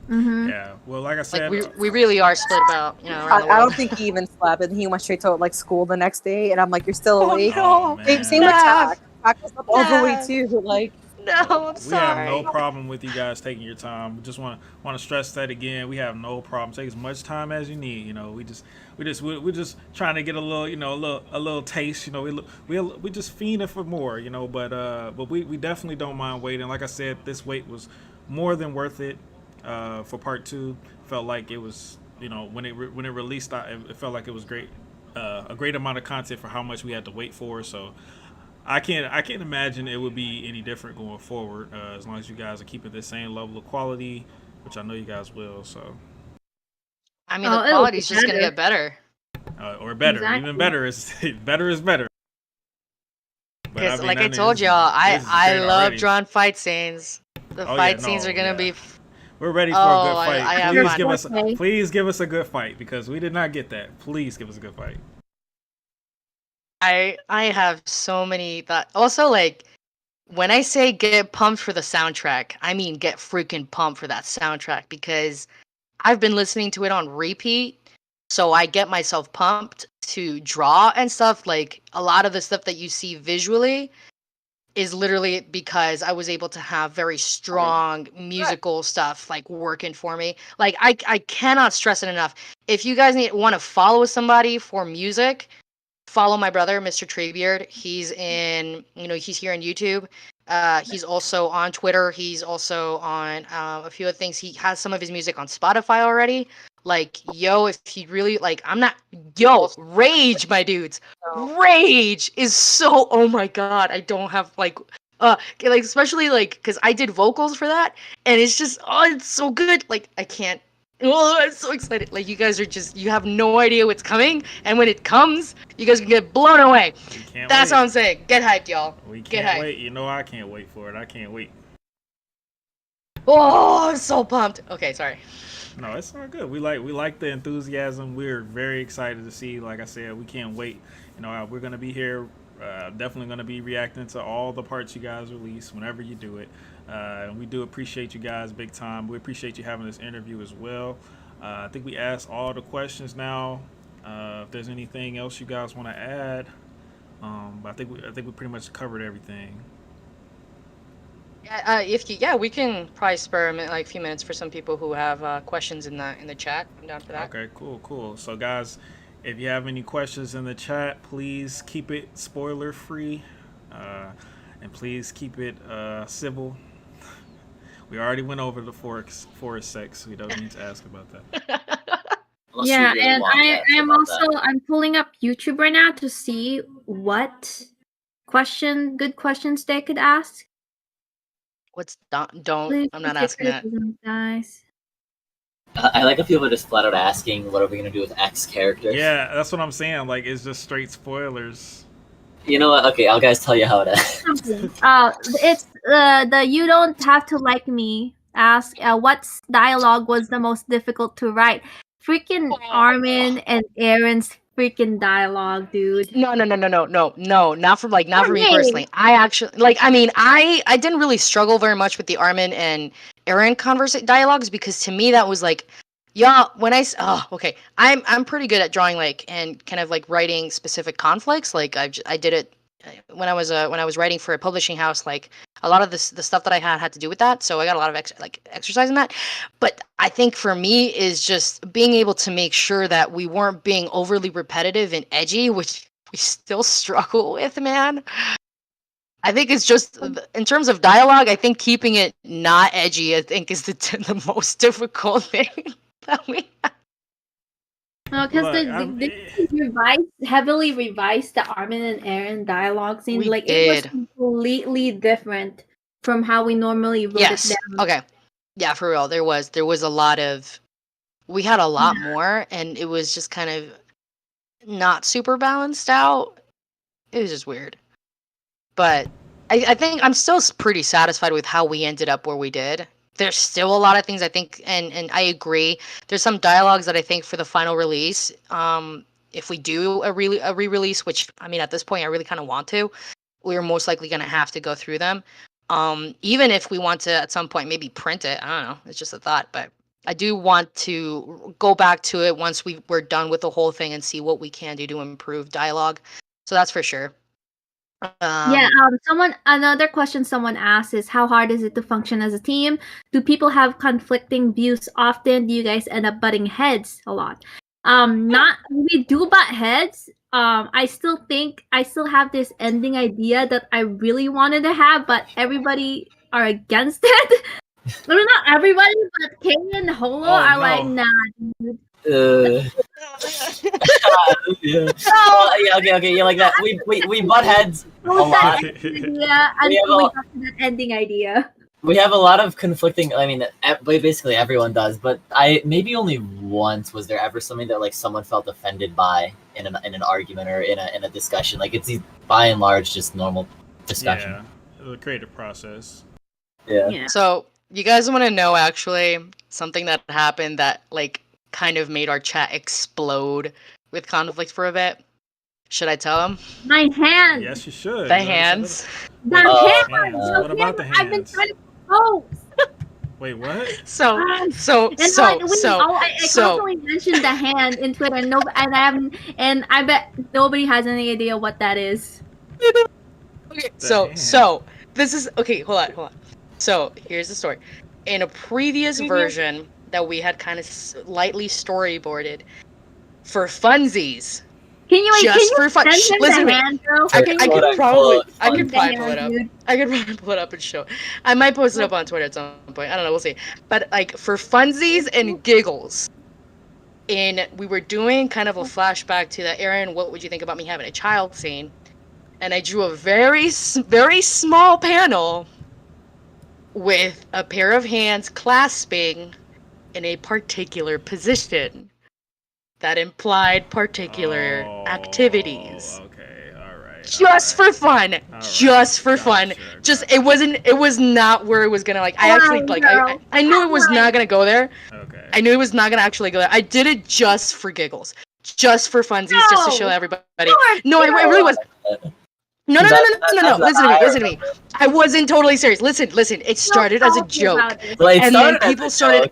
Speaker 1: Yeah. Well, like I
Speaker 4: Like
Speaker 1: said,
Speaker 4: we really are split about, around the
Speaker 2: I
Speaker 4: world.
Speaker 2: don't think he even slept, and he went straight to like school the next day. And I'm like, you're still awake.
Speaker 1: Oh,
Speaker 2: Same
Speaker 1: man.
Speaker 2: with Tack. Tack was up all the way
Speaker 4: Nah.
Speaker 2: too. Like,
Speaker 4: No, I'm
Speaker 1: We have
Speaker 4: sorry.
Speaker 1: no problem with you guys taking your time. We just want to stress that again. We have no problem. Take as much time as you need. We're just trying to get a little, a little taste. We just fiending for more. But we definitely don't mind waiting. Like I said, this wait was more than worth it. For part 2, felt like it was, when it released, it felt like it was great. A great amount of content for how much we had to wait for. So I can't imagine it would be any different going forward, as long as you guys are keeping the same level of quality, which I know you guys will. So,
Speaker 4: I mean,
Speaker 6: Oh,
Speaker 4: the
Speaker 6: it'll
Speaker 4: quality's
Speaker 6: be
Speaker 4: just gonna
Speaker 6: better.
Speaker 4: get better.
Speaker 1: or better,
Speaker 6: Exactly.
Speaker 1: even better is better is better. But
Speaker 4: Because, like I
Speaker 1: mean,
Speaker 4: told
Speaker 1: this-
Speaker 4: y'all,
Speaker 1: this is
Speaker 4: I
Speaker 1: great
Speaker 4: love
Speaker 1: already.
Speaker 4: drawing fight scenes. The
Speaker 1: Oh,
Speaker 4: fight
Speaker 1: yeah,
Speaker 4: scenes
Speaker 1: no,
Speaker 4: are gonna
Speaker 1: yeah.
Speaker 4: be.
Speaker 1: We're ready for a
Speaker 4: Oh,
Speaker 1: good fight.
Speaker 4: I have fun.
Speaker 1: Please give us a good fight, because we did not get that. Please give us a good fight.
Speaker 4: I have so many thoughts. Also, like when I say get pumped for the soundtrack, I mean get freaking pumped for that soundtrack, because I've been listening to it on repeat. So I get myself pumped to draw and stuff. Like a lot of the stuff that you see visually is literally because I was able to have very strong musical stuff like working for me. Like I cannot stress it enough. If you guys want to follow somebody for music, follow my brother, Mr. Treebeard. He's he's here on YouTube. He's also on Twitter. He's also on a few other things. He has some of his music on Spotify already. Like, yo, if he really Rage, my dudes. Rage is so, oh my god, I don't have like especially like because I did vocals for that, and it's just, oh, it's so good. Like I can't. Oh, I'm so excited. Like you guys are you have no idea what's coming, and when it comes, you guys can get blown away.
Speaker 1: We can't
Speaker 4: That's
Speaker 1: wait.
Speaker 4: what I'm saying. Get hyped, y'all.
Speaker 1: We
Speaker 4: Get
Speaker 1: can't
Speaker 4: hyped.
Speaker 1: wait. I can't wait for it. I can't wait.
Speaker 4: Oh, I'm so pumped. Okay, sorry.
Speaker 1: No, it's not good. We like the enthusiasm. We're very excited to see. Like I said, we can't wait. We're gonna be here. Definitely gonna be reacting to all the parts you guys release whenever you do it. And we do appreciate you guys big time. We appreciate you having this interview as well. I think we asked all the questions now. If there's anything else you guys want to add, but I think we pretty much covered everything.
Speaker 4: We can probably spare a few minutes for some people who have questions in the chat. I'm down for that.
Speaker 1: Okay, cool. So guys, if you have any questions in the chat, please keep it spoiler free, and please keep it civil. We already went over the forest sex. We don't need to ask about that.
Speaker 5: Unless
Speaker 6: Yeah,
Speaker 5: you really
Speaker 6: and
Speaker 5: want to ask
Speaker 6: I'm
Speaker 5: about
Speaker 6: also
Speaker 5: that.
Speaker 6: I'm pulling up YouTube right now to see what good questions they could ask.
Speaker 4: What's don't?
Speaker 6: Please
Speaker 4: I'm not
Speaker 6: take
Speaker 4: asking that.
Speaker 6: criticism, guys.
Speaker 5: I like if people just flat out asking, what are we going to do with X characters?
Speaker 1: Yeah, that's what I'm saying. Like, it's just straight spoilers.
Speaker 5: You know what? Okay, I'll guys tell you how it ends.
Speaker 6: It's the you don't have to like me. Ask what dialogue was the most difficult to write. Freaking Armin and Aaron's
Speaker 7: freaking dialogue, dude.
Speaker 4: No, not for me
Speaker 7: Okay.
Speaker 4: personally. I actually I didn't really struggle very much with the Armin and Aaron dialogues, because to me that was like, yeah, okay, I'm pretty good at drawing and kind of writing specific conflicts. I did it when I was writing for a publishing house. A lot of the stuff that I had to do with that, so I got a lot of exercise in that. But I think for me is just being able to make sure that we weren't being overly repetitive and edgy, which we still struggle with, man. I think it's just in terms of dialogue. I think keeping it not edgy, I think, is the most difficult thing that we have.
Speaker 7: No, because
Speaker 1: Look,
Speaker 7: heavily revised the Armin and Aaron dialogue scene.
Speaker 4: We
Speaker 7: It was
Speaker 4: did.
Speaker 7: completely different from how we normally wrote it
Speaker 4: Yes.
Speaker 7: down.
Speaker 4: Okay. Yeah, for real. There was a lot of. We had a lot more, and it was just kind of not super balanced out. It was just weird. But I think I'm still pretty satisfied with how we ended up where we did. There's still a lot of things I think, and I agree. There's some dialogues that I think for the final release, if we do a re-release, which I mean at this point I really kind of want to, we're most likely gonna have to go through them. Even if we want to at some point maybe print it, I don't know. It's just a thought, but I do want to go back to it once we're done with the whole thing and see what we can do to improve dialogue. So that's for sure.
Speaker 7: Another question someone asked is, how hard is it to function as a team? Do people have conflicting views often? Do you guys end up butting heads a lot? We do butt heads. I still have this ending idea that I really wanted to have, but everybody are against it. I mean, not everybody, but Kay and Holo are
Speaker 1: no.
Speaker 7: like, nah, dude.
Speaker 5: Yeah. Okay. Yeah, like that. We butt heads a lot.
Speaker 7: Yeah, until we got to that ending idea.
Speaker 5: We have a lot of conflicting. I mean, basically everyone does. But maybe only once was there ever something that someone felt offended by in an argument or in a discussion. It's by and large just normal discussion.
Speaker 1: Yeah, the creative process.
Speaker 5: Yeah.
Speaker 4: So you guys want to know actually something that happened that kind of made our chat explode with conflict for a bit? Should I tell them?
Speaker 7: My hands.
Speaker 1: Yes, you should.
Speaker 4: The hands.
Speaker 7: The hands.
Speaker 1: What about the
Speaker 7: I've been
Speaker 1: hands?
Speaker 7: trying to propose.
Speaker 1: Wait, what?
Speaker 7: I constantly mentioned the hand in Twitter, and I bet nobody has any idea what that is.
Speaker 4: Okay, so this is okay. Hold on. So here's the story. In a previous version that we had kind of lightly storyboarded for funsies.
Speaker 7: Can you
Speaker 4: for fun?
Speaker 7: Listen to me.
Speaker 4: I could probably pull it up. I could probably pull it up and show. I might post it up on Twitter at some point. I don't know. We'll see. But for funsies and giggles, we were doing kind of a flashback to the Aaron, what would you think about me having a child scene? And I drew a very, very small panel with a pair of hands clasping in a particular position that implied particular activities.
Speaker 1: Okay, all right.
Speaker 4: Just for fun. Just it was not where it was gonna I knew it was not gonna go there.
Speaker 1: Okay.
Speaker 4: I knew it was not gonna actually go there. I did it just for giggles. Just for funsies, just to show everybody. No, it really was. No. Listen to me. I wasn't totally serious. Listen. It started as a joke, and then people started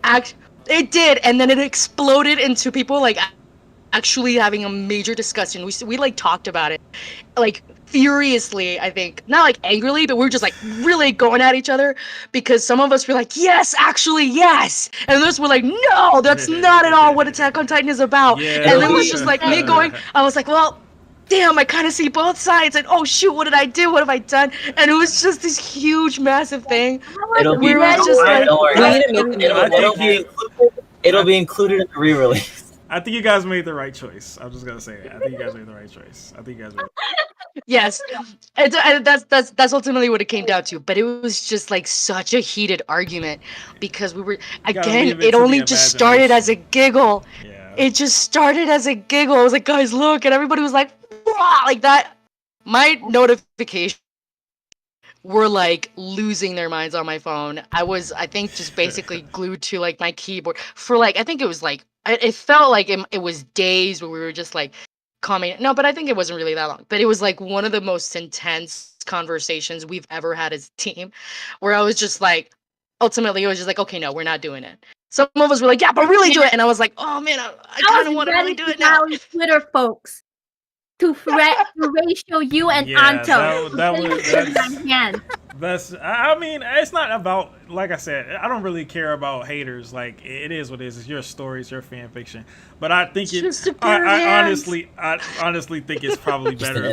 Speaker 4: It did, and then it exploded into people actually having a major discussion. We talked about it, furiously. I think not angrily, but we were just really going at each other because some of us were like, yes, actually, yes, and others were like, no, that's not at all what Attack on Titan is about.
Speaker 1: Yeah.
Speaker 4: And then it was just me going. I was like, well. Damn, I kind of see both sides, and oh shoot, what did I do? What have I done? And it was just this huge, massive thing.
Speaker 5: It'll be included in the re-release.
Speaker 1: I think you guys made the right choice. I'm just gonna say that. I think you guys made the right choice.
Speaker 4: Yes, that's ultimately what it came down to. But it was just such a heated argument because we were it only just started as a giggle.
Speaker 1: Yeah.
Speaker 4: It just started as a giggle. I was like, guys, look, and everybody was like, "Wah!" Like that. My notifications were losing their minds on my phone. I think just basically glued to my keyboard for I think it was it felt like it was days where we were just calming. No, but I think it wasn't really that long. But it was like one of the most intense conversations we've ever had as a team, where I was just like, ultimately, it was just like, okay, no, we're not doing it. Some of us were like, yeah, but really do it. And I was like, oh man, I kind of want to really do it now.
Speaker 7: Twitter folks to ratio you and
Speaker 1: Yeah,
Speaker 7: Anto.
Speaker 1: I mean, it's not about, like I said, I don't really care about haters. Like, it is what it is. It's your story, it's your fan fiction. But I think I honestly think it's probably better.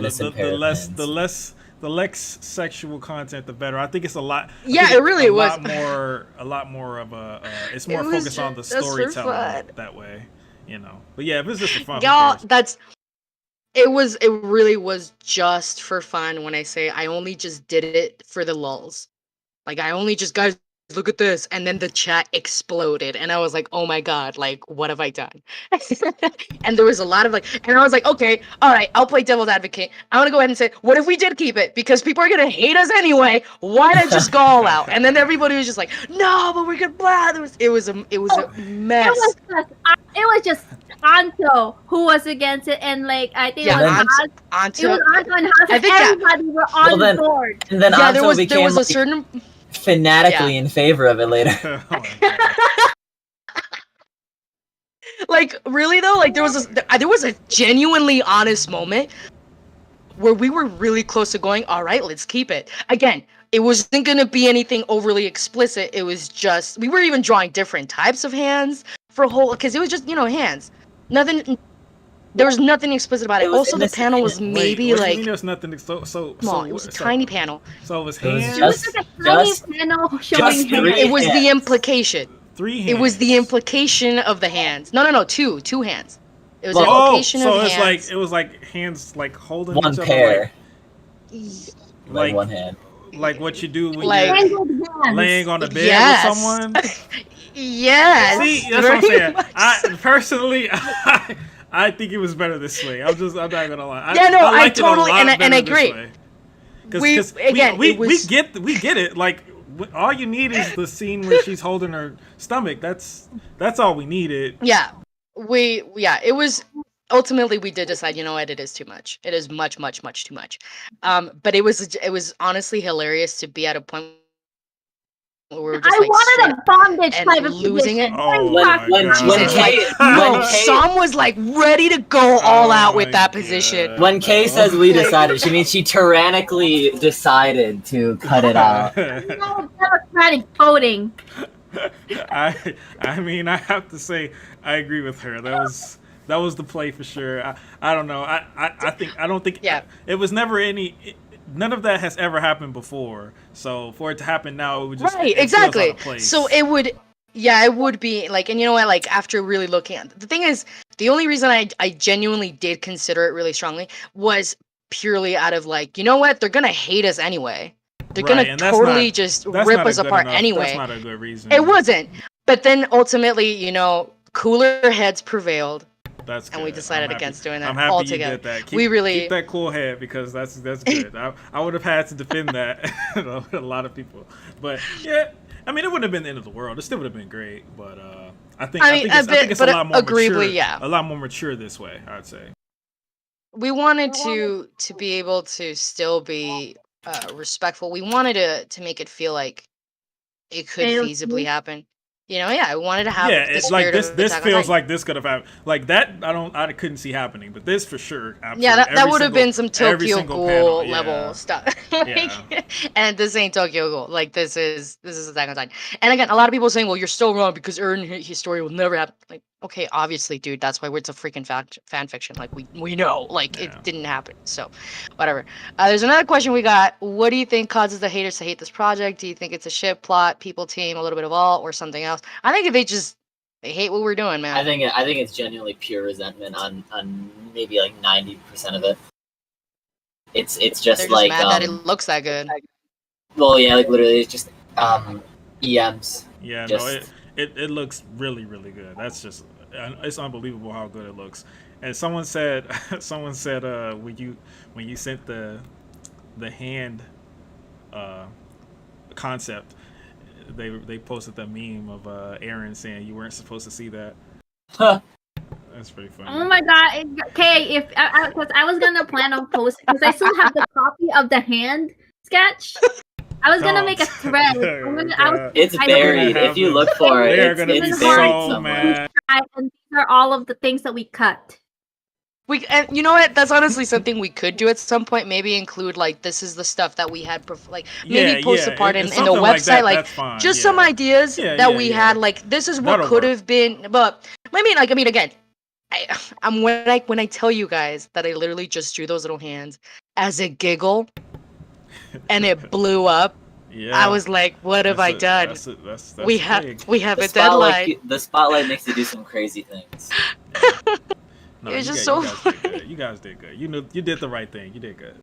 Speaker 1: The less sexual content, the better. I think it's a lot.
Speaker 4: Yeah, it really was
Speaker 1: a lot more of a. It's more focused on the storytelling that way, you know. But yeah, if it's just for fun,
Speaker 4: y'all, it really was just for fun. When I say I only just did it for the lulz, like I only just, guys, look at this, and then the chat exploded, and I was like, oh my god, like what have I done? And there was a lot of like, and I was like, okay, all right, I'll play devil's advocate. I want to go ahead and say, what if we did keep it, because people are gonna hate us anyway? Why not just go all out? And then everybody was just like, no, but we're gonna blah. It was a mess.
Speaker 7: It was just Anto who was against it, and like I think it was Anto and Hans, and everybody were on board.
Speaker 5: And then Anto
Speaker 4: there was a certain
Speaker 5: fanatically in favor of it later.
Speaker 4: Like, really though, like there was a genuinely honest moment where we were really close to going, all right, let's keep it. Again, it wasn't gonna be anything overly explicit. It was just, we were even drawing different types of hands for because it was just, hands. Nothing. There was nothing explicit about it. Also, the panel was maybe like.
Speaker 1: There's nothing so
Speaker 4: small. It was a tiny panel.
Speaker 1: So it was hands.
Speaker 7: It was like a tiny panel showing hands.
Speaker 4: It was the implication.
Speaker 1: 3 hands.
Speaker 4: It was the implication of the hands. No, two hands. It was the implication of hands.
Speaker 1: So it was like hands like holding
Speaker 5: one
Speaker 1: each other,
Speaker 5: pair.
Speaker 1: Like
Speaker 5: one hand.
Speaker 1: Like what you do when
Speaker 7: you're
Speaker 1: laying on a bed with someone.
Speaker 4: Yes.
Speaker 1: See, that's what I'm saying. I personally, I think it was better this way. I'm not gonna lie.
Speaker 4: I totally and I agree.
Speaker 1: We get it. Like all you need is the scene where she's holding her stomach. That's all we needed.
Speaker 4: Yeah, it was. Ultimately, we did decide, you know what, it is too much. It is much, much, much too much. But it was honestly hilarious to be at a point where we were just
Speaker 7: wanted a bondage type of
Speaker 4: losing
Speaker 7: position.
Speaker 4: it.
Speaker 5: When
Speaker 4: Sam was like ready to go all out with that position.
Speaker 5: When Kay says we decided, she means she tyrannically decided to cut it out.
Speaker 7: No democratic voting.
Speaker 1: I mean, I have to say, I agree with her. That was the play for sure. I don't know. I don't think it was never any. None of that has ever happened before. So for it to happen now, it would just
Speaker 4: exactly. So it would be like, and you know what? Like after really looking at the thing is, the only reason I genuinely did consider it really strongly was purely out of like, you know what? They're gonna hate us anyway. They're gonna totally just rip us apart anyway.
Speaker 1: That's not a good reason.
Speaker 4: It wasn't. But then ultimately, cooler heads prevailed.
Speaker 1: That's good.
Speaker 4: And we decided against doing that.
Speaker 1: I'm happy
Speaker 4: altogether.
Speaker 1: You did that.
Speaker 4: Keep
Speaker 1: that cool head, because that's good. I would have had to defend that with a lot of people, but yeah, I mean, it wouldn't have been the end of the world. It still would have been great, but I think it's a lot more mature. A lot more mature this way, I'd say.
Speaker 4: We wanted to be able to still be respectful. We wanted to make it feel like it could feasibly happen. We wanted to have. Yeah,
Speaker 1: it's like this feels like this could have happened. Like that, I couldn't see happening, but this for sure. Absolutely.
Speaker 4: Yeah, that would have been some Tokyo Ghoul level stuff. And this ain't Tokyo Ghoul. Like this is Attack on Titan. And again, a lot of people are saying, "Well, you're still wrong because Eren his story will never happen." Like, okay, obviously, dude, that's why it's a freaking fan fiction. Like we know, like it didn't happen. So, whatever. There's another question we got. What do you think causes the haters to hate this project? Do you think it's a ship, plot, people, team, a little bit of all, or something else? I think they hate what we're doing, man.
Speaker 5: I think it's genuinely pure resentment on maybe like 90% of it. It's just
Speaker 4: They're
Speaker 5: like
Speaker 4: mad that it looks that good.
Speaker 5: Well, yeah, like literally, it's just EMs.
Speaker 1: Yeah, no, it looks really, really good. That's just, it's unbelievable how good it looks. And someone said when you sent the hand concept, they posted that meme of Eren saying you weren't supposed to see that.
Speaker 5: Huh.
Speaker 1: That's pretty funny.
Speaker 7: Oh my god. Okay, if because I was gonna plan on posting because I still have the copy of the hand sketch. I was gonna make a thread.
Speaker 5: It's
Speaker 7: I
Speaker 5: buried. If you look for it,
Speaker 1: They are
Speaker 5: it's,
Speaker 1: gonna be
Speaker 5: it's
Speaker 1: so
Speaker 5: buried somewhere.
Speaker 1: mad.
Speaker 7: And these are all of the things that we cut.
Speaker 4: You know what? That's honestly something we could do at some point. Maybe include like this is the stuff that we had, like maybe post a part in the
Speaker 1: something
Speaker 4: website, like
Speaker 1: that's fine.
Speaker 4: just some ideas
Speaker 1: Yeah,
Speaker 4: that
Speaker 1: yeah,
Speaker 4: we
Speaker 1: yeah.
Speaker 4: had. Like this is what
Speaker 1: That'll
Speaker 4: could
Speaker 1: work.
Speaker 4: have been. But I mean, again, I'm when I tell you guys that I literally just drew those little hands as a giggle, and it blew up.
Speaker 1: Yeah.
Speaker 4: I was like, what have I done?
Speaker 1: That's
Speaker 4: we
Speaker 1: big.
Speaker 4: we have a deadline.
Speaker 5: The spotlight makes you do some crazy things.
Speaker 1: No,
Speaker 4: It was
Speaker 1: you
Speaker 4: just
Speaker 1: guys,
Speaker 4: so
Speaker 1: you guys did good. You guys did good. You did the right thing. You did good.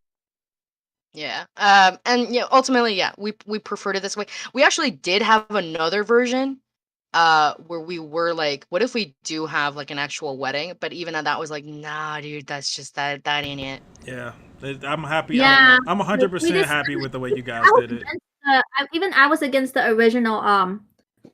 Speaker 4: Yeah. And yeah, ultimately, yeah, we preferred it this way. We actually did have another version, where we were like, what if we do have like an actual wedding? But even that was like, nah, dude, that's just that ain't it.
Speaker 1: Yeah, I'm happy.
Speaker 7: Yeah,
Speaker 1: I'm 100% happy with the way you guys did it.
Speaker 7: I was against the original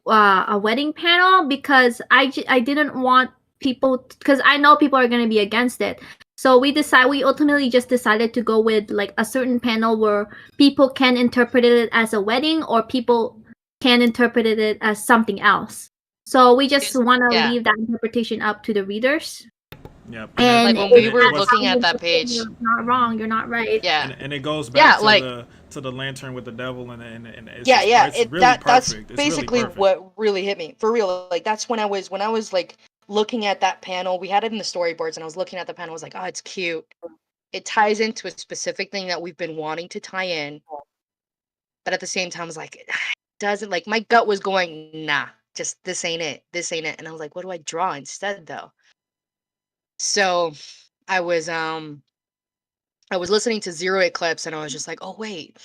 Speaker 7: a wedding panel because I didn't want people, because I know people are going to be against it. So we ultimately just decided to go with like a certain panel where people can interpret it as a wedding or people can interpret it as something else. So we just want to leave that interpretation up to the readers.
Speaker 1: Yep.
Speaker 7: And
Speaker 4: like when we were looking at that page,
Speaker 7: you're not wrong. You're not right.
Speaker 4: Yeah.
Speaker 1: And it goes back to the lantern with the devil and it's it's really perfect.
Speaker 4: That's
Speaker 1: it's
Speaker 4: basically
Speaker 1: really perfect.
Speaker 4: what really hit me for real. Like that's when I was like looking at that panel. We had it in the storyboards, and I was looking at the panel. I was like, oh, it's cute. It ties into a specific thing that we've been wanting to tie in, but at the same time, I was like, it doesn't. Like my gut was going, nah, just this ain't it. This ain't it. And I was like, what do I draw instead, though? So I was listening to Zero Eclipse, and I was just like, oh wait.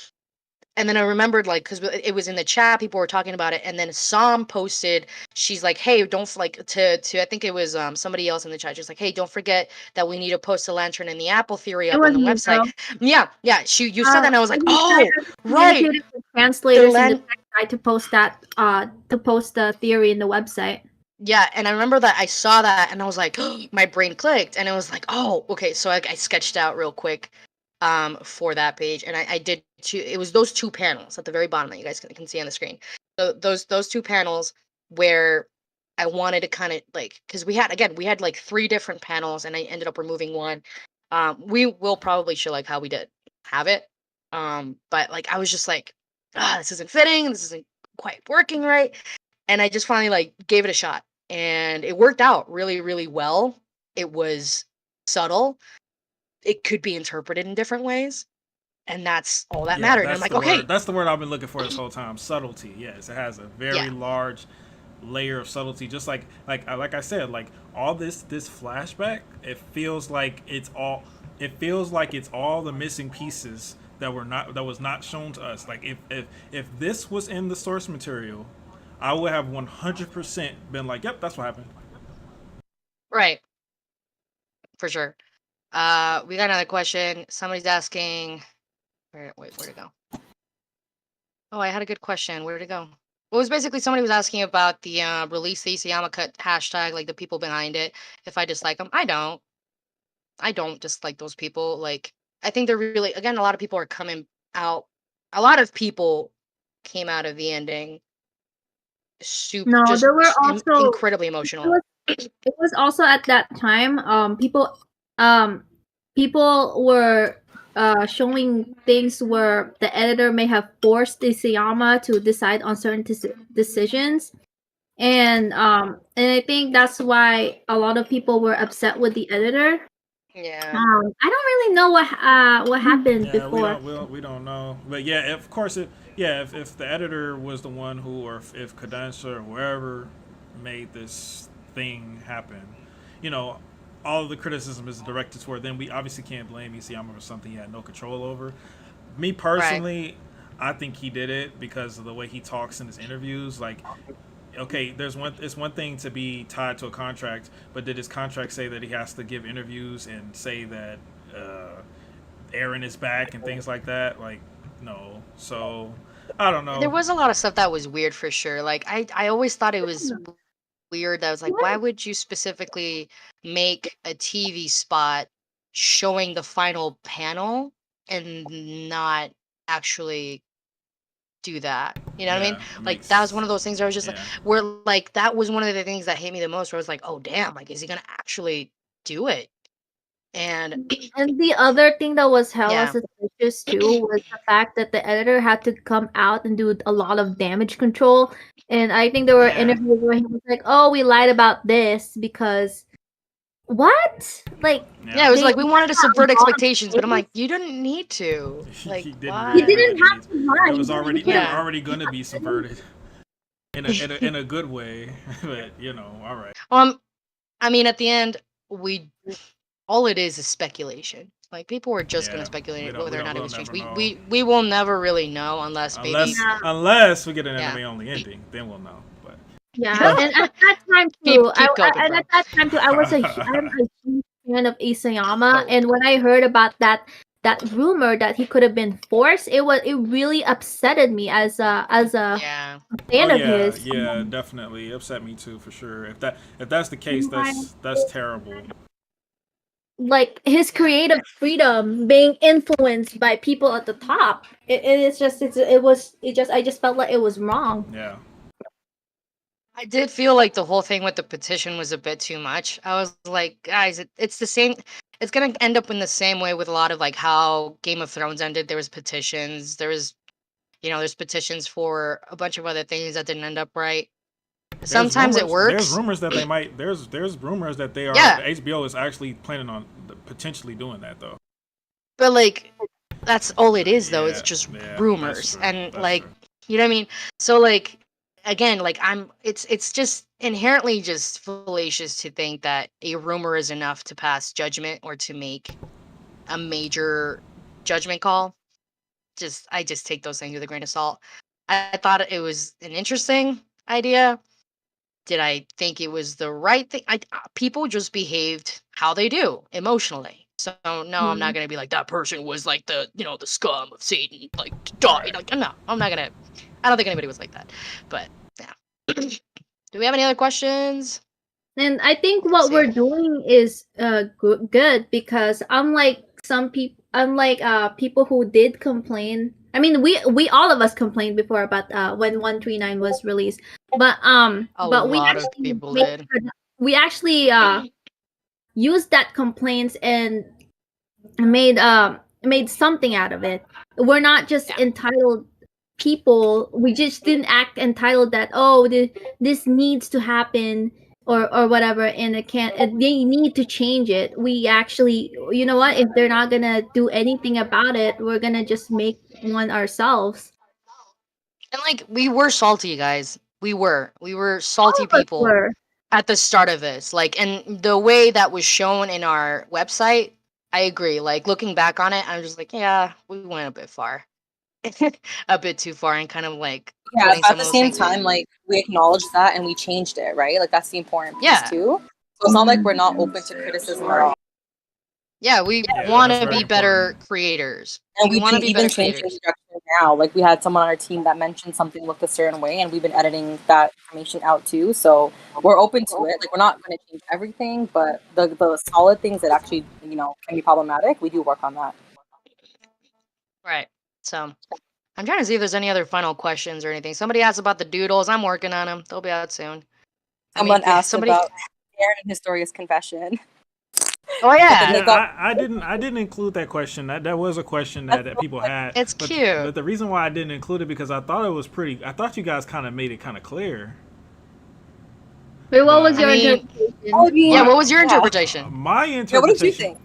Speaker 4: And then I remembered, like, because it was in the chat, people were talking about it, and then Sam posted, she's like, hey, don't, like, to I think it was somebody else in the chat, just like, hey, don't forget that we need to post the lantern and the apple theory up on the website. Yeah, you said that, and I was like, oh, right.
Speaker 7: Translators in the tech side to post that, to post the theory in the website.
Speaker 4: Yeah, and I remember that I saw that, and I was like, oh, my brain clicked, and it was like, oh, okay, so I sketched out real quick for that page, and I did it was those two panels at the very bottom that you guys can see on the screen. So those two panels where I wanted to kind of like, because we had like 3 different panels, and I ended up removing one. We will probably show like how we did have it, but like I was just like, this isn't fitting, this isn't quite working right, and I just finally like gave it a shot, and it worked out really, really well. It was subtle. It could be interpreted in different ways, and that's all that mattered. And I'm like, okay,
Speaker 1: that's the word I've been looking for this whole time. Subtlety. Yes, it has a very large layer of subtlety. Just like I said, like all this flashback, it feels like it's all the missing pieces that was not shown to us. Like if this was in the source material, I would have 100% been like, yep, that's what happened.
Speaker 4: Right. For sure. We got another question. Somebody's asking. Where'd it go? Oh, I had a good question. Where'd it go? Well, it was basically somebody was asking about the release the Isayama cut hashtag, like the people behind it. If I dislike them, I don't dislike those people. Like, I think they're really, again, a lot of people are coming out. A lot of people came out of the ending
Speaker 7: there were also
Speaker 4: incredibly emotional.
Speaker 7: It was also at that time, people were showing things where the editor may have forced Isayama to decide on certain decisions, and I think that's why a lot of people were upset with the editor.
Speaker 4: Yeah.
Speaker 7: I don't really know what happened before.
Speaker 1: We don't know, but yeah, of course if the editor was the one who, or if Cadenza or whoever made this thing happen, all of the criticism is directed toward them. We obviously can't blame Isayama for something he had no control over. Me personally, I think he did it because of the way he talks in his interviews. Like, okay, it's one thing to be tied to a contract, but did his contract say that he has to give interviews and say that Aaron is back and things like that? Like, no. So I don't know.
Speaker 4: There was a lot of stuff that was weird for sure. Like I always thought it was weird. That was like, why would you specifically make a TV spot showing the final panel and not actually do that? You know what I mean?
Speaker 1: Yeah,
Speaker 4: Like that was one of those things where I was just like,
Speaker 1: yeah.
Speaker 4: where like that was one of the things that hit me the most. Where I was like, oh damn, like is he gonna actually do it? And
Speaker 7: And the other thing that was hella
Speaker 4: Yeah.
Speaker 7: suspicious too was the fact that the editor had to come out and do a lot of damage control. And I think there were
Speaker 4: Yeah.
Speaker 7: interviews where he was like, "Oh, we lied about this because what?" Like,
Speaker 4: Yeah, it was
Speaker 7: they
Speaker 4: like we wanted to
Speaker 7: did that
Speaker 4: subvert
Speaker 7: a lot of
Speaker 4: expectations, but I'm like,
Speaker 7: things.
Speaker 4: you didn't need to. Like,
Speaker 1: He didn't
Speaker 4: why?
Speaker 7: You
Speaker 1: really
Speaker 7: didn't
Speaker 1: need
Speaker 7: have to lie.
Speaker 1: It was
Speaker 7: You
Speaker 1: already
Speaker 7: could've-
Speaker 1: they were already gonna be subverted in a good way, but you know, all right.
Speaker 4: I mean, at the end, all it is speculation. Like people were just
Speaker 1: Yeah,
Speaker 4: gonna speculate
Speaker 1: we don't-
Speaker 4: whether or not it
Speaker 1: we'll
Speaker 4: was changed.
Speaker 1: never know.
Speaker 4: We will never really know unless maybe
Speaker 1: Unless we get an
Speaker 4: Yeah.
Speaker 1: anime only ending, then we'll know. But
Speaker 7: Yeah, and at that time
Speaker 4: Keep
Speaker 7: too,
Speaker 4: going,
Speaker 7: and
Speaker 4: bro.
Speaker 7: at that time too, I'm a huge fan of Isayama, and when I heard about that rumor that he could have been forced, it really upsetted me as a
Speaker 4: Yeah.
Speaker 7: fan
Speaker 1: oh
Speaker 7: of
Speaker 1: yeah,
Speaker 7: his.
Speaker 1: yeah, definitely upset me too for sure. If that's the case, that's terrible.
Speaker 7: Like his creative freedom being influenced by people at the top, I just felt like it was wrong.
Speaker 1: Yeah.
Speaker 4: I did feel like the whole thing with the petition was a bit too much. I was like, guys, it's the same. It's gonna end up in the same way with a lot of like how Game of Thrones ended. There was petitions. There's petitions for a bunch of other things that didn't end up right. Sometimes it works.
Speaker 1: There's rumors that they might. There's rumors that they are.
Speaker 4: Yeah.
Speaker 1: HBO is actually planning on potentially doing that though.
Speaker 4: But like, that's all it is though. It's
Speaker 1: Yeah,
Speaker 4: just
Speaker 1: yeah,
Speaker 4: rumors,
Speaker 1: that's true,
Speaker 4: and
Speaker 1: that's
Speaker 4: like,
Speaker 1: true.
Speaker 4: you know what I mean. So like, again, like it's just inherently just fallacious to think that a rumor is enough to pass judgment or to make a major judgment call. I just take those things with a grain of salt. I thought it was an interesting idea. Did I think it was the right thing? People just behaved how they do emotionally. So no, I'm not gonna be like that person was like the the scum of Satan, like die.
Speaker 1: Right.
Speaker 4: Like no, I'm not gonna. I don't think anybody was like that. But yeah. Do we have any other questions?
Speaker 7: And I think what
Speaker 4: see.
Speaker 7: we're doing is good because unlike people who did complain. I mean, we all of us complained before about when 139 was released, but
Speaker 4: A
Speaker 7: but we
Speaker 4: lot of
Speaker 7: actually
Speaker 4: people did.
Speaker 7: we actually used that complaints and made something out of it. We're not just
Speaker 4: Yeah.
Speaker 7: entitled people. We just didn't act entitled that this needs to happen or whatever, and it can't. They need to change it. We actually, you know what? If they're not gonna do anything about it, we're gonna just make one ourselves.
Speaker 4: And like we were salty, guys. We were salty
Speaker 7: All of us
Speaker 4: people
Speaker 7: were.
Speaker 4: at the start of this. Like, and the way that was shown in our website, I agree. Like looking back on it, I'm just like, yeah, we went a bit far. A bit too far, and kind of like
Speaker 2: Yeah,
Speaker 4: putting
Speaker 2: but
Speaker 4: some
Speaker 2: at the
Speaker 4: of those
Speaker 2: same
Speaker 4: things.
Speaker 2: time, like we acknowledged that and we changed it, right? Like that's the important piece
Speaker 4: Yeah.
Speaker 2: too. So it's not like we're not open to criticism at all.
Speaker 4: Yeah, we
Speaker 1: Yeah,
Speaker 4: want
Speaker 1: that's
Speaker 4: to
Speaker 1: very
Speaker 4: be better
Speaker 1: important.
Speaker 4: creators.
Speaker 2: And
Speaker 4: We
Speaker 2: we've
Speaker 4: want to
Speaker 2: been
Speaker 4: be
Speaker 2: even
Speaker 4: better
Speaker 2: changing
Speaker 4: creators.
Speaker 2: instruction now. Like we had someone on our team that mentioned something looked a certain way, and we've been editing that information out too. So we're open to it. Like we're not going to change everything, but the solid things that actually can be problematic, we do work on that.
Speaker 4: Right. So I'm trying to see if there's any other final questions or anything. Somebody asked about the doodles. I'm working on them. They'll be out soon.
Speaker 2: Someone asked about Aaron and Historia's confession.
Speaker 4: Oh yeah.
Speaker 1: Yeah, I didn't include that question. That was a question that people had.
Speaker 4: It's
Speaker 1: but,
Speaker 4: cute.
Speaker 1: But the reason why I didn't include it because I thought it was pretty. I thought you guys kind of made it kind of clear.
Speaker 7: Wait, what was
Speaker 1: I
Speaker 7: your
Speaker 4: mean,
Speaker 7: interpretation?
Speaker 4: Yeah, what was your interpretation?
Speaker 1: My
Speaker 2: Yeah,
Speaker 1: interpretation.
Speaker 2: what did you think?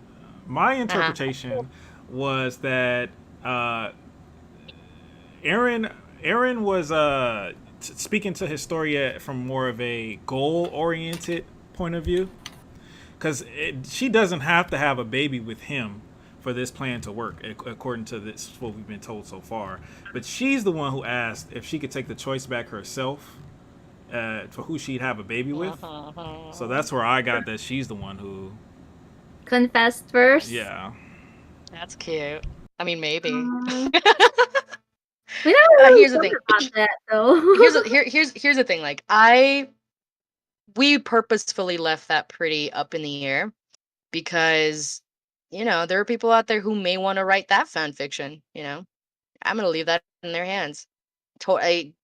Speaker 1: My interpretation was that Aaron was speaking to Historia from more of a goal-oriented point of view, because she doesn't have to have a baby with him for this plan to work, according to this what we've been told so far. But she's the one who asked if she could take the choice back herself for who she'd have a baby with. So that's where I got that she's the one who
Speaker 7: Confessed first.
Speaker 1: Yeah.
Speaker 4: That's cute. I mean, maybe.
Speaker 7: We never really
Speaker 4: Here's the
Speaker 7: thought
Speaker 4: thing.
Speaker 7: about that though.
Speaker 4: Here's the thing. Like we purposefully left that pretty up in the air because, there are people out there who may want to write that fan fiction. I'm gonna leave that in their hands.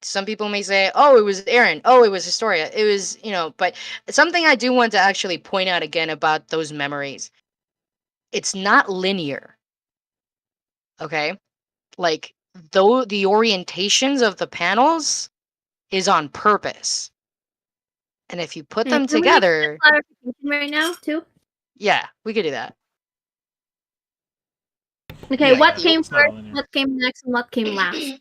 Speaker 4: Some people may say, "Oh, it was Aaron. Oh, it was Historia. It was, But something I do want to actually point out again about those memories. It's not linear. Okay, like though the orientations of the panels is on purpose, and if you put them
Speaker 7: Can we get
Speaker 4: together,
Speaker 7: clarification right now too?
Speaker 4: yeah, we could do that.
Speaker 7: Okay,
Speaker 1: Yeah,
Speaker 7: what came
Speaker 1: it's not
Speaker 7: first,
Speaker 1: linear.
Speaker 7: what came next, and what came last?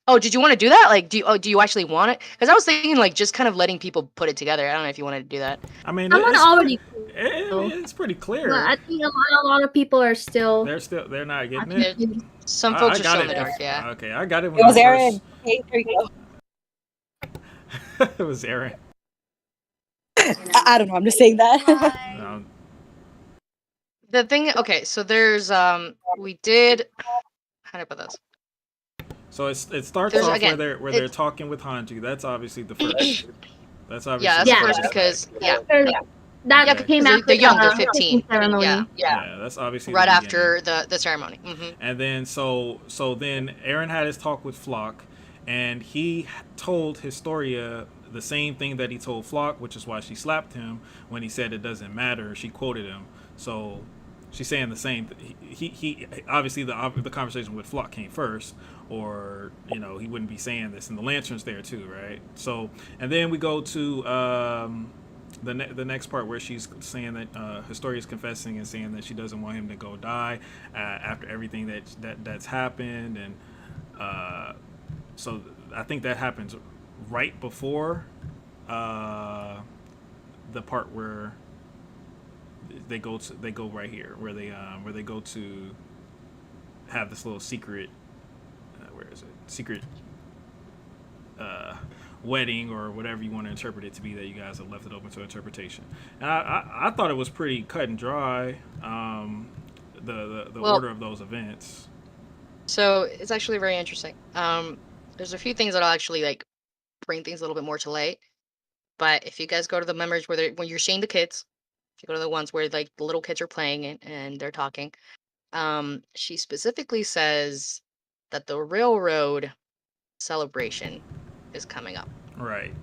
Speaker 4: Oh, did you want to do that? Like, do you actually want it? Because I was thinking like just kind of letting people put it together. I don't know if you wanted to do that.
Speaker 1: I mean,
Speaker 7: Someone already
Speaker 1: it's pretty
Speaker 7: but
Speaker 1: clear.
Speaker 7: I think a lot of people are still
Speaker 1: They're not getting
Speaker 7: not
Speaker 1: it.
Speaker 7: confused.
Speaker 4: Some
Speaker 1: I
Speaker 4: folks are
Speaker 1: got
Speaker 4: still in
Speaker 1: it.
Speaker 4: the dark. Yeah.
Speaker 1: Okay, I got it when
Speaker 2: It was
Speaker 1: I
Speaker 2: Aaron. Hey, here you go.
Speaker 1: first. It was Aaron.
Speaker 2: I don't know. I'm just saying that.
Speaker 1: Um,
Speaker 4: The thing, okay, so there's we did. How do I put this?
Speaker 1: so it starts
Speaker 4: There's
Speaker 1: off
Speaker 4: again,
Speaker 1: where they're talking with Hanji. That's obviously the first. That's obviously
Speaker 4: yeah, that's
Speaker 7: Yeah.
Speaker 4: the first
Speaker 1: step.
Speaker 4: because yeah,
Speaker 7: That
Speaker 1: Okay.
Speaker 7: came
Speaker 4: 'cause
Speaker 7: after
Speaker 4: they're young, they're
Speaker 7: the
Speaker 4: 15.
Speaker 7: kissing ceremony.
Speaker 4: Yeah,
Speaker 1: Yeah, that's obviously
Speaker 4: right
Speaker 1: the beginning.
Speaker 4: after the ceremony.
Speaker 1: And then so then Aaron had his talk with Flock, and he told Historia the same thing that he told Flock, which is why she slapped him when he said it doesn't matter. She quoted him, so she's saying the same. He obviously the conversation with Flock came first, or he wouldn't be saying this. And the lantern's there too, right? So and then we go to the next part where she's saying that Historia's confessing and saying that she doesn't want him to go die after everything that's happened, and so I think that happens right before the part where they go right here where they go to have this little secret where is it secret wedding or whatever you want to interpret it to be that you guys have left it open to interpretation. And I thought it was pretty cut and dry, the order of those events.
Speaker 4: So it's actually very interesting. There's a few things that'll actually like bring things a little bit more to light. But if you guys go to the memories when you're seeing the kids, if you go to the ones where like the little kids are playing and they're talking, she specifically says that the railroad celebration is coming up.
Speaker 1: Right.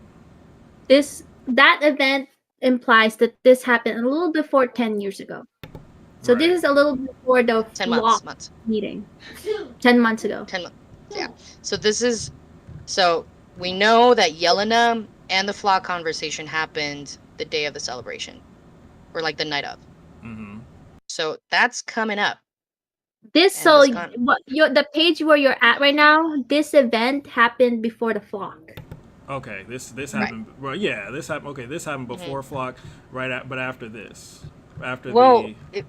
Speaker 7: That event implies that this happened a little before 10 years ago. So
Speaker 1: Right.
Speaker 7: this is a little before the
Speaker 4: 10
Speaker 7: Flock
Speaker 4: months.
Speaker 7: meeting. 10 months ago.
Speaker 4: 10 months. Yeah. So we know that Yelena and the Flock conversation happened the day of the celebration, or like the night of.
Speaker 1: Mm-hmm.
Speaker 4: So that's coming up.
Speaker 7: The page where you're at right now, this event happened before the Flock.
Speaker 1: Okay, this happened. Well, yeah, this happened. Okay, this happened before Flock, but after this, after
Speaker 4: Well,
Speaker 1: the.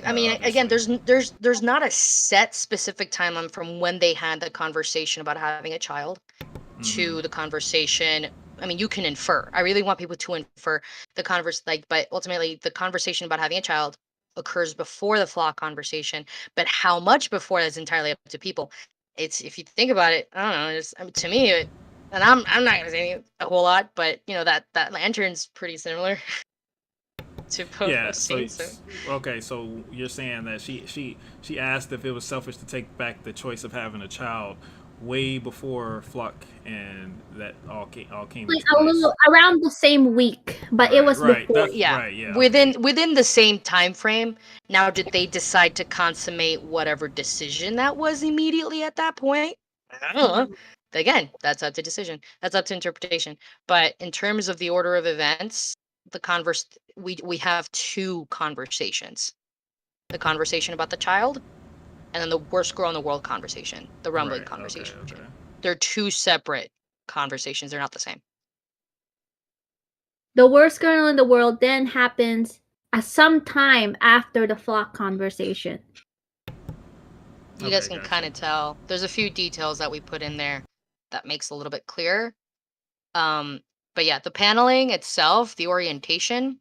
Speaker 4: I mean, again, there's not a set specific timeline from when they had the conversation about having a child to the conversation. I mean, you can infer. I really want people to infer the but ultimately the conversation about having a child occurs before the Flock conversation. But how much before that's entirely up to people. It's if you think about it, I don't know. To me, and I'm not gonna say a whole lot, but that lantern's pretty similar. To both
Speaker 1: Yeah.
Speaker 4: those scenes,
Speaker 1: Okay. So you're saying that she asked if it was selfish to take back the choice of having a child way before Flock and that all came
Speaker 7: Like
Speaker 1: into
Speaker 7: a
Speaker 1: place.
Speaker 7: little around the same week, but it was
Speaker 1: right.
Speaker 7: before.
Speaker 1: Yeah.
Speaker 4: Within the same time frame. Now, did they decide to consummate whatever decision that was immediately at that point? I don't know. Again, that's up to decision. That's up to interpretation. But in terms of the order of events, we have two conversations: the conversation about the child, and then the worst girl in the world conversation, the rumbling
Speaker 1: Right,
Speaker 4: conversation.
Speaker 1: okay.
Speaker 4: They're two separate conversations. They're not the same.
Speaker 7: The worst girl in the world then happens some time after the Flock conversation.
Speaker 4: You guys can
Speaker 1: gotcha.
Speaker 4: kind of tell. There's a few details that we put in there that makes a little bit clearer. But yeah, the paneling itself, the orientation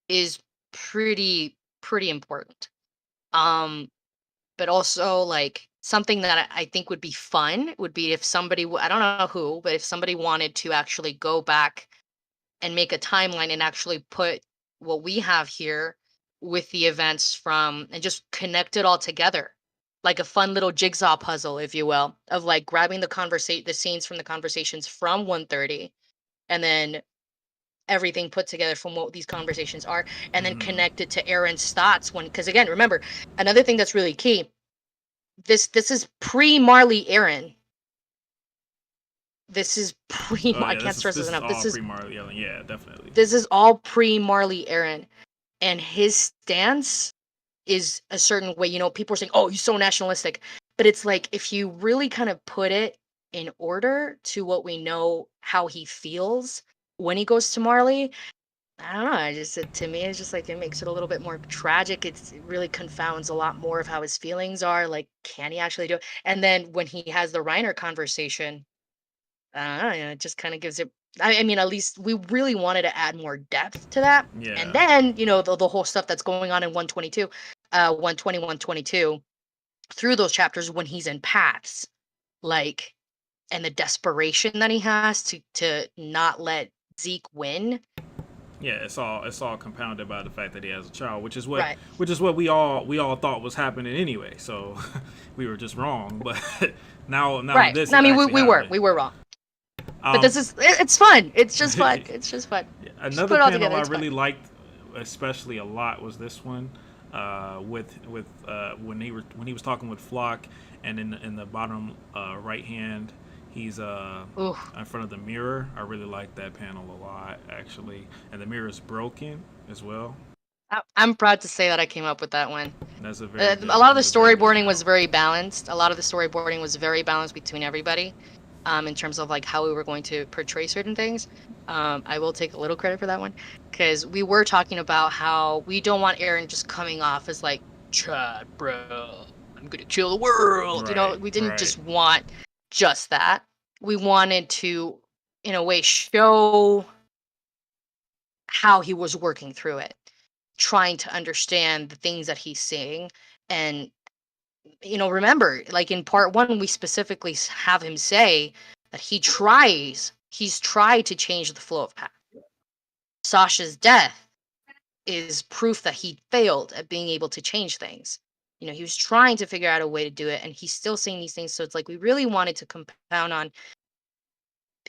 Speaker 4: is pretty important. But also like something that I think would be fun would be if somebody I don't know who, but if somebody wanted to actually go back and make a timeline and actually put what we have here with the events from and just connect it all together like a fun little jigsaw puzzle, if you will, of like grabbing the scenes from the conversations from 130 and then everything put together from what these conversations are and then connect it to Aaron's thoughts because again, remember, another thing that's really key, this is pre-Marley Aaron. This is I can't stress this enough. This is
Speaker 1: pre-Marley Aaron. Yeah, definitely.
Speaker 4: This is all pre-Marley Aaron, and his stance is a certain way. You know, people are saying, "Oh, he's so nationalistic," but it's like if you really kind of put it in order to what we know how he feels when he goes to Marley. I don't know. To me, it's just like it makes it a little bit more tragic. It really confounds a lot more of how his feelings are. Like, can he actually do it? And then when he has the Reiner conversation. It just kind of gives it. I mean, at least we really wanted to add more depth to that.
Speaker 1: Yeah.
Speaker 4: And then, you know, the whole stuff that's going on in 122, 120, 122, through those chapters when he's in paths, like, and the desperation that he has to not let Zeke win.
Speaker 1: Yeah, it's all compounded by the fact that he has a child, which is what we all thought was happening anyway. So we were just wrong. But now
Speaker 4: right.
Speaker 1: this.
Speaker 4: I mean, we were wrong. But it's fun. It's just fun. It's just fun.
Speaker 1: Another panel I really liked, especially a lot, was this one, with when he was talking with Flock, and in the bottom right hand, he's in front of the mirror. I really liked that panel a lot, actually, and the mirror is broken as well.
Speaker 4: I'm proud to say that I came up with that one.
Speaker 1: That's a
Speaker 4: lot of the storyboarding was very balanced. A lot of the storyboarding was very balanced between everybody. In terms of like how we were going to portray certain things. I will take a little credit for that one because we were talking about how we don't want Aaron just coming off as like, Chad, bro, I'm gonna kill the world. You know, we didn't just want just that. We wanted to, in a way, show how he was working through it, trying to understand the things that he's saying. And you know, remember, like in part 1, we specifically have him say that he's tried to change the flow of path. Sasha's death is proof that he failed at being able to change things. You know, he was trying to figure out a way to do it, and he's still saying these things. So it's like we really wanted to compound on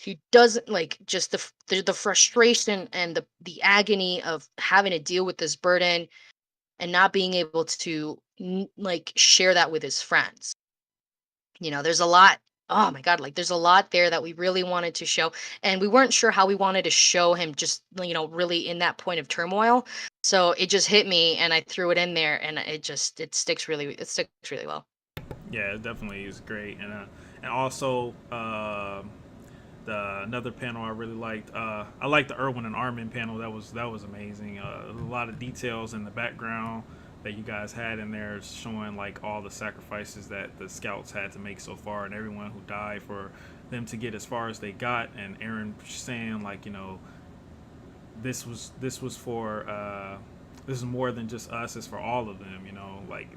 Speaker 4: he doesn't like just the frustration and the agony of having to deal with this burden and not being able to like share that with his friends. You know, there's a lot. Oh my God, like there's a lot there that we really wanted to show, and we weren't sure how we wanted to show him just, you know, really in that point of turmoil. So it just hit me and I threw it in there, and it sticks really well.
Speaker 1: Yeah, it definitely is great. And also another panel I really liked. I liked the Erwin and Armin panel. That was amazing. A lot of details in the background that you guys had in there, showing like all the sacrifices that the scouts had to make so far, and everyone who died for them to get as far as they got. And Aaron saying like, you know, this was for this is more than just us, it's for all of them, you know, like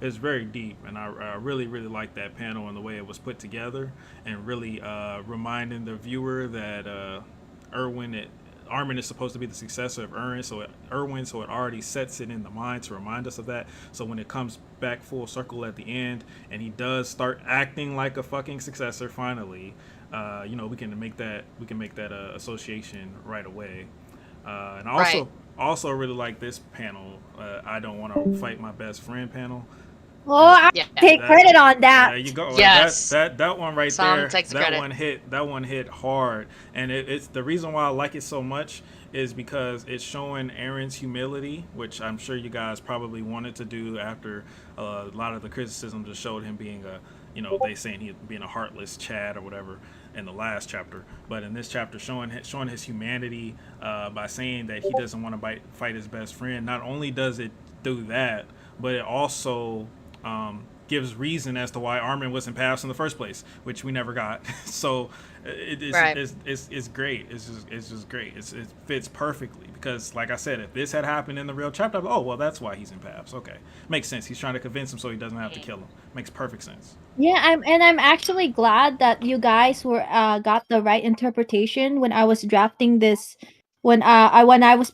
Speaker 1: it's very deep. And I really like that panel and the way it was put together, and really reminding the viewer that Armin is supposed to be the successor of Erwin, so it already sets it in the mind to remind us of that. So when it comes back full circle at the end, and he does start acting like a fucking successor finally, you know, we can make that association right away. And also really like this panel. I don't want to fight my best friend panel.
Speaker 6: Oh, I take credit on that.
Speaker 1: There you go.
Speaker 4: Yes.
Speaker 1: That one right
Speaker 4: Sam
Speaker 1: there.
Speaker 4: takes
Speaker 1: That
Speaker 4: credit.
Speaker 1: one hit hard, and it's the reason why I like it so much is because it's showing Aaron's humility, which I'm sure you guys probably wanted to do after a lot of the criticism just showed him being they saying he being a heartless Chad or whatever in the last chapter. But in this chapter, showing his humanity by saying that he doesn't want to fight his best friend. Not only does it do that, but it also gives reason as to why Armin wasn't passed in the first place, which we never got. So it's great. It's just great. It fits perfectly because, like I said, if this had happened in the real chapter, I'd be, oh well, that's why he's in paths. Okay, makes sense. He's trying to convince him so he doesn't have to kill him. Makes perfect sense.
Speaker 6: Yeah, I'm actually glad that you guys were got the right interpretation when I was drafting this
Speaker 7: when I was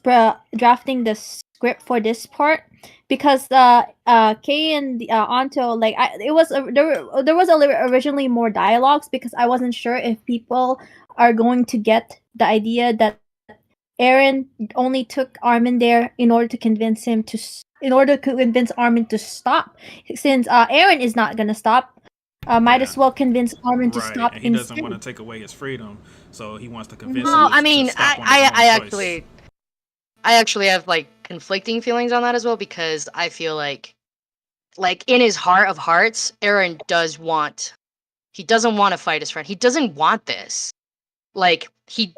Speaker 7: drafting the script for this part, because Kay and Anto, like it was there was originally more dialogues, because I wasn't sure if people are going to get the idea that Aaron only took Armin there in order to convince him to in order to convince Armin to stop, since Aaron is not gonna stop. Might
Speaker 1: Yeah.
Speaker 7: as well convince Armin to
Speaker 1: Right,
Speaker 7: stop
Speaker 1: and he doesn't want to
Speaker 7: instead.
Speaker 1: take away his freedom, so he wants to convince him
Speaker 7: Mhm.
Speaker 4: No, I
Speaker 1: to
Speaker 4: mean,
Speaker 1: stop on his own choice.
Speaker 4: I actually have like conflicting feelings on that as well, because I feel like in his heart of hearts, Aaron he doesn't want to fight his friend. He doesn't want this. Like he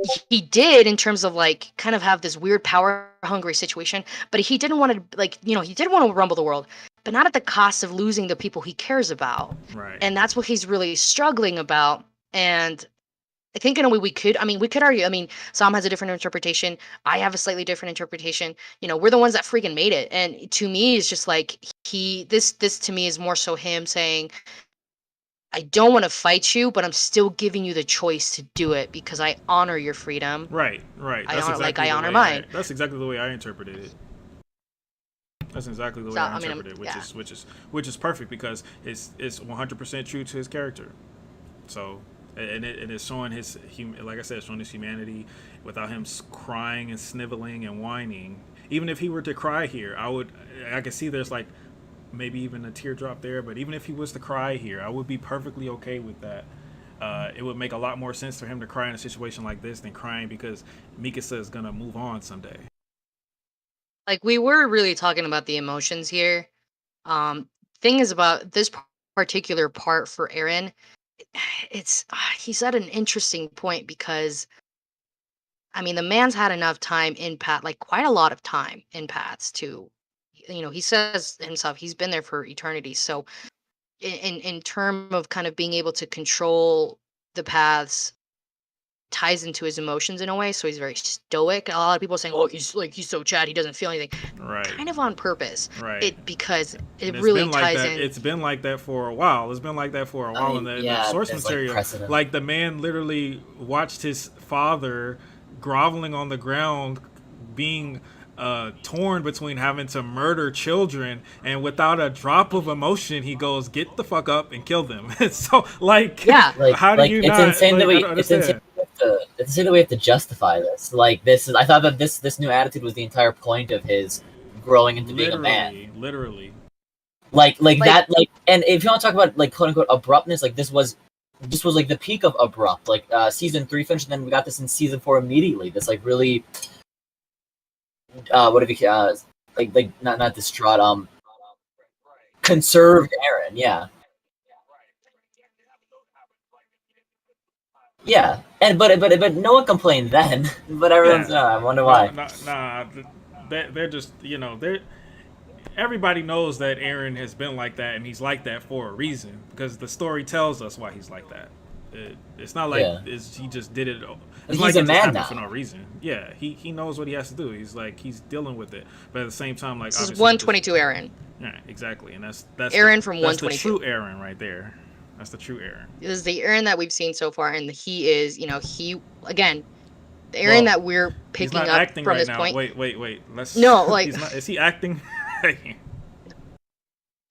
Speaker 4: did, in terms of like kind of have this weird power hungry situation, but he didn't want to, like, he did want to rumble the world, but not at the cost of losing the people he cares about.
Speaker 1: Right.
Speaker 4: And that's what he's really struggling about. And I think in a way we could argue. I mean, Sam has a different interpretation. I have a slightly different interpretation. We're the ones that freaking made it. And to me, it's just like this to me is more so him saying, I don't want to fight you, but I'm still giving you the choice to do it because I honor your freedom.
Speaker 1: Right.
Speaker 4: I honor mine.
Speaker 1: That's exactly the way I interpreted it. That's exactly the way I interpreted it, which is perfect, because it's 100% true to his character. So, and it's showing his like I said, showing his humanity without him crying and sniveling and whining. Even if he were to cry here, I could see there's like maybe even a teardrop there. But even if he was to cry here, I would be perfectly okay with that. It would make a lot more sense for him to cry in a situation like this than crying because Mikasa is gonna move on someday.
Speaker 4: Like, we were really talking about the emotions here. Thing is about this particular part for Aaron, he's at an interesting point, because I mean, the man's had enough time in Path, like quite a lot of time in Paths to, he says himself he's been there for eternity. So in term of kind of being able to control the paths, ties into his emotions in a way, so he's very stoic. A lot of people are saying, "Oh, he's so Chad, he doesn't feel anything."
Speaker 1: Right.
Speaker 4: Kind of on purpose.
Speaker 1: Right.
Speaker 4: Because it
Speaker 1: It's
Speaker 4: really
Speaker 1: been like
Speaker 4: ties
Speaker 1: that.
Speaker 4: in.
Speaker 1: It's been like that for a while. It's been like that for a while in the source material. Like the man literally watched his father groveling on the ground, being torn between having to murder children, and without a drop of emotion, he goes, "Get the fuck up and kill them." So, like,
Speaker 4: Yeah.
Speaker 1: how do you
Speaker 5: it's
Speaker 1: not?
Speaker 5: insane
Speaker 1: like,
Speaker 5: that we,
Speaker 1: I don't
Speaker 5: it's insane.
Speaker 1: understand.
Speaker 5: It's insane that we have to justify this. Like, I thought that this new attitude was the entire point of his growing into being a man.
Speaker 1: Literally.
Speaker 5: Like that. Like, and if you want to talk about like quote unquote abruptness, like this was like the peak of abrupt. Like season 3 finished, and then we got this in season 4 immediately. This like really, what if you like not distraught, conserved Aaron. Yeah, and but no one complained then. But everyone's I wonder why.
Speaker 1: Nah, they're just they're everybody knows that Aaron has been like that, and he's like that for a reason, because the story tells us why he's like that. It's not like he just did it. It's
Speaker 5: He's
Speaker 1: like
Speaker 5: a
Speaker 1: it just
Speaker 5: man
Speaker 1: happened
Speaker 5: now.
Speaker 1: for no reason. Yeah, he knows what he has to do. He's dealing with it, but at the same time, like,
Speaker 4: This is
Speaker 1: obviously
Speaker 4: 122 Aaron.
Speaker 1: Yeah, exactly, and that's
Speaker 4: Aaron from
Speaker 1: that's the
Speaker 4: 122.
Speaker 1: true Aaron right there. That's the true Aaron.
Speaker 4: This is the Aaron that we've seen so far, and he is, again, the Aaron that we're
Speaker 1: He's
Speaker 4: picking
Speaker 1: not
Speaker 4: up
Speaker 1: acting
Speaker 4: from
Speaker 1: right
Speaker 4: this
Speaker 1: now.
Speaker 4: point.
Speaker 1: Wait. Let's.
Speaker 4: No, like,
Speaker 1: he's not. Is he acting?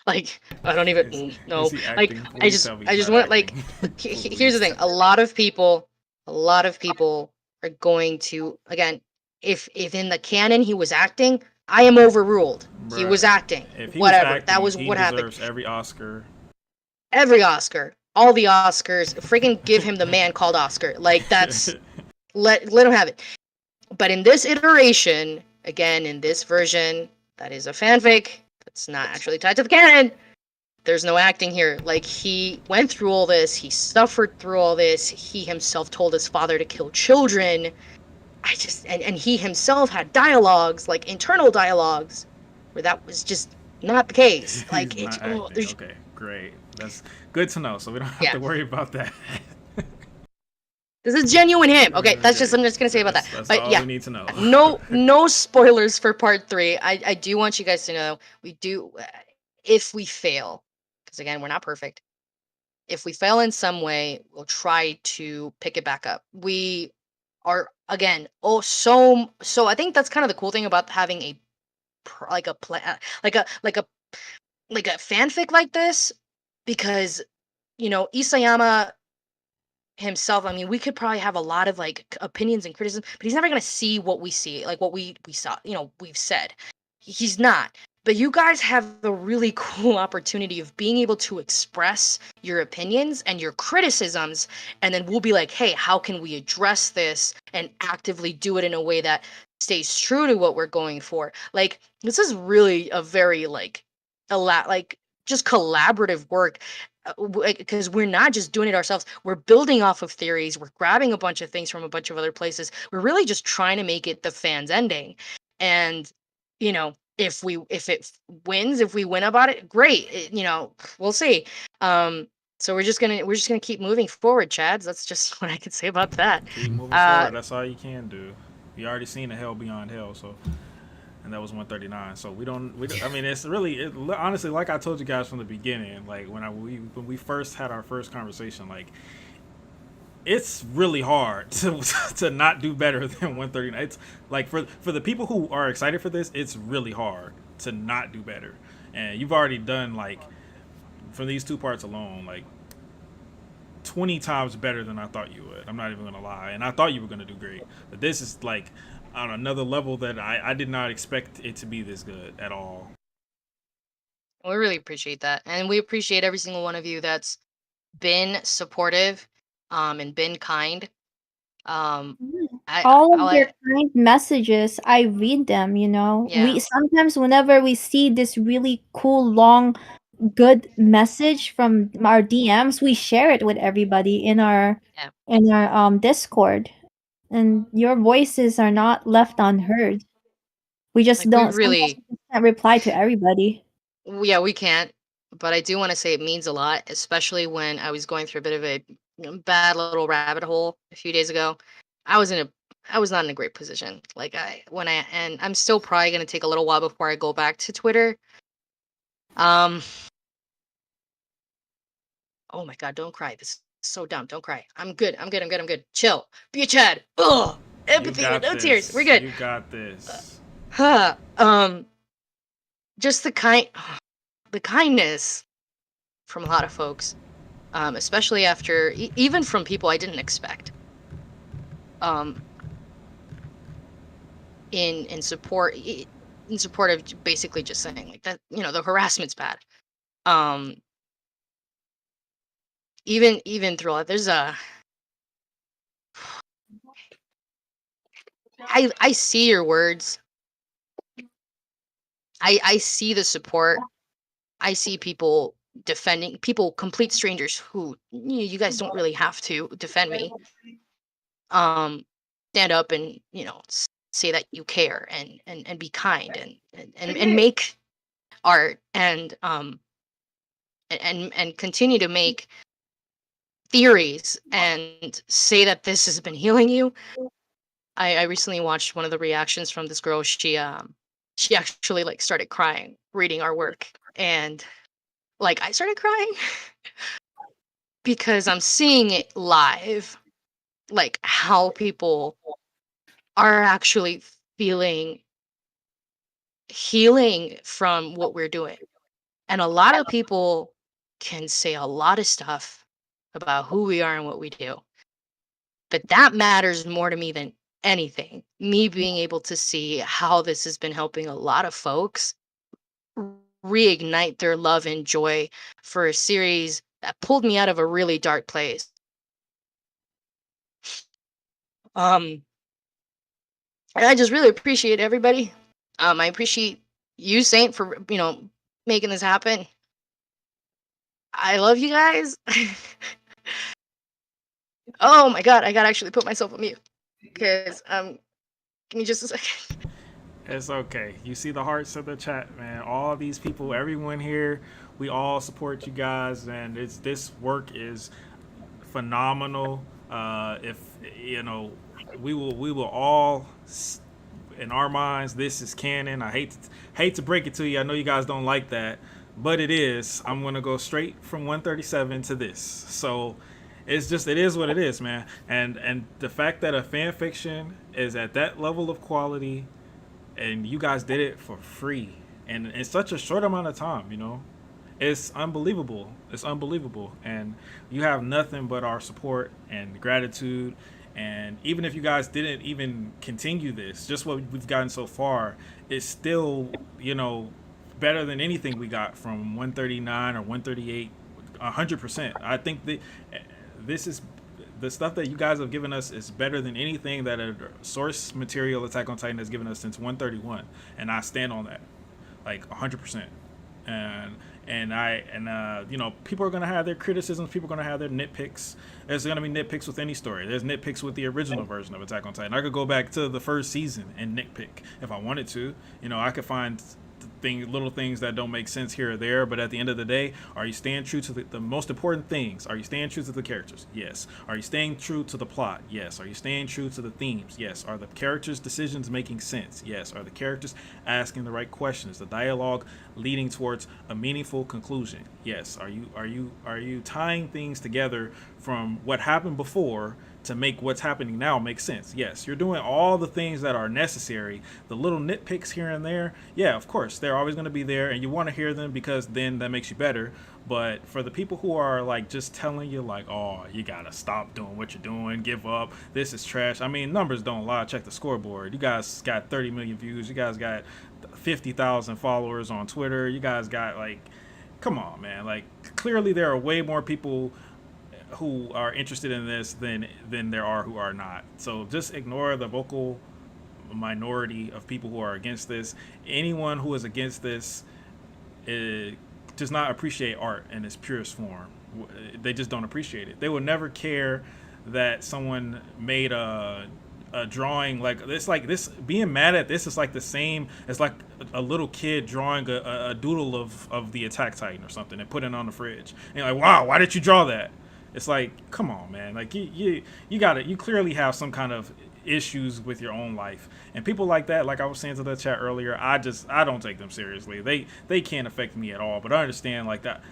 Speaker 4: Like, I don't even know.
Speaker 1: Is he
Speaker 4: Like,
Speaker 1: acting?
Speaker 4: I
Speaker 1: Please
Speaker 4: just
Speaker 1: tell me
Speaker 4: I
Speaker 1: he's
Speaker 4: just
Speaker 1: not
Speaker 4: want, like,
Speaker 1: acting.
Speaker 4: here's the thing. A lot of people are going to, again, if in the canon he was acting, I am overruled. He was acting.
Speaker 1: If he
Speaker 4: Whatever.
Speaker 1: was acting,
Speaker 4: that was
Speaker 1: he
Speaker 4: what happened.
Speaker 1: deserves every Oscar.
Speaker 4: Every Oscar. All the Oscars. Freaking give him the man called Oscar. Like, that's let him have it. But in this iteration, again, in this version, that is a fanfic. That's not actually tied to the canon. There's no acting here. Like, he went through all this. He suffered through all this. He himself told his father to kill children. And he himself had dialogues, like internal dialogues, where that was just not the case. Like,
Speaker 1: He's not acting. Okay, great. That's good to know. So we don't have to worry about that.
Speaker 4: This is genuine him. Okay, I'm just gonna say about that.
Speaker 1: That's
Speaker 4: but
Speaker 1: all
Speaker 4: yeah,
Speaker 1: we need to know.
Speaker 4: no spoilers for part 3. I do want you guys to know, we do, if we fail, because again, we're not perfect. If we fail in some way, we'll try to pick it back up. We are again, so I think that's kind of the cool thing about having a like a like a fanfic like this, because Isayama himself, I mean, we could probably have a lot of like opinions and criticism, but he's never going to see what we see, like what we saw, we've said. He's not. But you guys have the really cool opportunity of being able to express your opinions and your criticisms, and then we'll be like, hey, how can we address this and actively do it in a way that stays true to what we're going for? Like, this is really a very like a lot like just collaborative work, because we're not just doing it ourselves. We're building off of theories. We're grabbing a bunch of things from a bunch of other places. We're really just trying to make it the fans ending. And if it wins, if we win about it, great. We'll see. So we're just gonna keep moving forward, Chads. That's just what I can say about that.
Speaker 1: Keep moving forward. That's all you can do. You already seen the hell beyond hell, so. And that was 139. So we don't. I mean, it's really honestly, like I told you guys from the beginning. Like when we first had our first conversation, like it's really hard to not do better than 139. It's like for the people who are excited for this, it's really hard to not do better. And you've already done like from these 2 parts alone, like 20 times better than I thought you would. I'm not even gonna lie, and I thought you were gonna do great, but this is like on another level that I did not expect it to be this good at all.
Speaker 4: We really appreciate that, and we appreciate every single one of you that's been supportive, and been kind. Um,
Speaker 7: All of
Speaker 4: I
Speaker 7: their kind messages, I read them.
Speaker 4: Yeah.
Speaker 7: We sometimes, whenever we see this really cool, long, good message from our DMs, we share it with everybody in our Discord, and your voices are not left unheard. We just
Speaker 4: Like, we
Speaker 7: don't
Speaker 4: really-
Speaker 7: sometimes we can't reply to everybody.
Speaker 4: Yeah, we can't. But I do want to say it means a lot, especially when I was going through a bit of a bad little rabbit hole a few days ago. I was not in a great position. Like and I'm still probably gonna take a little while before I go back to Twitter. Oh my god, don't cry. This is so dumb. Don't cry. I'm good. Chill. Be a Chad. Ugh. Empathy with no tears. We're good.
Speaker 1: You got this.
Speaker 4: Just the kindness from a lot of folks, especially after even from people I didn't expect. In support of basically just saying like that, the harassment's bad. Even through all that, there's I see your words. I see the support. I see people defending people, complete strangers who you guys don't really have to defend me. Stand up and say that you care and be kind and make art and continue to make theories and say that this has been healing you. I recently watched one of the reactions from this girl. She actually like started crying reading our work, and like I started crying because I'm seeing it live, like how people are actually feeling healing from what we're doing. And a lot of people can say a lot of stuff about who we are and what we do, but that matters more to me than anything. Me being able to see how this has been helping a lot of folks reignite their love and joy for a series that pulled me out of a really dark place. And I just really appreciate everybody. I appreciate you, Saint, for making this happen. I love you guys. Oh my god, I gotta actually put myself on mute because give me just a second.
Speaker 1: It's okay. You see the hearts of the chat, man. All these people, everyone here, we all support you guys, and this work is phenomenal. If we will all, in our minds, this is canon. I hate to break it to you. I know you guys don't like that, but it is. I'm gonna go straight from 137 to this. So it's just, it is what it is, man. And the fact that a fan fiction is at that level of quality, and you guys did it for free, and in such a short amount of time, you know, it's unbelievable. It's unbelievable, and you have nothing but our support and gratitude. And even if you guys didn't even continue this, just what we've gotten so far, it's still, you know, better than anything we got from 139 or 138. 100%. I think that this is the stuff that you guys have given us is better than anything that a source material Attack on Titan has given us since 131, and I stand on that, like 100%. And you know, people are gonna have their criticisms. People are gonna have their nitpicks. There's gonna be nitpicks with any story. There's nitpicks with the original version of Attack on Titan. I could go back to the first season and nitpick if I wanted to. You know, I could find little things that don't make sense here or there, but at the end of the day, are you staying true to the most important things? Are you staying true to the characters? Yes. Are you staying true to the plot? Yes. Are you staying true to the themes? Yes. Are the characters' decisions making sense? Yes. Are the characters asking the right questions? The dialogue leading towards a meaningful conclusion? Yes. Are you tying things together from what happened before to make what's happening now make sense? Yes. You're doing all the things that are necessary. The little nitpicks here and there, yeah, of course, they're always going to be there, and you want to hear them because then that makes you better. But for the people who are like just telling you like, oh, you gotta stop doing what you're doing, give up, this is trash. I mean, numbers don't lie. Check the scoreboard. You guys got 30 million views. You guys got 50,000 followers on Twitter. You guys got, like, come on, man. Like, clearly there are way more people who are interested in this than there are who are not. So just ignore the vocal minority of people who are against this. Anyone who is against this does not appreciate art in its purest form. They just don't appreciate it. They will never care that someone made a drawing. Like, it's like this, being mad at this is like the same as like a little kid drawing a doodle of the Attack Titan or something and putting it on the fridge. And you're like, wow, why did you draw that? It's like, come on, man. Like, you clearly have some kind of issues with your own life. And people like that, like I was saying to the chat earlier, I don't take them seriously. They can't affect me at all. But I understand, like, that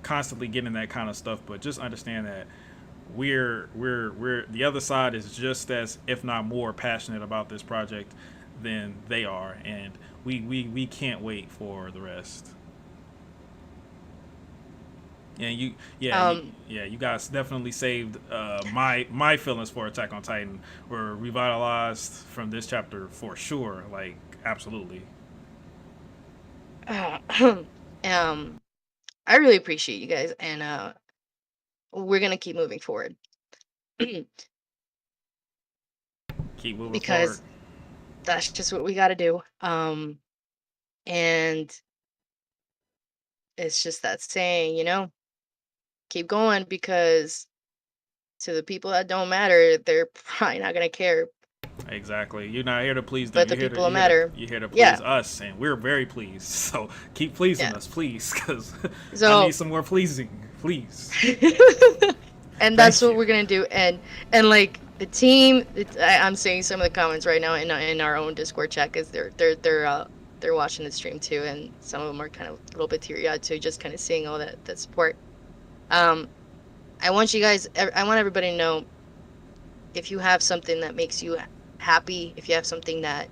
Speaker 1: constantly getting that kind of stuff. But just understand that we're the other side is just as, if not more, passionate about this project than they are, and we can't wait for the rest. And you guys definitely saved my feelings for Attack on Titan were revitalized from this chapter for sure. Like, absolutely.
Speaker 4: I really appreciate you guys, and we're gonna keep moving forward.
Speaker 1: Keep moving
Speaker 4: because
Speaker 1: forward.
Speaker 4: That's just what we got to do. And it's just that saying, you know, keep going, because to the people that don't matter, they're probably not gonna care.
Speaker 1: Exactly. You're not here to please them.
Speaker 4: But the people that matter,
Speaker 1: You're here to please
Speaker 4: yeah.
Speaker 1: us, and we're very pleased. So keep pleasing
Speaker 4: Yeah.
Speaker 1: us, please, because
Speaker 4: So-
Speaker 1: I need some more pleasing, please.
Speaker 4: And that's
Speaker 1: Thank
Speaker 4: what
Speaker 1: you.
Speaker 4: we're gonna do. And like the team, I'm seeing some of the comments right now in our own Discord chat, because they're watching the stream too, and some of them are kind of a little bit teary-eyed too, just kind of seeing all that support. I want everybody to know, if you have something that makes you happy, if you have something that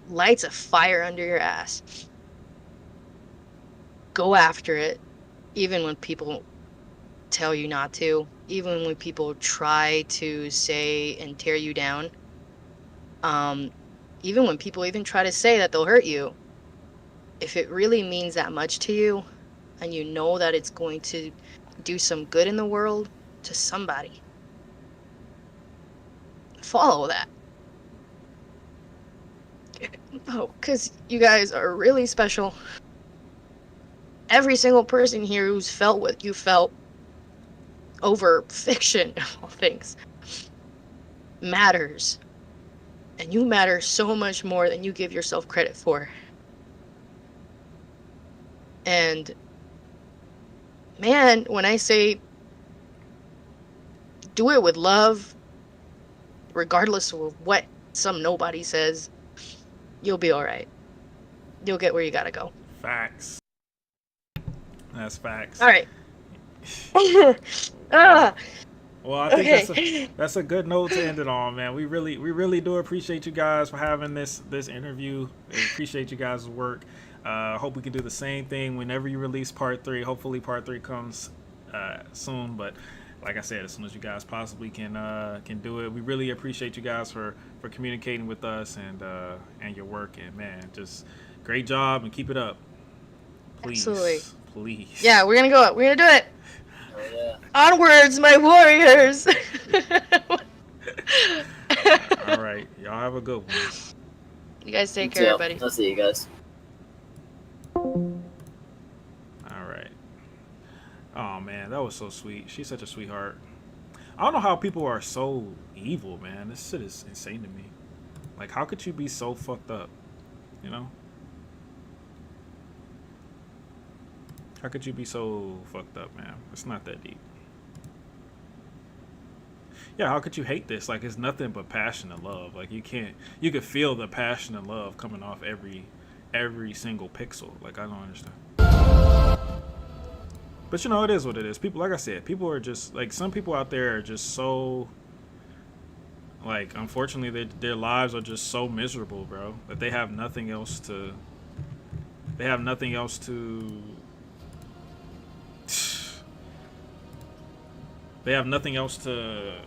Speaker 4: lights a fire under your ass, go after it, even when people tell you not to, even when people try to say and tear you down, even when people even try to say that they'll hurt you. If it really means that much to you, and you know that it's going to do some good in the world to somebody, follow that. Oh, because you guys are really special. Every single person here who's felt what you felt over fiction, of all things, matters. And you matter so much more than you give yourself credit for. And man, when I say do it with love, regardless of what some nobody says, you'll be alright. You'll get where you gotta go.
Speaker 1: Facts. That's facts.
Speaker 4: Alright. Ah,
Speaker 1: Well, I think
Speaker 4: okay.
Speaker 1: that's a good note to end it on, man. We really do appreciate you guys for having this interview. We appreciate you guys' work. Hope we can do the same thing whenever you release part 3. Hopefully, part 3 comes soon. But like I said, as soon as you guys possibly can do it, we really appreciate you guys for communicating with us and your work. And man, just great job and keep it up, please,
Speaker 4: Absolutely.
Speaker 1: please.
Speaker 4: Yeah, we're gonna go. We're gonna do it.
Speaker 5: Oh, yeah.
Speaker 4: Onwards, my warriors.
Speaker 1: All right, y'all have a good one.
Speaker 4: You guys take
Speaker 5: You
Speaker 4: care,
Speaker 5: too.
Speaker 4: everybody.
Speaker 5: I'll see you guys.
Speaker 1: All right. Oh man, that was so sweet. She's such a sweetheart. I don't know how people are so evil, man. This shit is insane to me. Like, how could you be so fucked up? You know? How could you be so fucked up, man? It's not that deep. Yeah, how could you hate this? Like, it's nothing but passion and love. Like, you could feel the passion and love coming off every single pixel. Like, I don't understand. But you know, it is what it is. People, like I said, people are just like, some people out there are just so, like, unfortunately, their lives are just so miserable, bro, that they have nothing else to. They have nothing else to. They have nothing else to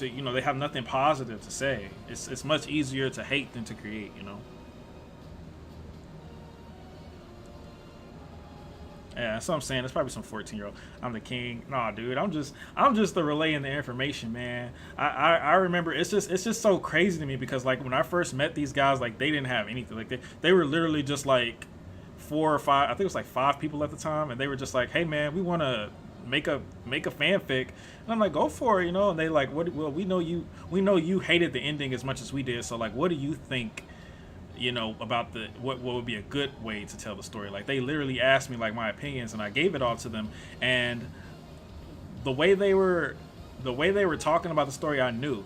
Speaker 1: you know, they have nothing positive to say. It's much easier to hate than to create, you know. Yeah, that's what I'm saying. It's probably some 14-year-old. I'm the king. Nah, dude. I'm just the relaying the information, man. I remember it's just so crazy to me because like when I first met these guys, like they didn't have anything. Like they were literally just like 4 or 5. I think it was like 5 people at the time, and they were just like, "Hey, man, we want to make a fanfic." And I'm like, "Go for it," you know. And they like, "What? Well, we know you hated the ending as much as we did. So like, what do you think?" You know, about what would be a good way to tell the story. Like they literally asked me like my opinions and I gave it all to them, and the way they were talking about the story, I knew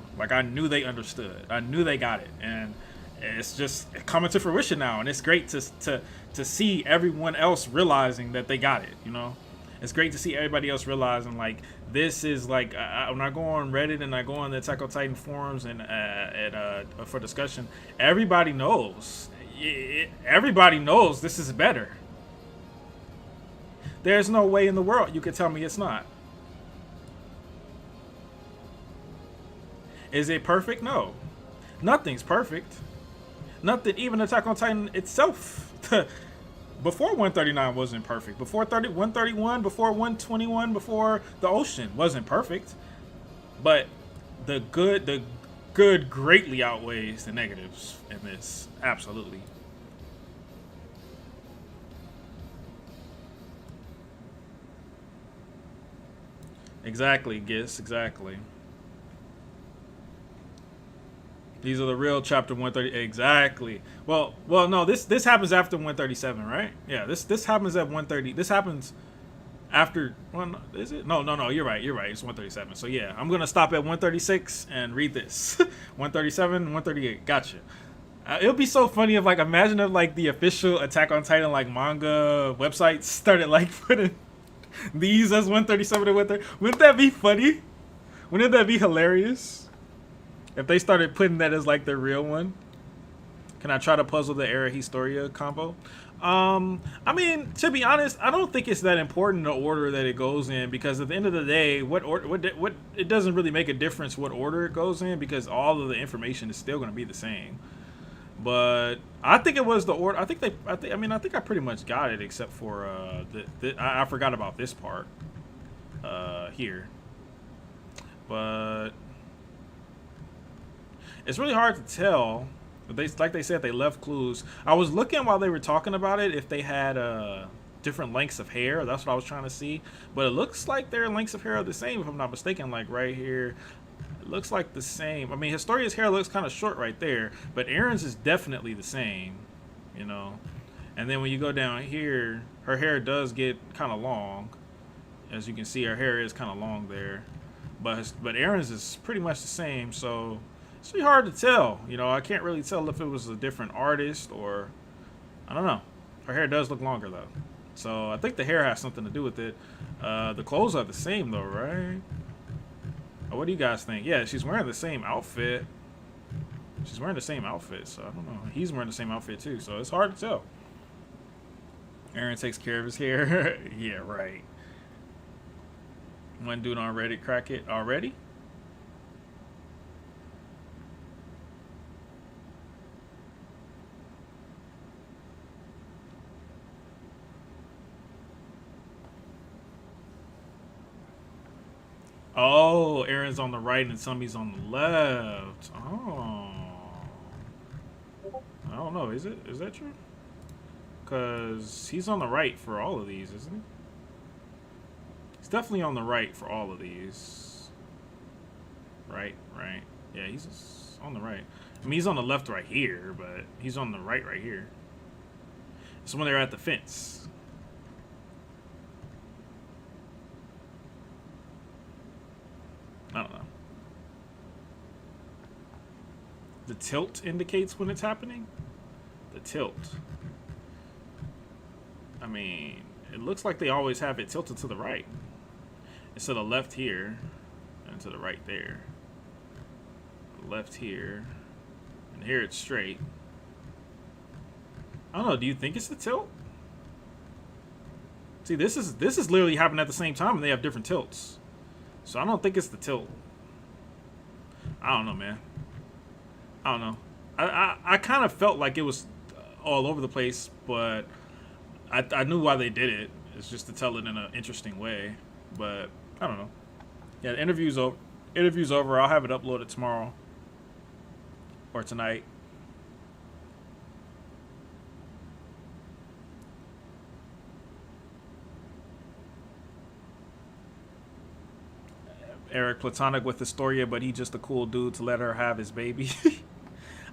Speaker 1: they understood, I knew they got it, and it's just coming to fruition now, and it's great to see everyone else realizing that they got it, you know. It's great to see everybody else realizing like this is like when I go on Reddit and I go on the Attack on Titan forums and for discussion, everybody knows. Everybody knows this is better. There's no way in the world you could tell me it's not. Is it perfect? No. Nothing's perfect. Nothing, even Attack on Titan itself. Before 139 wasn't perfect. Before 131, before 121, before the ocean wasn't perfect. But the good greatly outweighs the negatives in this. Absolutely. Exactly, Gis, exactly. These are the real chapter 130. Exactly. Well, no. This happens after 137, right? Yeah. This happens at 130. This happens after. Well, is it? No. You're right. It's 137. So yeah, I'm gonna stop at 136 and read this. 137, 138. Gotcha. It would be so funny if like imagine if like the official Attack on Titan like manga websites started like putting these as 137 and 130. Wouldn't that be funny? Wouldn't that be hilarious? If they started putting that as like their real one. Can I try to puzzle the Era Historia combo? I mean, to be honest, I don't think it's that important the order that it goes in, because at the end of the day, what it doesn't really make a difference what order it goes in, because all of the information is still going to be the same. But I think it was the order. I think I pretty much got it except for I forgot about this part here. But it's really hard to tell. Like they said, they left clues. I was looking while they were talking about it if they had different lengths of hair. That's what I was trying to see. But it looks like their lengths of hair are the same, if I'm not mistaken. Like right here, it looks like the same. I mean, Historia's hair looks kind of short right there, but Erin's is definitely the same, you know. And then when you go down here, her hair does get kind of long. As you can see, her hair is kind of long there. But Erin's is pretty much the same, so it's really hard to tell. You know, I can't really tell if it was a different artist or I don't know. Her hair does look longer though. So I think the hair has something to do with it. The clothes are the same though, right? What do you guys think? Yeah, she's wearing the same outfit. She's wearing the same outfit, so I don't know. He's wearing the same outfit too, so it's hard to tell. Aaron takes care of his hair. Yeah, right. One dude on Reddit crack it already. Oh, Aaron's on the right and Summy's on the left. Oh. I don't know. Is it? Is that true? Because he's on the right for all of these, isn't he? He's definitely on the right for all of these. Right. Yeah, he's on the right. I mean, he's on the left right here, but he's on the right here. It's when they're at the fence. I don't know. The tilt indicates when it's happening? The tilt. I mean, it looks like they always have it tilted to the right. It's to the left here, and to the right there. Left here, and here it's straight. I don't know, do you think it's the tilt? See, this is literally happening at the same time and they have different tilts. So I don't think it's the tilt. I don't know, man. I don't know. I kind of felt like it was all over the place, but I knew why they did it. It's just to tell it in an interesting way. But I don't know. Yeah, the interview's over. Interview's over. I'll have it uploaded tomorrow or tonight. Eric platonic with Astoria, but he just a cool dude to let her have his baby.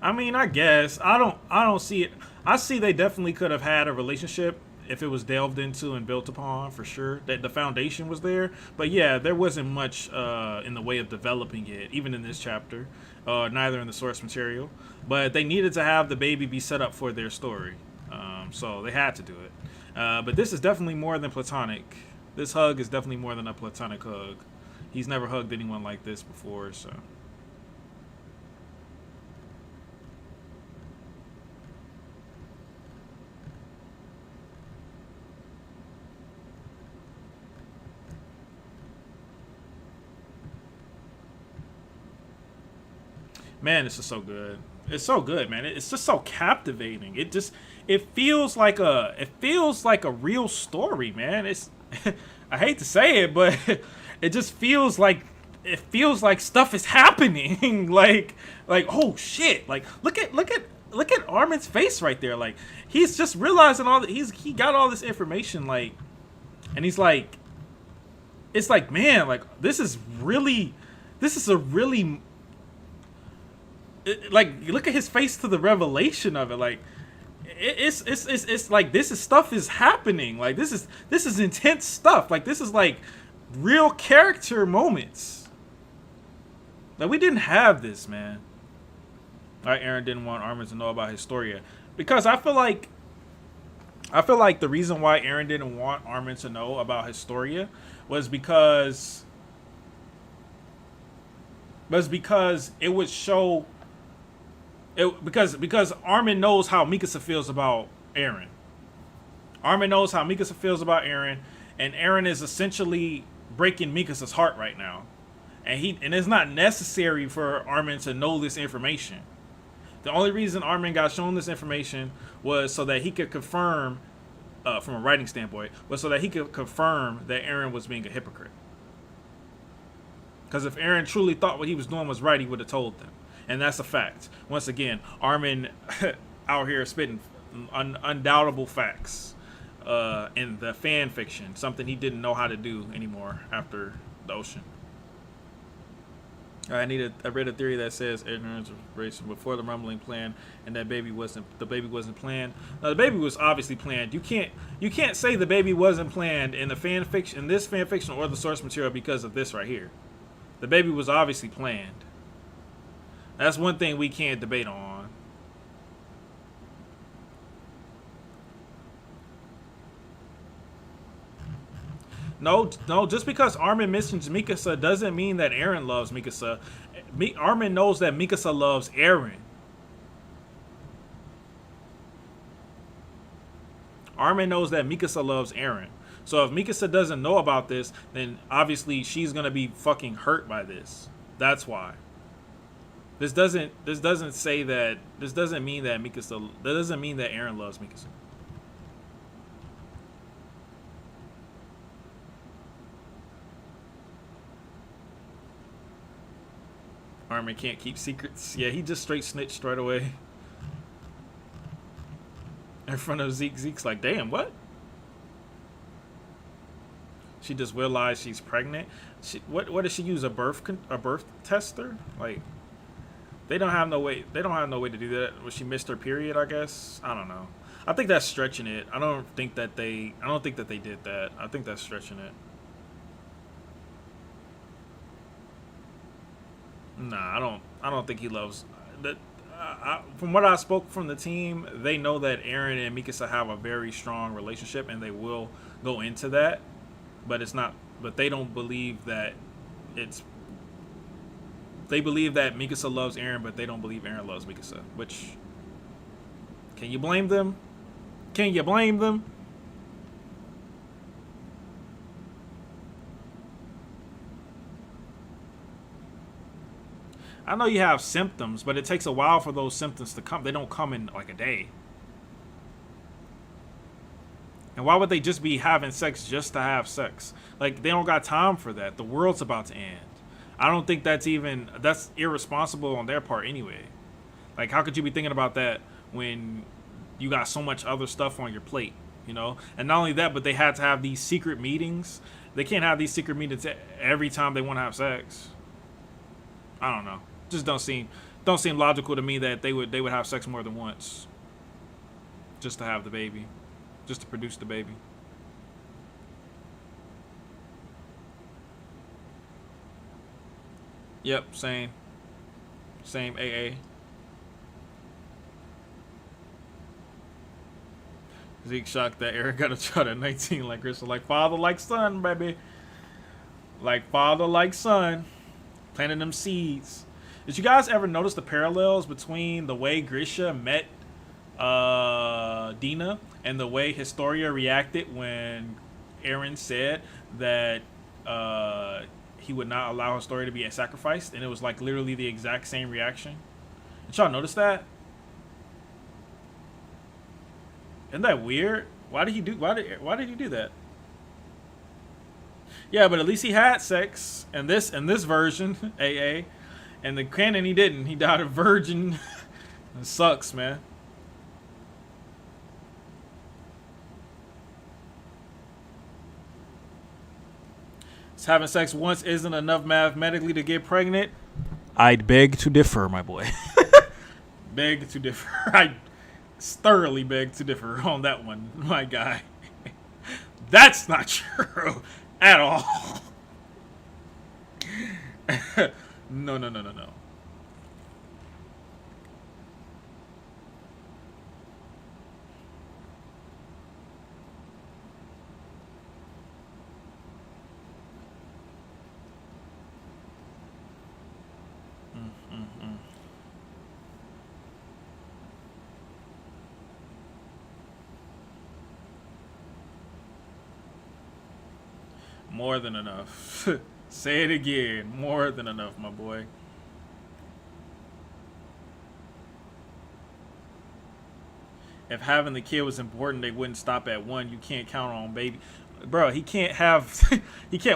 Speaker 1: I mean, I guess I don't see it. I see they definitely could have had a relationship if it was delved into and built upon, for sure. That the foundation was there. But yeah, there wasn't much in the way of developing it, even in this chapter. Neither in the source material. But they needed to have the baby be set up for their story. So they had to do it. But this is definitely more than platonic. This hug is definitely more than a platonic hug. He's never hugged anyone like this before, so. Man, this is so good. It's so good, man. It's just so captivating. It feels like a real story, man. It's I hate to say it, but it just feels like stuff is happening. like oh shit. Like look at Armin's face right there. Like he's just realizing all that he got all this information, like, and he's like, it's like, man, like this is a really like, look at his face to the revelation of it. Like it's like stuff is happening. Like this is intense stuff. Like this is like real character moments. Like we didn't have this, man. Like Aaron didn't want Armin to know about Historia because I feel like the reason why Aaron didn't want Armin to know about Historia was because it would show it because Armin knows how Mikasa feels about Aaron. Armin knows how Mikasa feels about Aaron, and Aaron is essentially breaking Mikasa's heart right now. And it's not necessary for Armin to know this information. The only reason Armin got shown this information was so that he could confirm, from a writing standpoint, was so that he could confirm that Aaron was being a hypocrite. Because if Aaron truly thought what he was doing was right, he would have told them. And that's a fact. Once again, Armin out here spitting undoubtable facts in the fan fiction, something he didn't know how to do anymore after the ocean. I read a theory that says ignorance was racing before the rumbling plan, and that the baby wasn't planned. Now, the baby was obviously planned. You can't say the baby wasn't planned in this fan fiction or the source material because of this right here. The baby was obviously planned. That's one thing we can't debate on. No. Just because Armin mentions Mikasa doesn't mean that Eren loves Mikasa. Armin knows that Mikasa loves Eren. Armin knows that Mikasa loves Eren. So if Mikasa doesn't know about this, then obviously she's gonna be fucking hurt by this. That's why. This doesn't say that. This doesn't mean that Mikasa. That doesn't mean that Eren loves Mikasa. Armin can't keep secrets. Yeah, he just straight snitched right away. In front of Zeke. Zeke's like, damn, what? She just realized she's pregnant. What does she use? A birth tester? Like, they don't have no way. They don't have no way to do that. Well, she missed her period, I guess. I don't know. I think that's stretching it. I don't think that they did that. I think that's stretching it. Nah, I don't think he loves that. From what I spoke from the team, they know that Eren and Mikasa have a very strong relationship, and they will go into that. But it's not. But they don't believe that it's. They believe that Mikasa loves Eren, but they don't believe Eren loves Mikasa. Which, can you blame them? Can you blame them? I know you have symptoms, but it takes a while for those symptoms to come. They don't come in like a day. And why would they just be having sex just to have sex? Like, they don't got time for that. The world's about to end. I don't think that's irresponsible on their part anyway. Like, how could you be thinking about that when you got so much other stuff on your plate, you know? And not only that, but they had to have these secret meetings. They can't have these secret meetings every time they want to have sex. I don't know. Just don't seem logical to me that they would have sex more than once just to have the baby, just to produce the baby. Yep, same AA. Zeke shocked that Eric got a child at 19 like Crystal. Like father, like son, baby. Like father, like son. Planting them seeds. Did you guys ever notice the parallels between the way Grisha met Dina and the way Historia reacted when Eren said that he would not allow Historia to be sacrificed, and it was like literally the exact same reaction? Did y'all notice that? Isn't that weird? Why did he do that? Yeah, but at least he had sex in this version, AA. And the canon he didn't. He died a virgin. It sucks, man. So having sex once isn't enough mathematically to get pregnant. I'd beg to differ, my boy. Beg to differ. I thoroughly beg to differ on that one, my guy. That's not true at all. No. More than enough. Say it again. More than enough, my boy. If having the kid was important, they wouldn't stop at one. You can't count on baby. Bro, he can't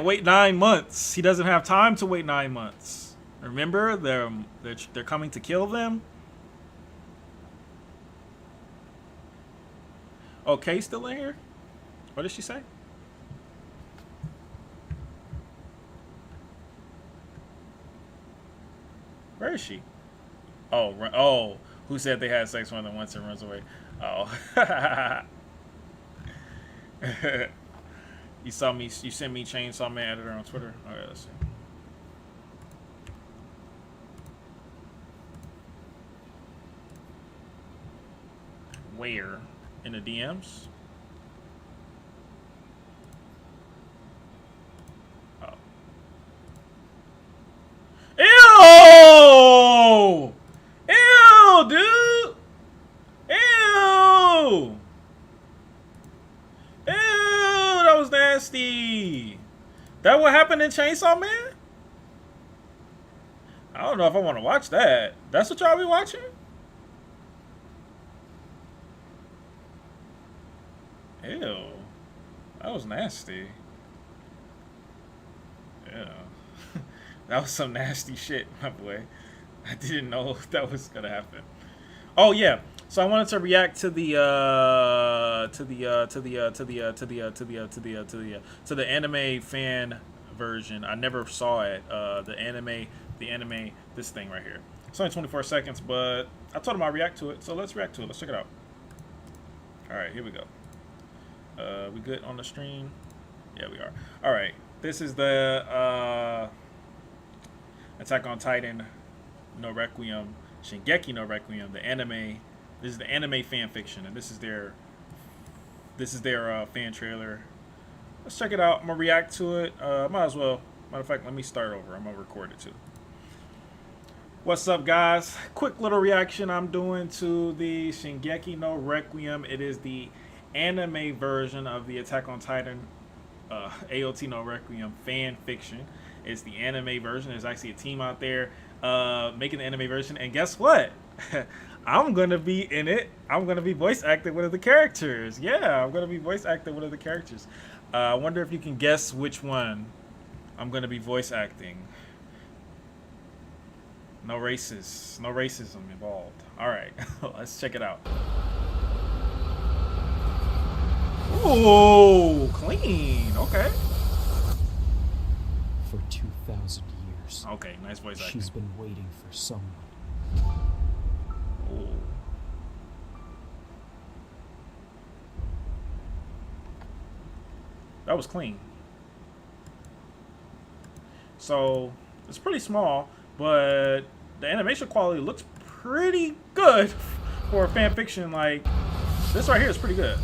Speaker 1: wait 9 months. He doesn't have time to wait 9 months. Remember, they're coming to kill them. Okay, still in here? What did she say? Where is she? Oh, who said they had sex more than once and runs away? Oh. You sent me Chainsaw Man editor on Twitter. Alright, let's see. Where? In the DMs? happened in Chainsaw Man? I don't know if I want to watch that. That's what y'all be watching? Ew. That was nasty. Yeah. That was some nasty shit, my boy. I didn't know that was gonna happen. Oh yeah. So I wanted to react to the anime fan version. I never saw it. The anime, this thing right here. It's only 24 seconds, but I told him I'd react to it. So let's react to it. Let's check it out. All right, here we go. We good on the stream? Yeah, we are. All right. This is the Attack on Titan no Requiem, Shingeki no Requiem, the anime. This is the anime fan fiction, and this is their fan trailer. Let's check it out. I'm gonna react to it. Might as well. Matter of fact, let me start over. I'm gonna record it too. What's up, guys? Quick little reaction I'm doing to the Shingeki no Requiem. It is the anime version of the Attack on Titan AoT no Requiem fan fiction. It's the anime version. There's actually a team out there making the anime version, and guess what? I'm gonna be in it. I'm gonna be voice acting one of the characters. Yeah, I'm gonna be voice acting one of the characters. I wonder if you can guess which one I'm gonna be voice acting. No racism involved. All right, let's check it out. Ooh, clean. Okay.
Speaker 8: For 2,000 years.
Speaker 1: Okay, nice voice acting.
Speaker 8: She's been waiting for someone.
Speaker 1: Ooh. That was clean. So it's pretty small, but the animation quality looks pretty good for fan fiction. Like this right here is pretty good.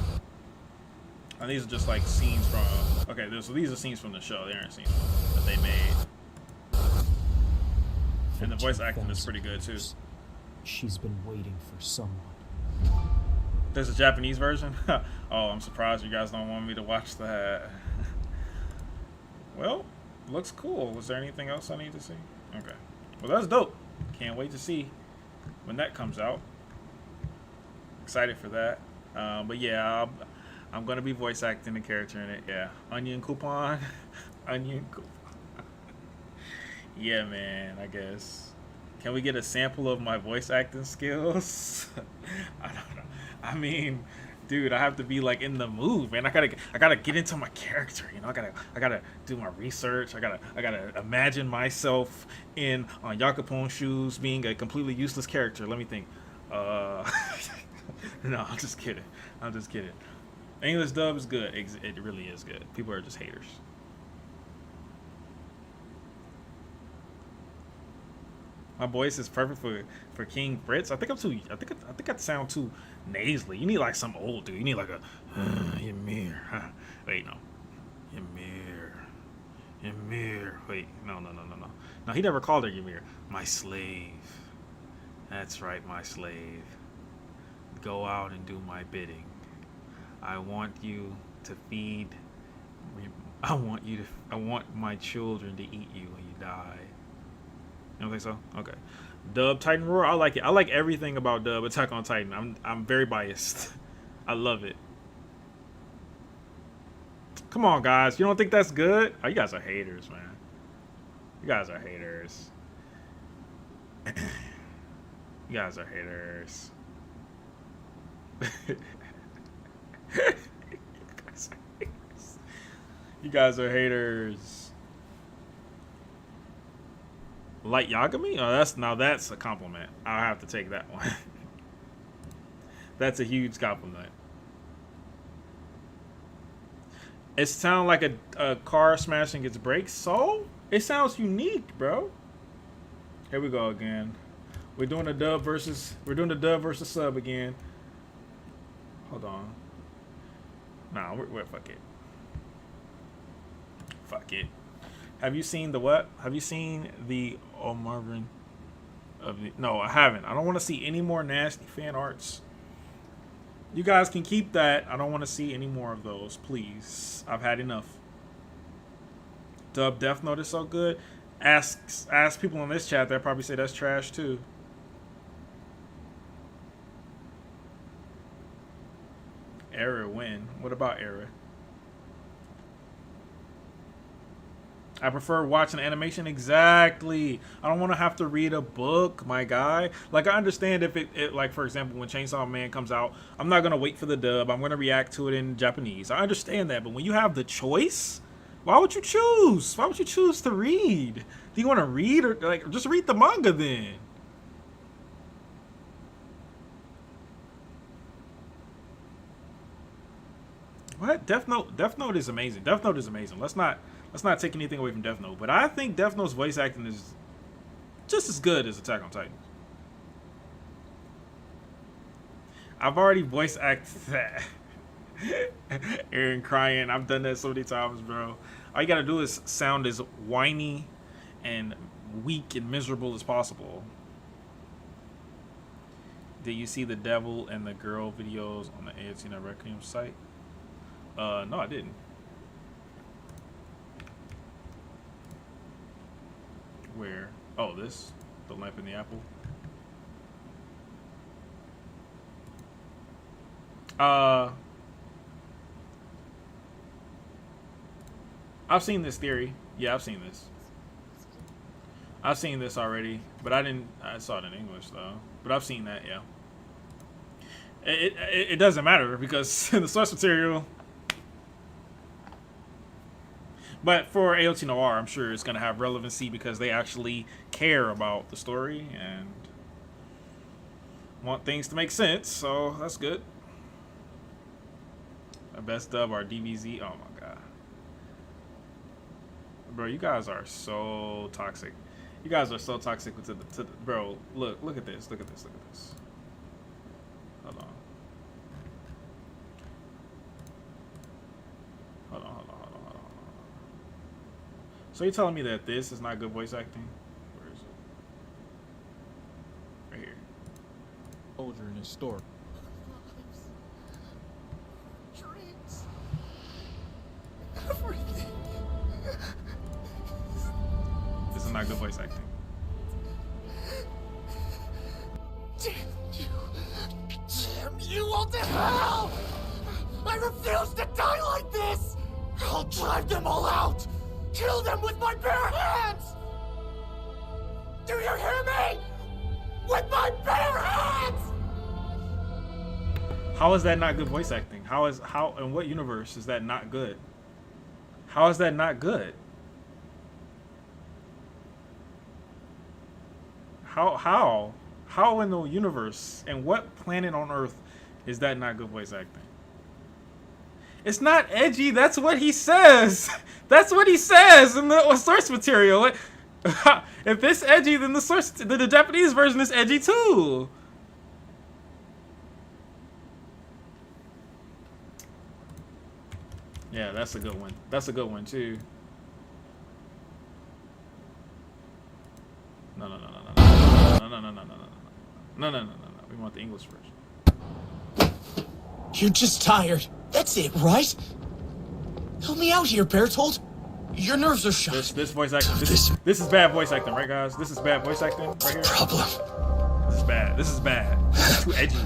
Speaker 1: And these are just like scenes from. Okay, so these are scenes from the show. They aren't scenes that they made. And the voice acting is pretty good too.
Speaker 8: She's been waiting for someone.
Speaker 1: There's a Japanese version? Oh, I'm surprised you guys don't want me to watch that. Well, looks cool. Was there anything else I need to see? Okay. Well, that's dope. Can't wait to see when that comes out. Excited for that. But yeah, I'm going to be voice acting the character in it. Yeah. Onion coupon. Onion coupon. Yeah, man, I guess. Can we get a sample of my voice acting skills? I don't know. I mean, dude, I have to be like in the mood, man. I gotta get into my character, you know. I gotta do my research. I gotta imagine myself in on Yakupon shoes, being a completely useless character. Let me think. No, I'm just kidding. English dub is good. It really is good. People are just haters. My voice is perfect for King Fritz. I think I sound too nasally. You need like some old dude. You need like a Ymir. Wait, no. Ymir. Wait, no. No, he never called her Ymir. My slave. That's right, my slave. Go out and do my bidding. I want you to feed. I want my children to eat you when you die. You don't think so? Okay. Dub Titan Roar, I like it. I like everything about Dub Attack on Titan. I'm very biased. I love it. Come on, guys. You don't think that's good? Oh, you guys are haters, man. You guys are haters. You guys are haters. You guys are haters. Light Yagami? Oh, that's a compliment. I'll have to take that one. That's a huge compliment. It sounds like a car smashing its brakes. So it sounds unique, bro. Here we go again. We're doing the dub versus sub again. Hold on. Nah, we're fuck it. Fuck it. Have you seen the what? Have you seen the Marvin of the? No, I haven't. I don't want to see any more nasty fan arts. You guys can keep that. I don't want to see any more of those, please. I've had enough. Dub Death Note is so good. Ask people in this chat, they'll probably say that's trash too. Error win. What about Error? I prefer watching animation. Exactly. I don't want to have to read a book, my guy. Like, I understand if it like, for example, when Chainsaw Man comes out, I'm not going to wait for the dub. I'm going to react to it in Japanese. I understand that. But when you have the choice, why would you choose? Why would you choose to read? Do you want to read or, like, just read the manga then? What? Death Note is amazing. Death Note is amazing. Let's not take anything away from Death Note, but I think Death Note's voice acting is just as good as Attack on Titan. I've already voice acted that. Aaron crying. I've done that so many times, bro. All you gotta do is sound as whiny and weak and miserable as possible. Did you see the devil and the girl videos on the AoT Requiem site? No, I didn't. Where? Oh, this? The lamp in the apple? I've seen this theory. Yeah, I've seen this. I've seen this already, but I saw it in English though. But I've seen that, yeah. It doesn't matter because in the source material. But for AoT Noir, I'm sure it's going to have relevancy because they actually care about the story and want things to make sense, so that's good. The best dub are DBZ. Oh my god. Bro, you guys are so toxic. You guys are so toxic to the bro, look at this. Look at this. Hold on. So you're telling me that this is not good voice acting? Where is it? Right here.
Speaker 8: Soldier in his store.
Speaker 9: Dreams. Everything.
Speaker 1: This is not good voice acting.
Speaker 9: Damn you all to hell! I refuse to die like this! I'll drive them all out! Kill them with my bare hands! Do you hear me? With my bare hands!
Speaker 1: How is that not good voice acting? How in what universe is that not good? How is that not good? How in the universe and what planet on Earth is that not good voice acting? It's not edgy. That's what he says. That's what he says in the source material. If it's edgy, then the Japanese version is edgy too. Yeah, that's a good one. That's a good one too. No. We want the English version.
Speaker 9: You're just tired. That's it, right? Help me out here, Bertold. Your nerves are shot.
Speaker 1: This voice acting. This is bad voice acting, right, guys? This is bad voice acting right here.
Speaker 9: Problem.
Speaker 1: This is bad. This is bad. This is too edgy.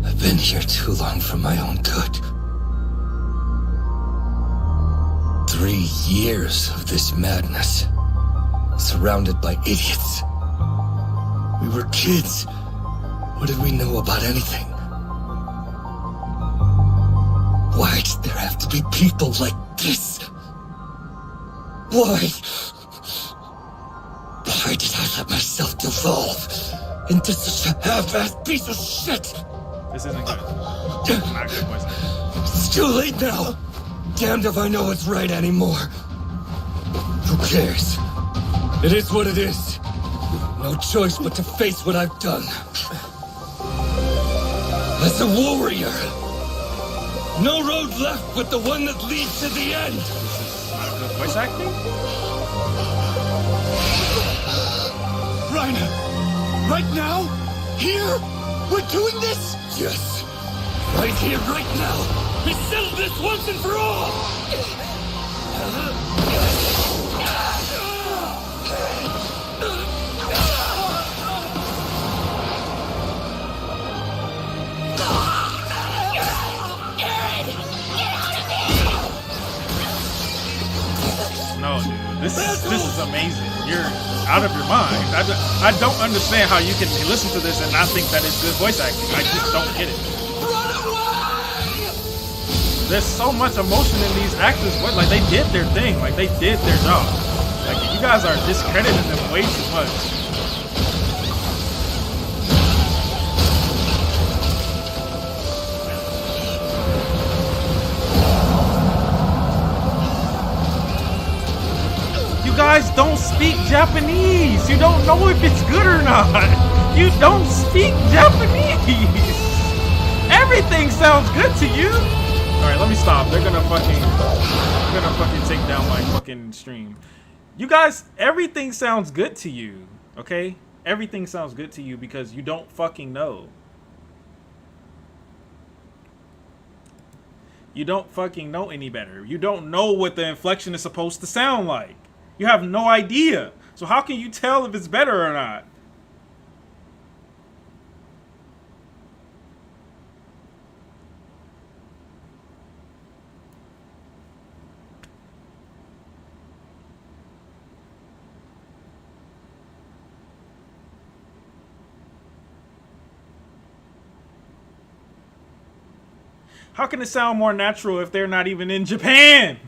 Speaker 9: I've been here too long for my own good. 3 years of this madness. Surrounded by idiots. We were kids. What did we know about anything? Why did there have to be people like this? Why did I let myself devolve into such a half-assed piece of shit?
Speaker 1: This isn't good. Not good voice acting.
Speaker 9: It's too late now. Damned if I know what's right anymore. Who cares? It is what it is. No choice but to face what I've done. As a warrior, no road left but the one that leads to the end.
Speaker 1: Not good voice acting?
Speaker 9: Reiner, right now? Here? We're doing this? Yes. Right here, right now. We settle this once and for all!
Speaker 1: you're out of your mind. I don't understand how you can listen to this and not think that it's good voice acting. I just don't get it. There's so much emotion in these actors. What, like, they did their thing. Like, they did their job. Like, you guys are discrediting them way too much. You guys don't speak Japanese. You don't know if it's good or not. You don't speak Japanese. Everything sounds good to you. All right, let me stop. They're gonna fucking take down my fucking stream. You guys, everything sounds good to you, okay? Everything sounds good to you because you don't fucking know. You don't fucking know any better. You don't know what the inflection is supposed to sound like. You have no idea. So how can you tell if it's better or not? How can it sound more natural if they're not even in Japan?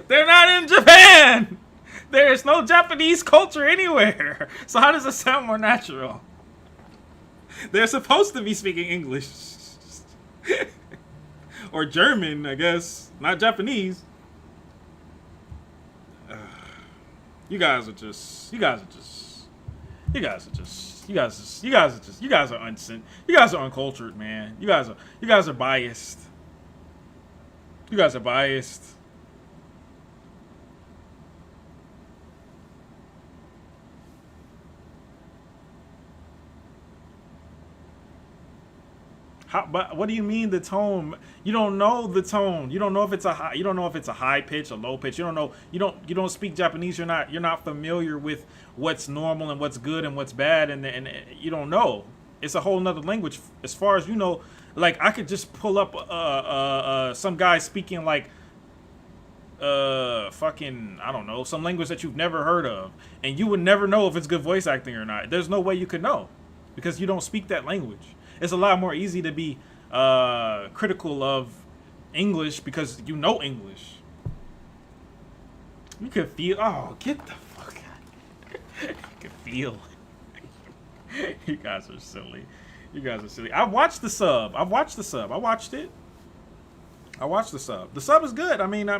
Speaker 1: They're not in Japan! There's no Japanese culture anywhere. So how does it sound more natural? They're supposed to be speaking English. Or German, I guess. Not Japanese. You guys are uncultured, man. You guys are biased. You guys are biased. But what do you mean the tone? You don't know the tone. You don't know if it's a high. You don't know if it's a high pitch, a low pitch. You don't know. You don't speak Japanese. You're not familiar with what's normal and what's good and what's bad, and you don't know. It's a whole nother language. As far as you know, like I could just pull up some guy speaking like fucking, I don't know, some language that you've never heard of, and you would never know if it's good voice acting or not. There's no way you could know because you don't speak that language. It's a lot more easy to be critical of English because you know English. You can feel. Oh, get the fuck out! You can feel. You guys are silly. You guys are silly. I watched the sub. I watched the sub. I watched it. I watched the sub. The sub is good. I mean, I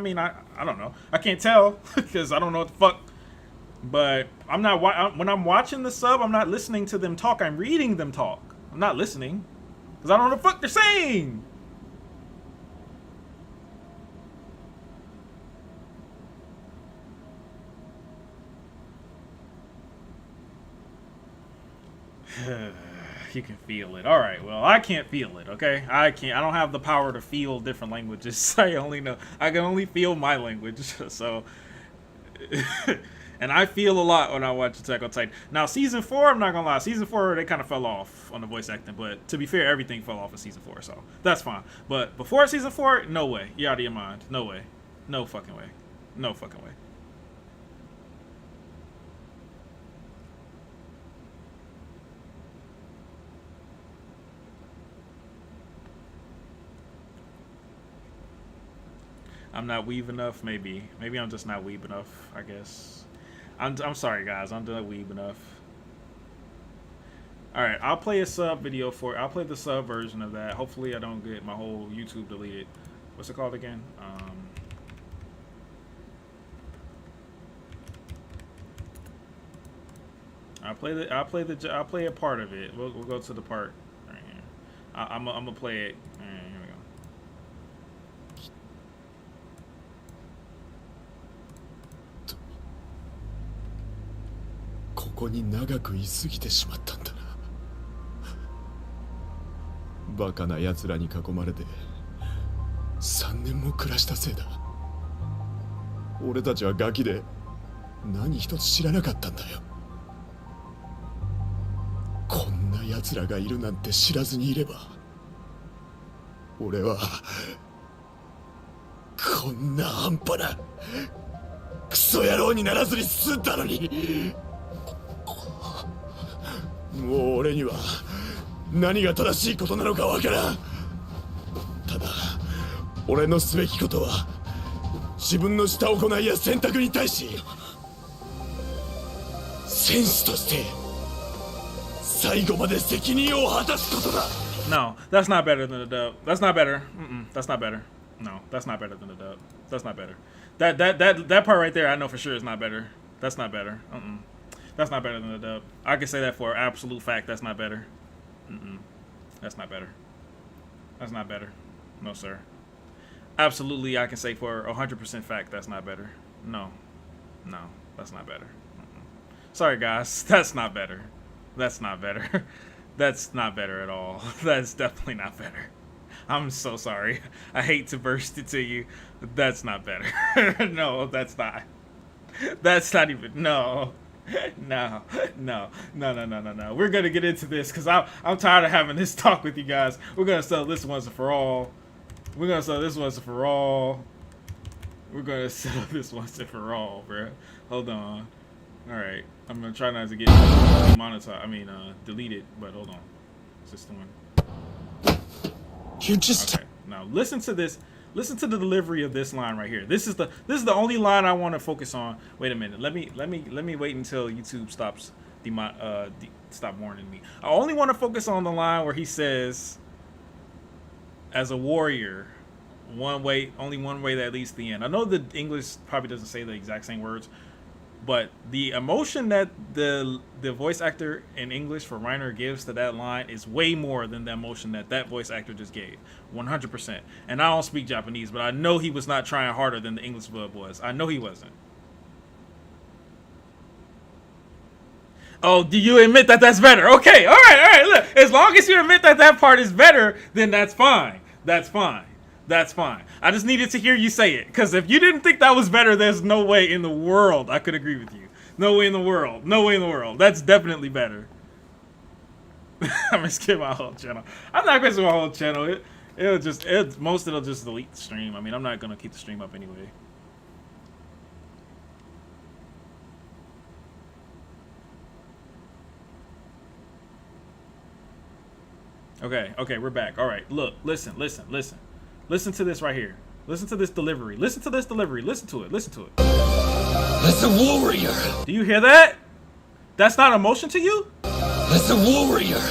Speaker 1: don't know. I can't tell because I don't know what the fuck. But I'm not. When I'm watching the sub, I'm not listening to them talk. I'm reading them talk. I'm not listening because I don't know what the fuck they're saying. You can feel it. All right. Well, I can't feel it. Okay. I can't. I don't have the power to feel different languages. I can only feel my language. So. And I feel a lot when I watch Attack on Titan. Now, season 4, I'm not gonna lie. Season 4, they kind of fell off on the voice acting. But to be fair, everything fell off in season 4, so that's fine. But before season 4, no way. You're out of your mind. No way. No fucking way. No fucking way. I'm not weeb enough, maybe. Maybe I'm just not weeb enough, I guess. I'm sorry, guys. I'm not weeb enough. Alright, I'll play a sub video for it. I'll play the sub version of that. Hopefully I don't get my whole YouTube deleted. What's it called again? I'll play a part of it. We'll go to the part right here. I'm gonna play it. All right, here we go.
Speaker 9: ここに長く居すぎてしまったんだな。バカな奴らに囲まれて3年も暮らしたせいだ。俺たちはガキで何一つ知らなかったんだよ。こんな奴らがいるなんて知らずにいれば、俺はこんな半端なクソ野郎にならずに済んだのに。もう俺には何が正しいことなのかわからん。ただ俺のすべきことは自分のした行いや選択に対し戦士として最後まで責任を果たすことだ。
Speaker 1: No, that's not better than the dub. That's not better. That's not better. No, that's not better than the dub. That's not better. That part right there, I know for sure is not better. That's not better. That's not better than the dub. I can say that for an absolute fact. That's not better. That's not better. That's not better. No, sir. Absolutely, I can say for 100% fact that's not better. No, that's not better. Sorry, guys, that's not better. That's not better. That's not better at all. That's definitely not better. I'm so sorry. I hate to burst it to you. That's not better. No, that's not. That's not even. No. No. We're gonna get into this because I'm tired of having this talk with you guys. We're gonna settle this once and for all. We're gonna settle this once and for all. We're gonna settle this once and for all, bro. Hold on. All right. I'm gonna try not to get demonetized. I mean, deleted. But hold on. It's just the one.
Speaker 9: You just.
Speaker 1: Okay. Now listen to this. Listen to the delivery of this line right here. This is the only line I want to focus on. Wait a minute. Let me wait until YouTube stops stop warning me. I only want to focus on the line where he says, "As a warrior, only one way that leads to the end." I know the English probably doesn't say the exact same words, but the emotion that the voice actor in English for Reiner gives to that line is way more than the emotion that voice actor just gave. 100%. And I don't speak Japanese, but I know he was not trying harder than the English dub was. I know he wasn't. Oh, do you admit that that's better? Okay, all right. Look, as long as you admit that that part is better, then that's fine. That's fine. I just needed to hear you say it, because if you didn't think that was better, there's no way in the world I could agree with you. No way in the world. That's definitely better. I'm gonna skip my whole channel. I'm not gonna skip my whole channel. It'll just delete the stream. I mean, I'm not gonna keep the stream up anyway. Okay, we're back. All right, look, listen. Listen to this right here. Listen to this delivery. Listen to it.
Speaker 9: As a warrior.
Speaker 1: Do you hear that? That's not emotion to you?
Speaker 9: As a warrior.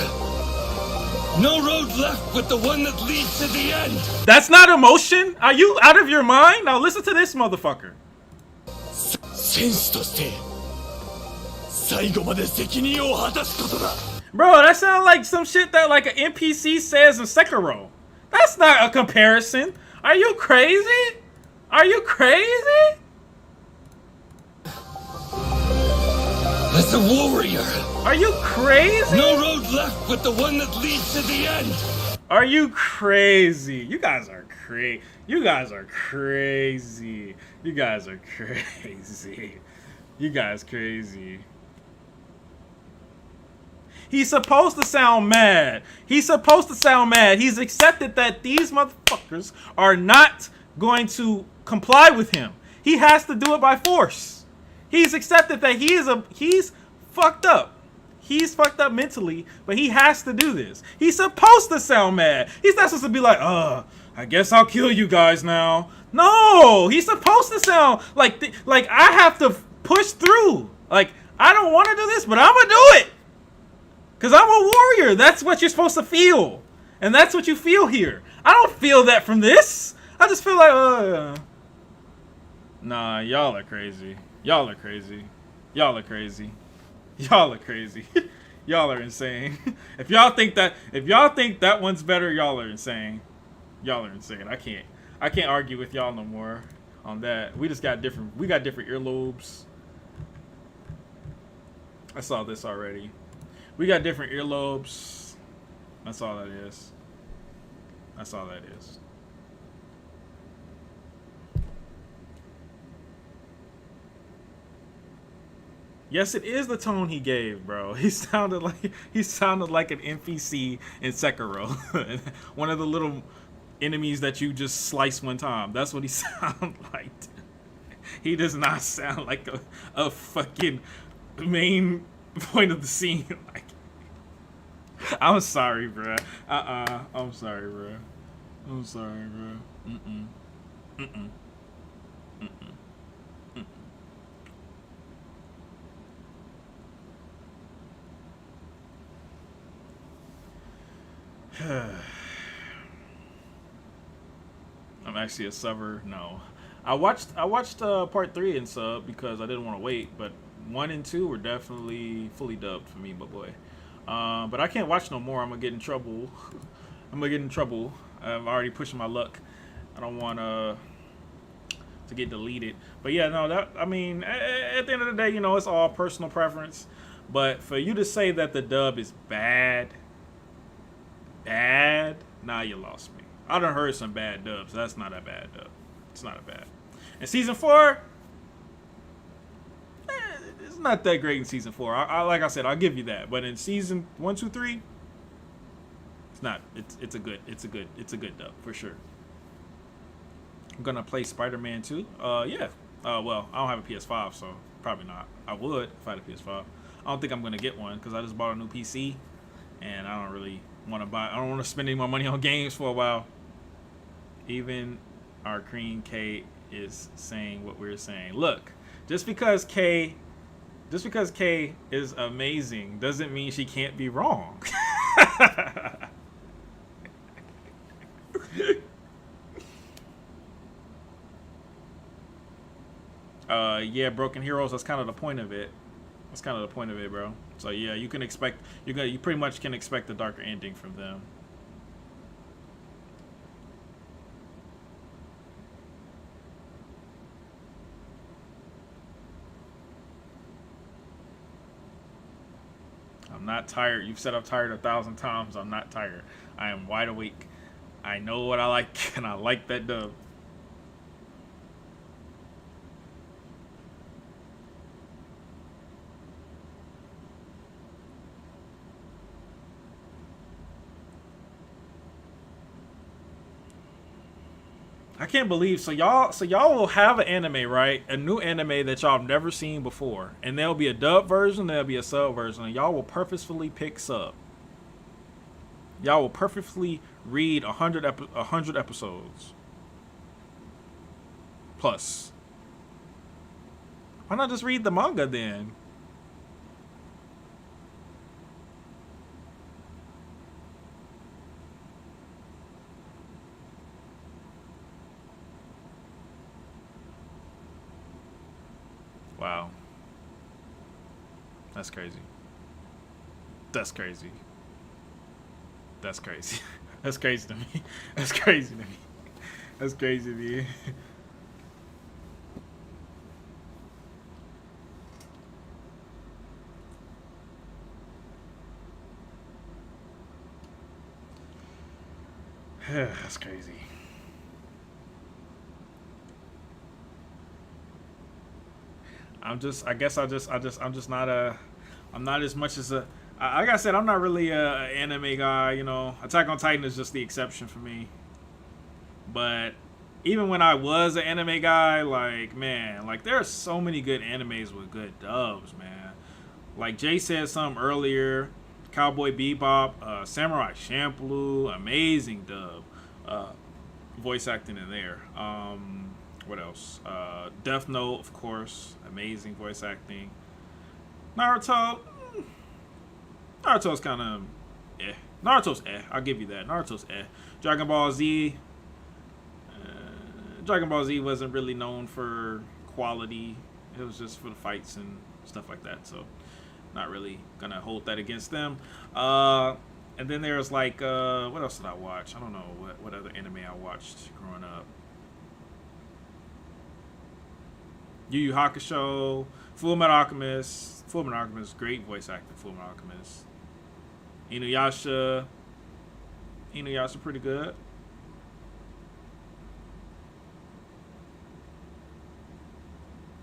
Speaker 9: No road left but the one that leads to the end.
Speaker 1: That's not emotion? Are you out of your mind? Now listen to this motherfucker.
Speaker 9: 戦士として最後まで責任を果たすことだ。
Speaker 1: Bro, that sounds like some shit that like an NPC says in Sekiro. That's not a comparison. Are you crazy?
Speaker 9: As a warrior.
Speaker 1: Are you crazy?
Speaker 9: No road left but the one that leads to the end.
Speaker 1: Are you crazy? You guys are crazy. He's supposed to sound mad. He's accepted that these motherfuckers are not going to comply with him. He has to do it by force. He's accepted that he's fucked up. He's fucked up mentally, but he has to do this. He's supposed to sound mad. He's not supposed to be like, I guess I'll kill you guys now. No, he's supposed to sound like I have to push through. Like, I don't want to do this, but I'm gonna do it. Because I'm a warrior. That's what you're supposed to feel. And that's what you feel here. I don't feel that from this. I just feel like, nah, y'all are crazy. Y'all are insane. If y'all think that one's better, y'all are insane. I can't argue with y'all no more on that. We got different earlobes. I saw this already. We got different earlobes. That's all that is. Yes, it is the tone he gave, bro. He sounded like an NPC in Sekiro. One of the little enemies that you just slice one time. That's what he sounded like. He does not sound like a fucking main point of the scene. Like, I'm sorry, bruh. I'm sorry, bruh. I'm sorry, bruh. Mm-mm. Mm-mm. Mm-mm. Mm-mm. I'm actually a subber. No, I watched part 3 and sub because I didn't want to wait. But 1 and 2 were definitely fully dubbed for me, my boy. But I can't watch no more. I'm gonna get in trouble. I'm gonna get in trouble. I'm already pushing my luck. I don't want to get deleted. But yeah, no. That I mean, at the end of the day, you know, it's all personal preference. But for you to say that the dub is bad, nah, you lost me. I done heard some bad dubs. That's not a bad dub. It's not a bad. And season 4, it's not that great in season 4. I like I said, I'll give you that. But in season 1, 2, 3, it's not. It's a good dub for sure. I'm gonna play Spider-Man 2. Yeah. Well, I don't have a PS5, so probably not. I would if I had a PS5. I don't think I'm gonna get one because I just bought a new PC, and I don't really want to buy. I don't want to spend any more money on games for a while. Even our Queen K is saying what we're saying. Look, just because K is amazing doesn't mean she can't be wrong. Yeah, Broken Heroes. That's kind of the point of it. That's kind of the point of it, bro. So yeah, you can expect you pretty much can expect a darker ending from them. I'm not tired. You've said I'm tired 1,000 times. I'm not tired. I am wide awake. I know what I like, and I like that dub. I can't believe so y'all will have an anime, right? A new anime that y'all have never seen before, and there'll be a dub version, there'll be a sub version, and y'all will purposefully pick sub. Y'all will purposefully read 100 episodes plus. Why not just read the manga then? Wow. That's crazy. That's crazy. That's crazy. That's crazy to me. That's crazy to me. That's crazy to me. That's crazy. I'm just not as much as like I said, I'm not really a anime guy, you know. Attack on Titan is just the exception for me. But even when I was an anime guy, like, man, like there are so many good animes with good dubs, man. Like Jay said something earlier, Cowboy Bebop, Samurai Champloo, amazing dub. Voice acting in there. What else? Death Note, of course, amazing voice acting. Naruto's kind of eh. Naruto's eh. I'll give you that. Naruto's eh. Dragon Ball Z. Dragon Ball Z wasn't really known for quality. It was just for the fights and stuff like that. So, not really gonna hold that against them. And then there's like, what else did I watch? I don't know what other anime I watched growing up. Yu Yu Hakusho, Full Metal Alchemist. Full Metal Alchemist, great voice acting. Full Metal Alchemist. Inuyasha, pretty good.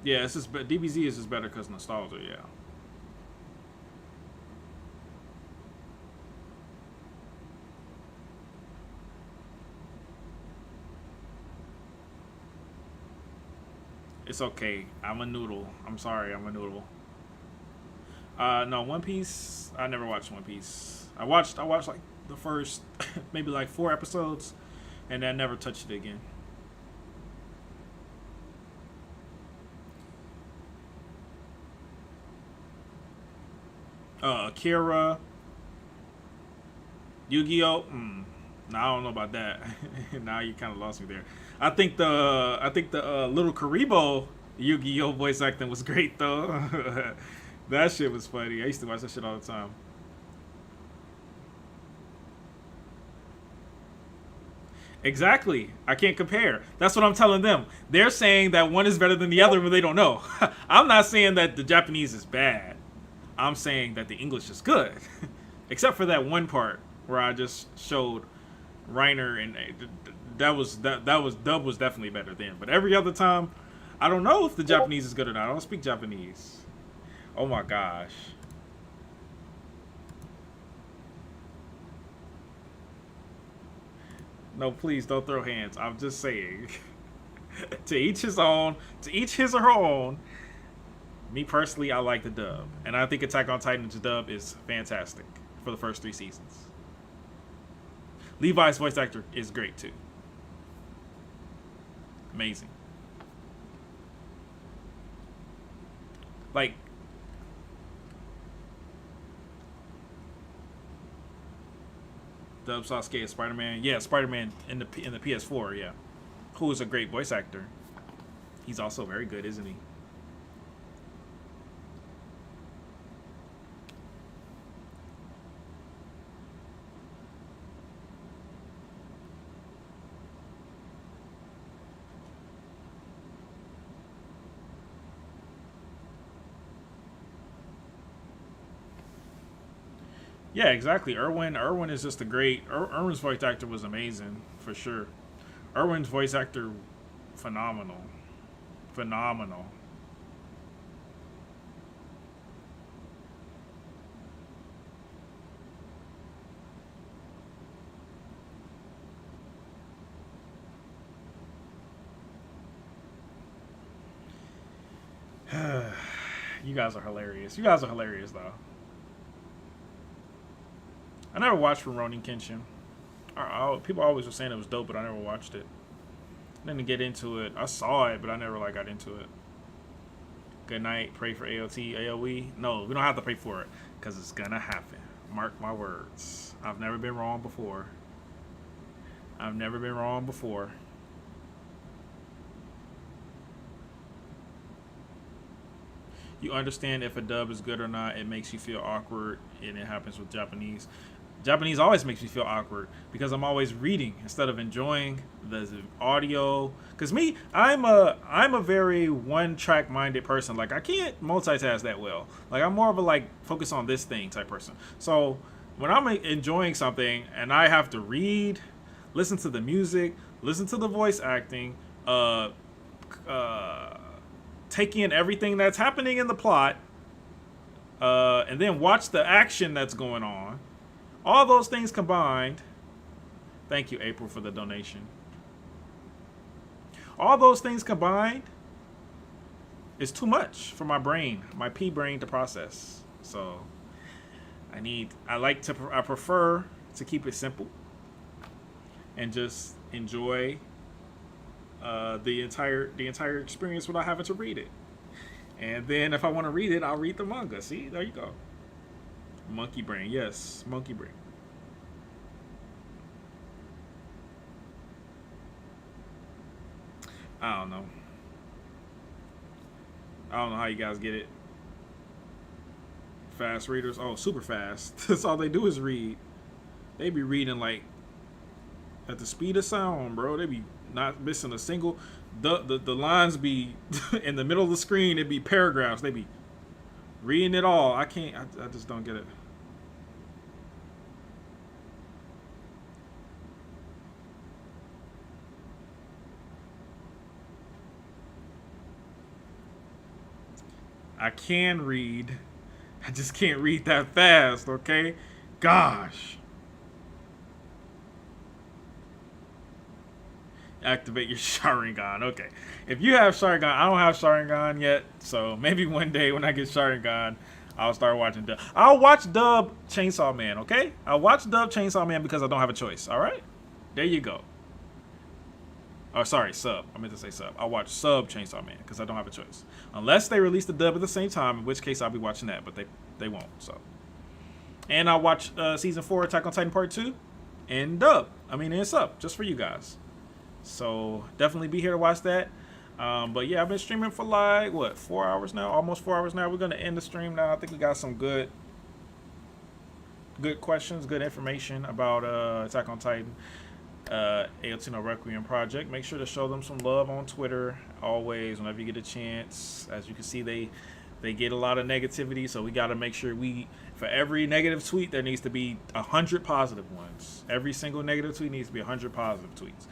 Speaker 1: Yeah, it's just DBZ is just better because nostalgia. Yeah. It's okay. I'm a noodle. I'm sorry. I'm a noodle. No, One Piece. I never watched One Piece. I watched like the first maybe like 4 episodes, and then never touched it again. Akira, Yu-Gi-Oh. No, I don't know about that. Now you kind of lost me there. I think the little Karibo Yu-Gi-Oh voice acting was great though. That shit was funny. I used to watch that shit all the time. Exactly. I can't compare. That's what I'm telling them. They're saying that one is better than the other, but they don't know. I'm not saying that the Japanese is bad. I'm saying that the English is good. Except for that one part where I just showed Reiner, and dub was definitely better then. But every other time, I don't know if the Japanese is good or not. I don't speak Japanese. Oh my gosh. No, please don't throw hands. I'm just saying. To each his own. To each his or her own. Me personally, I like the dub. And I think Attack on Titan's dub is fantastic for the first 3 seasons. Levi's voice actor is great too. Amazing. Like, dub Sasuke as Spider-Man. Yeah, Spider-Man in the PS4, yeah. Who is a great voice actor. He's also very good, isn't he? Yeah, exactly. Erwin is just a great. Erwin's voice actor was amazing for sure. Erwin's voice actor, phenomenal. You guys are hilarious. You guys are hilarious, though. I never watched Rurouni Kenshin. People always were saying it was dope, but I never watched it. I didn't get into it. I saw it, but I never got into it. Good night. Pray for AoT, AoE. No, we don't have to pray for it, because it's gonna happen. Mark my words. I've never been wrong before. You understand if a dub is good or not. It makes you feel awkward, and it happens with Japanese. Japanese always makes me feel awkward because I'm always reading instead of enjoying the audio. Because me, I'm a very one-track minded person. Like, I can't multitask that well. Like, I'm more of a focus on this thing type person. So when I'm enjoying something and I have to read, listen to the music, listen to the voice acting, take in everything that's happening in the plot, and then watch the action that's going on. All those things combined. Thank you, April, for the donation. All those things combined is too much for my brain, my pea brain, to process. So I prefer to keep it simple and just enjoy the entire experience without having to read it. And then if I want to read it, I'll read the manga. See, there you go. Monkey brain, yes, monkey brain. I don't know how you guys get it. Fast readers, oh, super fast. That's all they do is read. They be reading at the speed of sound, bro. They be not missing a single. The lines be in the middle of the screen. It be paragraphs. They be reading it all. I just don't get it. I can read. I just can't read that fast, okay? Gosh. activate your Sharingan. Okay. If you have Sharingan, I don't have Sharingan yet, so maybe one day when I get Sharingan, I'll start watching dub. I'll watch dub Chainsaw Man, okay? I'll watch dub Chainsaw Man because I don't have a choice, all right? There you go. Oh, sorry, sub. I meant to say sub. I'll watch sub Chainsaw Man because I don't have a choice. Unless they release the dub at the same time, in which case I'll be watching that, but they won't, so. And I'll watch Season 4 Attack on Titan Part 2 in dub. I mean, in sub, just for you guys. So definitely be here to watch that. But yeah, I've been streaming for like, what, 4 hours now? Almost 4 hours now. We're going to end the stream now. I think we got some good questions, good information about Attack on Titan. AoT no Requiem project. Make sure to show them some love on Twitter always whenever you get a chance. As you can see, they get a lot of negativity, so we got to make sure for every negative tweet there needs to be 100 positive ones. Every single negative tweet needs to be 100 positive tweets.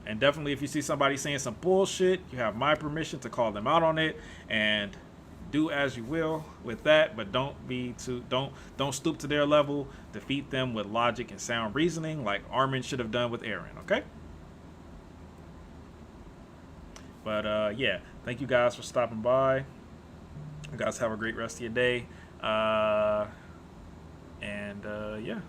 Speaker 1: And definitely if you see somebody saying some bullshit, you have my permission to call them out on it and do as you will with that, but don't stoop to their level. Defeat them with logic and sound reasoning like Armin should have done with Eren, okay? But yeah, thank you guys for stopping by. You guys have a great rest of your day. And yeah.